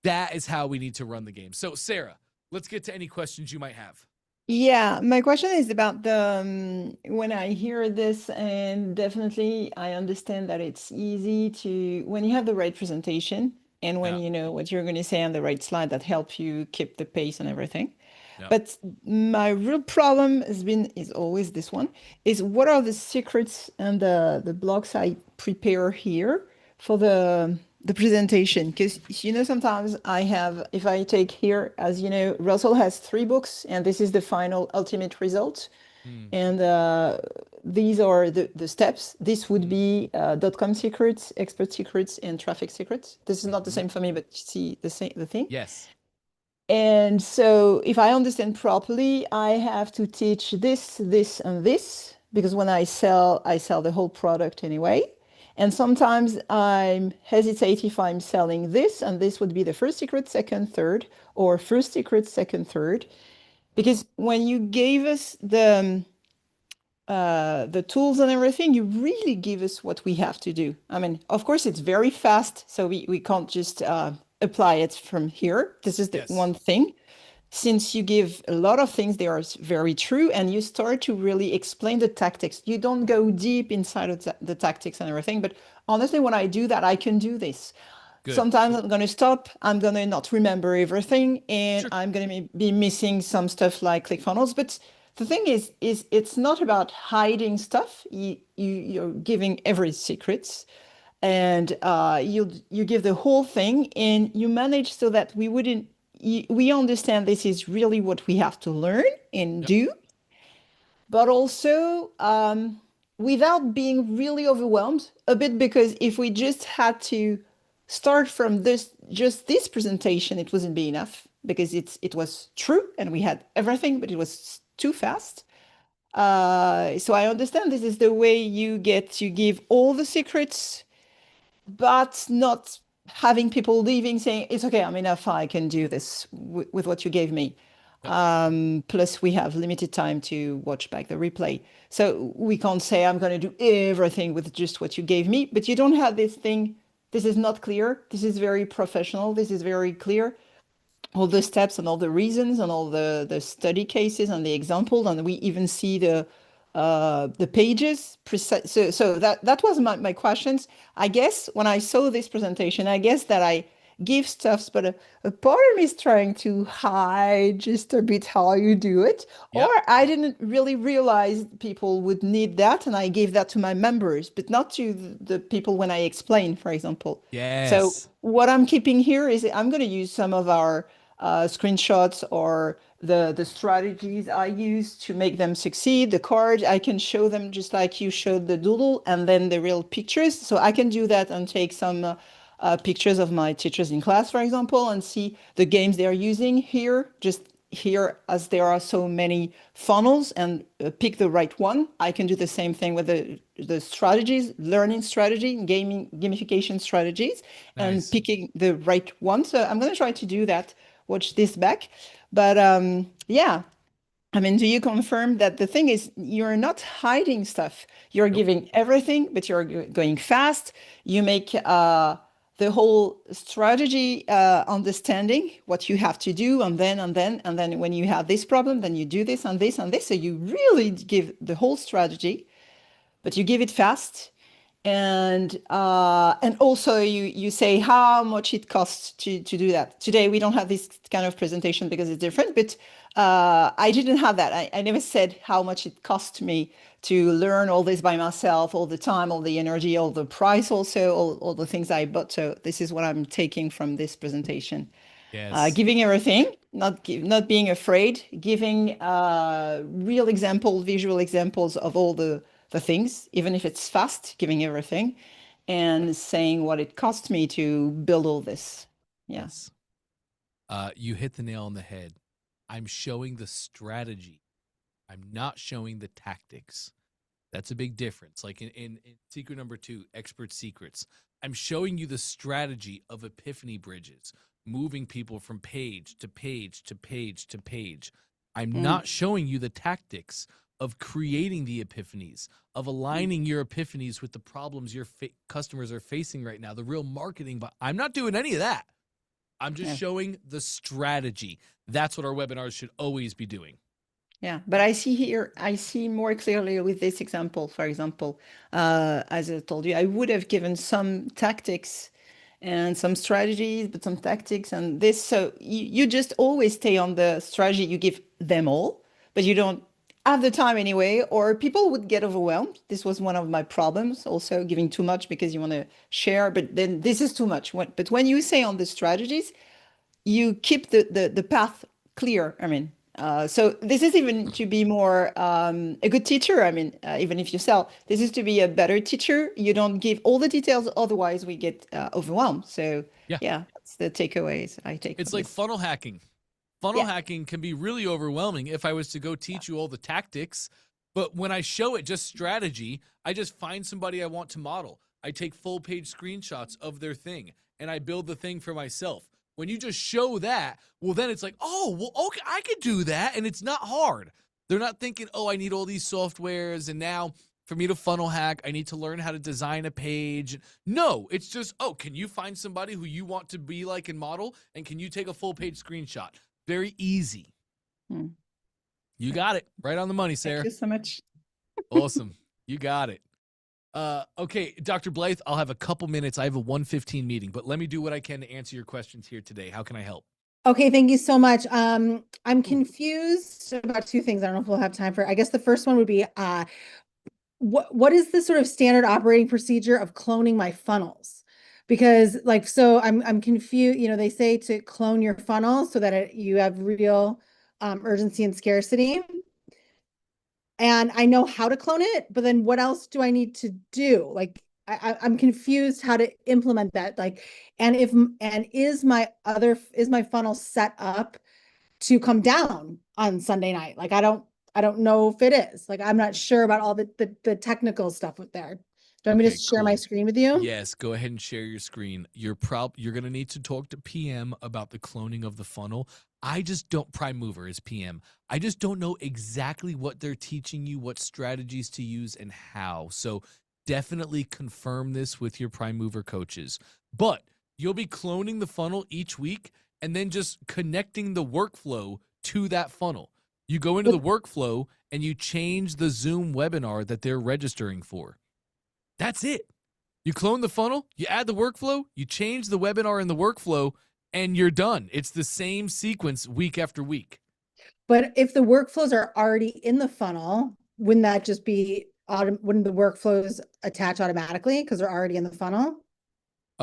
That is how we need to run the game. So Sarah, let's get to any questions you might have. Yeah, my question is about the when I hear this, and definitely I understand that it's easy to, when you have the right presentation and when Yeah. you know what you're going to say on the right slide, that help you keep the pace and everything. Yeah. But my real problem is always this one, is what are the secrets and the blocks I prepare here for the presentation? Because sometimes if I take here, as you know, Russell has 3 books and this is the final ultimate result. Mm. And these are the steps. This would be .com secrets, expert secrets, and traffic secrets. This is not the Mhm. same for me, but you see the thing. Yes. And so if I understand properly, I have to teach this, this, and this, because when I sell the whole product anyway. And sometimes I'm hesitate if I'm selling this, and this would be the first secret, second, third, or first secret, second, third. Because when you gave us the tools and everything, you really give us what we have to do. I mean, of course, it's very fast, so we can't just apply it from here. This is the Yes. one thing. Since you give a lot of things, they are very true, and you start to really explain the tactics. You don't go deep inside of the tactics and everything, but honestly, when I do that, I can do this. Good. Sometimes I'm going to stop, I'm going to not remember everything, and Sure. I'm going to be missing some stuff like ClickFunnels. But the thing is it's not about hiding stuff. You're giving every secrets, and you give the whole thing, and you manage so that we understand this is really what we have to learn and Yep. do, but also without being really overwhelmed a bit, because if we just had to start from just this presentation, it wouldn't be enough, because it was true and we had everything, but it was too fast. So I understand this is the way you get to give all the secrets, but not having people leaving saying, it's okay, I'm enough, I can do this with what you gave me. Yep. Plus, we have limited time to watch back the replay. So we can't say, I'm going to do everything with just what you gave me, but you don't have this thing. This is not clear. This is very professional. This is very clear. All the steps and all the reasons and all the study cases and the examples, and we even see the pages. So that was my questions. I guess when I saw this presentation, I guess that I give stuffs, but a part of me is trying to hide just a bit how you do it, or Yep. I didn't really realize people would need that, and I gave that to my members, but not to the people when I explain, for example. So Yes. what I'm keeping here is I'm going to use some of our screenshots or the strategies I use to make them succeed. The cards, I can show them just like you showed the doodle, and then the real pictures. So I can do that and take some pictures of my teachers in class, for example, and see the games they are using here. Just here, as there are so many funnels, and pick the right one. I can do the same thing with the strategies, learning strategy, gamification strategies, and Nice. picking the right one. So I'm going to try to do that. Watch this back. But yeah, I mean, do you confirm that the thing is you're not hiding stuff? You're Nope. giving everything, but you're going fast. You make the whole strategy understanding what you have to do, and then when you have this problem, then you do this and this and this. So you really give the whole strategy, but you give it fast, and also you say how much it costs to do that. Today we don't have this kind of presentation because it's different, but I didn't have that. I never said how much it cost me to learn all this by myself, all the time, all the energy, all the price, also all the things I bought. So this is what I'm taking from this presentation. Yes. Giving everything, not being afraid, giving real example, visual examples of all the things, even if it's fast, giving everything, and saying what it cost me to build all this. Yeah. Yes. You hit the nail on the head. I'm showing the strategy. I'm not showing the tactics. That's a big difference. Like in secret number 2, expert secrets, I'm showing you the strategy of epiphany bridges, moving people from page to page to page to page. I'm Mm. not showing you the tactics of creating the epiphanies, of aligning your epiphanies with the problems your customers are facing right now, the real marketing. But I'm not doing any of that. I'm just Yeah. showing the strategy. That's what our webinars should always be doing. Yeah, but I see more clearly with this example. For example, as I told you, I would have given some tactics and some strategies, but some tactics and this. So you just always stay on the strategy. You give them all, but you don't have the time anyway, or people would get overwhelmed. This was one of my problems, also giving too much because you want to share, but then this is too much. But when you say on the strategies, you keep the path clear. I mean, So this is even to be more a good teacher. I mean, even if you sell, this is to be a better teacher. You don't give all the details, otherwise we get overwhelmed. So Yeah. yeah, that's the takeaways I take It's from like this. funnel hacking. Funnel Yeah. hacking can be really overwhelming if I was to go teach you all the tactics. But when I show it just strategy, I just find somebody I want to model. I take full page screenshots of their thing and I build the thing for myself. When you just show that, well, then it's like, oh, well, okay, I could do that. And it's not hard. They're not thinking, oh, I need all these softwares. And now for me to funnel hack, I need to learn how to design a page. No, it's just, oh, can you find somebody who you want to be like and model? And can you take a full page screenshot? Very easy. Hmm. You got it. Right on the money, Sarah. Thank you so much. Awesome. You got it. Okay, Dr. Blythe, I'll have a couple minutes. I have a 1:15 meeting, but let me do what I can to answer your questions here today. How can I help? Okay, thank you so much. I'm confused about two things. I don't know if we'll have time for. I guess the first one would be what is the sort of standard operating procedure of cloning my funnels? Because like so I'm confused, you know, they say to clone your funnel so that you have real urgency and scarcity. And I know how to clone it, but then what else do I need to do? Like I'm confused how to implement that. Like, and is my funnel set up to come down on Sunday night? Like I don't know if it is. Like I'm not sure about all the technical stuff with there. Do you want me to Okay, share my cool. screen with you? Yes, go ahead and share your screen. You're going to need to talk to PM about the cloning of the funnel. I just don't, prime mover is PM. I just don't know exactly what they're teaching you, what strategies to use and how. So definitely confirm this with your prime mover coaches. But you'll be cloning the funnel each week and then just connecting the workflow to that funnel. You go into the workflow and you change the Zoom webinar that they're registering for. That's it. You clone the funnel, you add the workflow, you change the webinar in the workflow, and you're done. It's the same sequence week after week. But if the workflows are already in the funnel, wouldn't that just be wouldn't the workflows attach automatically because they're already in the funnel?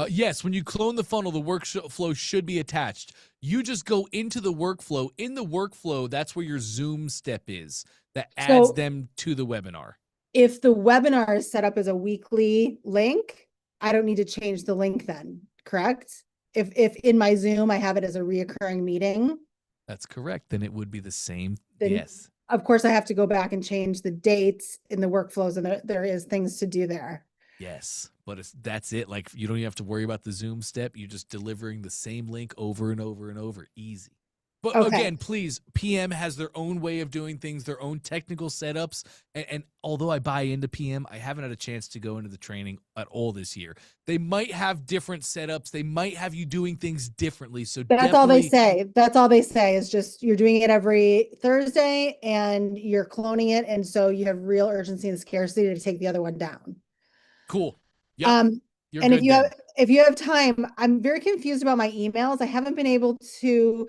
Yes, when you clone the funnel, the workflow should be attached. You just go into the workflow. In the workflow, that's where your Zoom step is that adds them to the webinar. If the webinar is set up as a weekly link, I don't need to change the link then, correct? If in my Zoom, I have it as a reoccurring meeting. That's correct. Then it would be the same. Then, yes. Of course, I have to go back and change the dates in the workflows, and there is things to do there. Yes, but that's it. Like you don't even have to worry about the Zoom step. You're just delivering the same link over and over and over. Easy. But again, please, PM has their own way of doing things, their own technical setups. And although I buy into PM, I haven't had a chance to go into the training at all this year. They might have different setups. They might have you doing things differently. So that's all they say. That's all they say is just you're doing it every Thursday and you're cloning it. And so you have real urgency and scarcity to take the other one down. Cool. Yeah. And if you have time, I'm very confused about my emails. I haven't been able to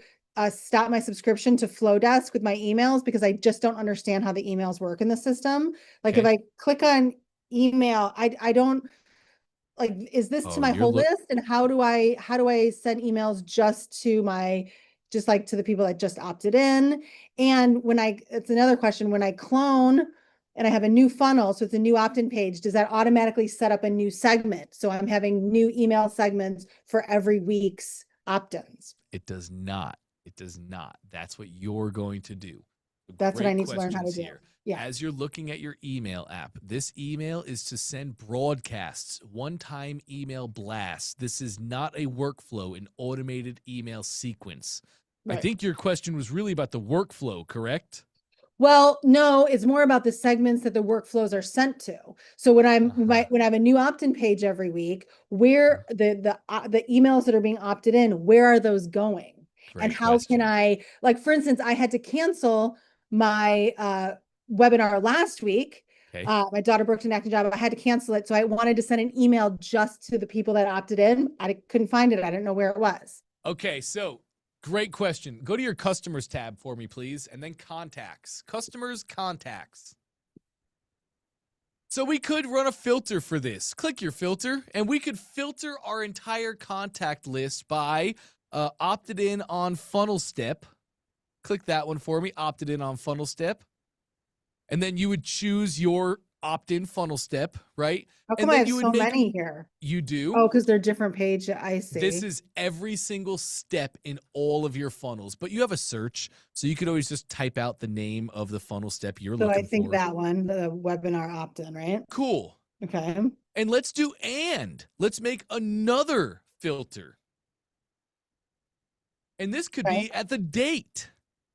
stop my subscription to Flowdesk with my emails because I just don't understand how the emails work in the system. Like if I click on email, I don't like, is this to my whole list? And how do I send emails just to to the people that just opted in? And it's another question, when I clone and I have a new funnel, so it's a new opt-in page, does that automatically set up a new segment? So I'm having new email segments for every week's opt-ins. It does not. It does not. That's what you're going to do. That's what I need to learn how to do. Yeah. As you're looking at your email app, this email is to send broadcasts, one-time email blasts. This is not a workflow, an automated email sequence. Right. I think your question was really about the workflow, correct? Well, no, it's more about the segments that the workflows are sent to. So when when I have a new opt-in page every week, where the emails that are being opted in, where are those going? And how can I, like, for instance, I had to cancel my webinar last week. My daughter broke an acting job. I had to cancel it. So I wanted to send an email just to the people that opted in. I couldn't find it. I didn't know where it was. Okay, so great question. Go to your customers tab for me, please, and then contacts. Customers, contacts. So we could run a filter for this. Click your filter, and we could filter our entire contact list by opted in on funnel step. Click that one for me. Opted in on funnel step. And then you would choose your opt-in funnel step, right? How And come I then have you would so make many here? you do. Oh, because they're different page. I see. This is every single step in all of your funnels, but you have a search, so you could always just type out the name of the funnel step you're so looking I think for. that one, the webinar opt-in, right? Cool. Okay. And let's do let's make another filter. And this could Okay. be at the date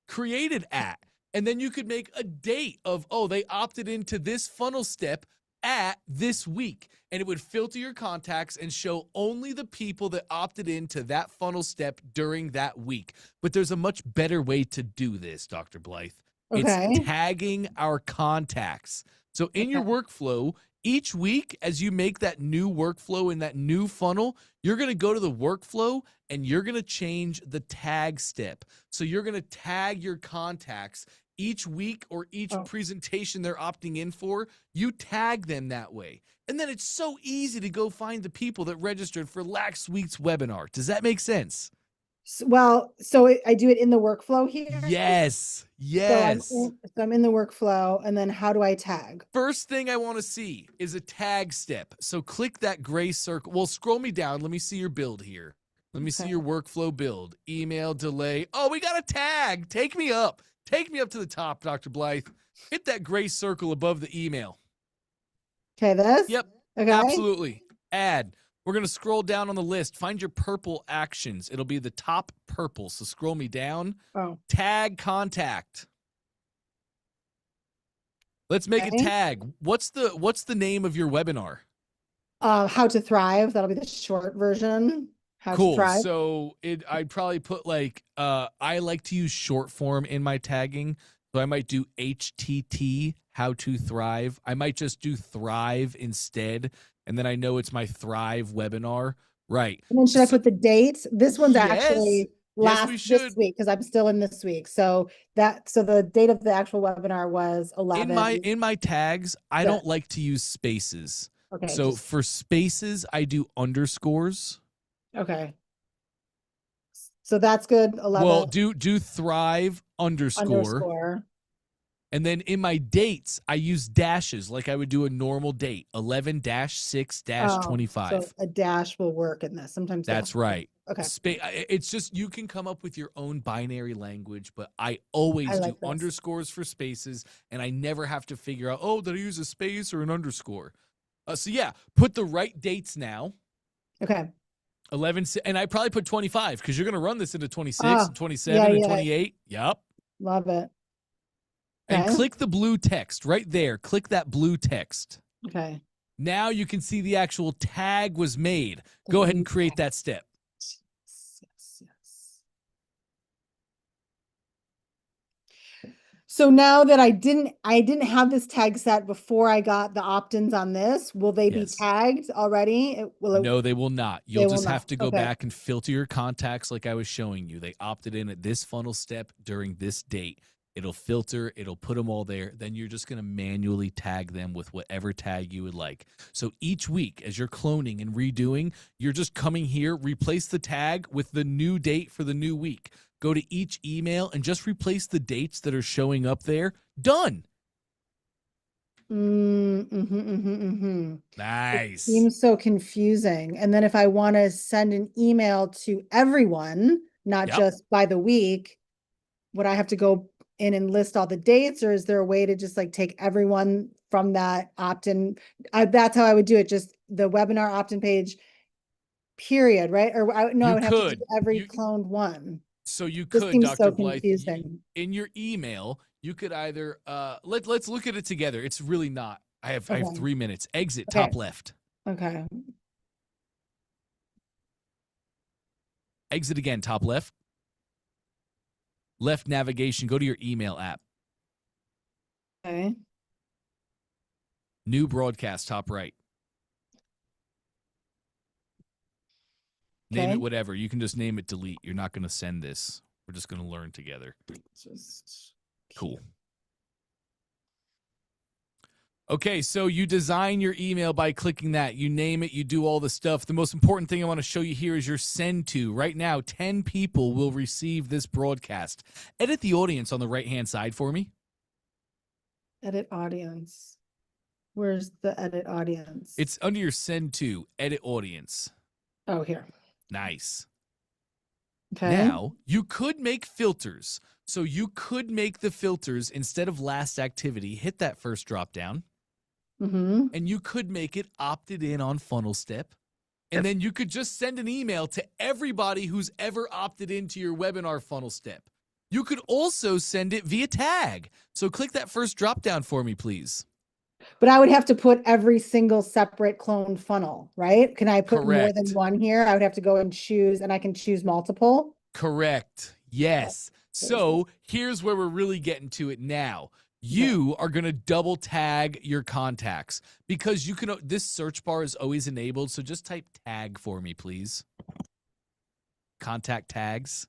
created at. And then you could make a date of, oh, they opted into this funnel step at this week. And it would filter your contacts and show only the people that opted into that funnel step during that week. But there's a much better way to do this, Dr. Blythe. Okay. It's tagging our contacts. So in your workflow, each week, as you make that new workflow in that new funnel, you're going to go to the workflow and you're going to change the tag step. So you're going to tag your contacts each week or each presentation they're opting in for. You tag them that way. And then it's so easy to go find the people that registered for last week's webinar. Does that make sense? So I do it in the workflow here? Yes. Yes. So I'm in the workflow, and then how do I tag? First thing I want to see is a tag step. So click that gray circle. Well, scroll me down. Let me see your build here. Let me see your workflow build. Email delay. Oh, we got a tag. Take me up. Take me up to the top, Dr. Blythe. Hit that gray circle above the email. Okay, this? Yep. Okay. Absolutely. Add. We're going to scroll down on the list. Find your purple actions. It'll be the top purple. So scroll me down. Oh. Tag contact. Let's make a tag. What's the name of your webinar? How to Thrive. That'll be the short version. How to Thrive. So I'd probably put like I like to use short form in my tagging. So I might do HTT, How to Thrive. I might just do Thrive instead. And then I know it's my Thrive webinar. Right. And then should I put the date? This one's actually this week because I'm still in this week. So the date of the actual webinar was 11. In my tags, I don't like to use spaces. Okay. So for spaces, I do underscores. Okay. So that's good. 11. Well, do Thrive underscore. And then in my dates, I use dashes like I would do a normal date, 11-6-25. So a dash will work in this. Sometimes that's right. Okay. It's just you can come up with your own binary language, but I always do underscores for spaces, and I never have to figure out, oh, did I use a space or an underscore? So yeah, put the right dates now. Okay. 11, and I probably put 25 because you're going to run this into 26 and 27 and 28. Yep. Love it. And click the blue text right there. Click that blue text. Okay. Now you can see the actual tag was made. Go ahead and create that step. Yes. So now that I didn't have this tag set before I got the opt-ins on this, will they be tagged already? No, they will not. You'll just have to go back and filter your contacts like I was showing you. They opted in at this funnel step during this date. It'll filter, it'll put them all there. Then you're just going to manually tag them with whatever tag you would like. So each week, as you're cloning and redoing, you're just coming here, replace the tag with the new date for the new week. Go to each email and just replace the dates that are showing up there. Done. Nice. It seems so confusing. And then if I want to send an email to everyone, not just by the week, would I have to go in and list all the dates, or is there a way to just like take everyone from that opt-in? That's how I would do it. Just the webinar opt-in page, period, right? Or I would have to do every cloned one. So you could, Dr. So Blythe, in your email, you could either let's look at it together. It's really not. I have 3 minutes. Exit top left. Okay. Exit again, top left. Left navigation, go to your email app. Okay. New broadcast, top right. Name it whatever. You can just name it delete. You're not going to send this. We're just going to learn together. Cool. Okay, so you design your email by clicking that. You name it, you do all the stuff. The most important thing I want to show you here is your send to. Right now, 10 people will receive this broadcast. Edit the audience on the right-hand side for me. Edit audience. Where's the edit audience? It's under your send to, edit audience. Oh, here. Nice. Okay. Now, you could make filters. So you could make the filters instead of last activity, hit that first drop down. Mm-hmm. And you could make it opted in on funnel step. And then you could just send an email to everybody who's ever opted into your webinar funnel step. You could also send it via tag. So click that first drop down for me, please. But I would have to put every single separate clone funnel, right? Can I put more Correct. than one here? I would have to go and choose, and I can choose multiple. Correct. Yes. So here's where we're really getting to it now. You are going to double tag your contacts because you can, this search bar is always enabled. So just type tag for me, please. Contact tags.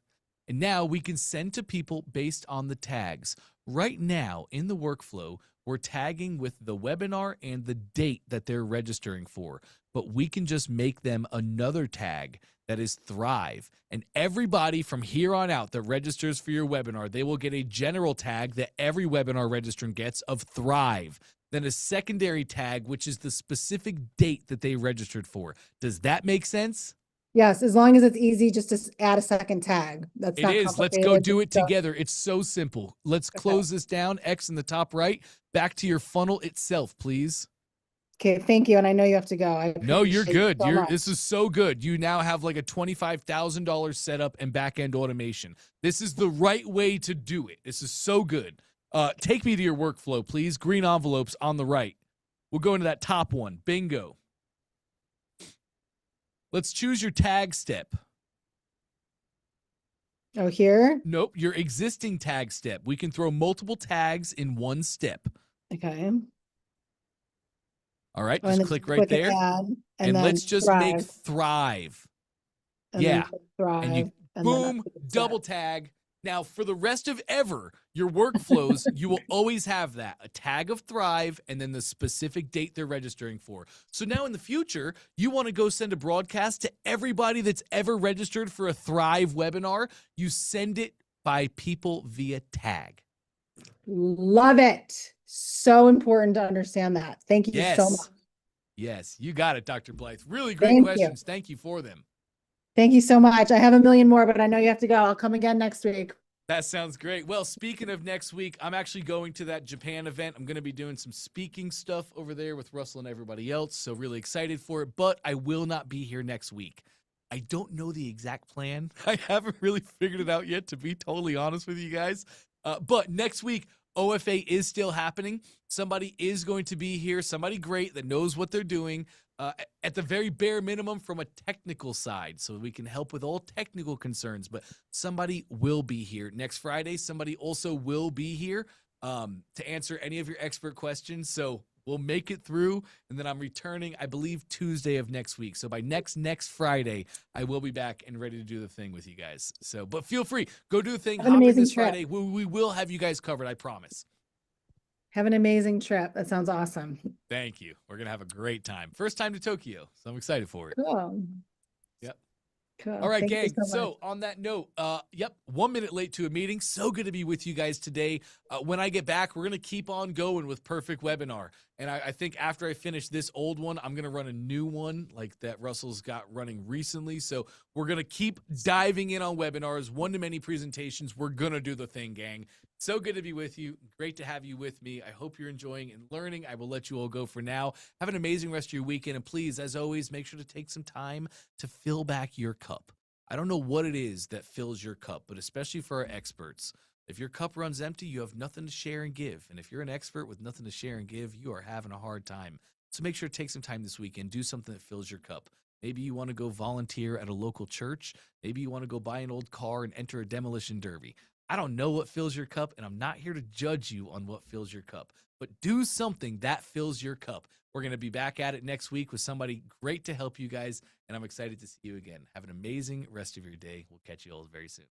And now we can send to people based on the tags. Right now in the workflow, we're tagging with the webinar and the date that they're registering for, but we can just make them another tag that is Thrive. And everybody from here on out that registers for your webinar, they will get a general tag that every webinar registrant gets of Thrive. Then a secondary tag, which is the specific date that they registered for. Does that make sense? Yes, as long as it's easy just to add a second tag. That's It not is. Let's go complicated. do it So- together. It's so simple. Let's close this down. X in the top right. Back to your funnel itself, please. Okay, thank you. And I know you have to go. No, you're appreciate good. it so much. This is so good. You now have like a $25,000 setup and back-end automation. This is the right way to do it. This is so good. Take me to your workflow, please. Green envelopes on the right. We'll go into that top one. Bingo. Let's choose your tag step. Oh, here? Nope, your existing tag step. We can throw multiple tags in one step. Okay. All right, Oh, and just then click right there. add, And then let's just make Thrive. and then yeah. click Thrive, And you and then boom, update double tag. Now, for the rest of ever, your workflows, you will always have that, a tag of Thrive and then the specific date they're registering for. So now in the future, you want to go send a broadcast to everybody that's ever registered for a Thrive webinar. You send it by people via tag. Love it. So important to understand that. Thank you Yes. so much. Yes, you got it, Dr. Blythe. Really great Thank you. questions. Thank you for them. Thank you so much. I have a million more, but I know you have to go. I'll come again next week. That sounds great. Well, speaking of next week, I'm actually going to that Japan event. I'm going to be doing some speaking stuff over there with Russell and everybody else. So really excited for it, but I will not be here next week. I don't know the exact plan. I haven't really figured it out yet, to be totally honest with you guys. But next week, OFA is still happening. Somebody is going to be here, somebody great that knows what they're doing. At the very bare minimum from a technical side, so we can help with all technical concerns, but somebody will be here next Friday. Somebody also will be here to answer any of your expert questions. So we'll make it through, and then I'm returning, I believe, Tuesday of next week. So by next Friday, I will be back and ready to do the thing with you guys. So, but feel free, go do the thing. Have an Hop in amazing this trip. Friday. We will have you guys covered, I promise. Have an amazing trip. That sounds awesome. Thank you. We're going to have a great time. First time to Tokyo, so I'm excited for it. Cool. Yep. Cool. All right, Thank you gang. so So much. on that note, 1 minute late to a meeting. So good to be with you guys today. When I get back, we're going to keep on going with Perfect Webinar. And I think after I finish this old one, I'm going to run a new one like that Russell's got running recently. So we're going to keep diving in on webinars, one-to-many presentations. We're going to do the thing, gang. So good to be with you. Great to have you with me. I hope you're enjoying and learning. I will let you all go for now. Have an amazing rest of your weekend. And please, as always, make sure to take some time to fill back your cup. I don't know what it is that fills your cup, but especially for our experts, if your cup runs empty, you have nothing to share and give. And if you're an expert with nothing to share and give, you are having a hard time. So make sure to take some time this weekend, do something that fills your cup. Maybe you want to go volunteer at a local church. Maybe you want to go buy an old car and enter a demolition derby. I don't know what fills your cup, and I'm not here to judge you on what fills your cup, but do something that fills your cup. We're going to be back at it next week with somebody great to help you guys, and I'm excited to see you again. Have an amazing rest of your day. We'll catch you all very soon.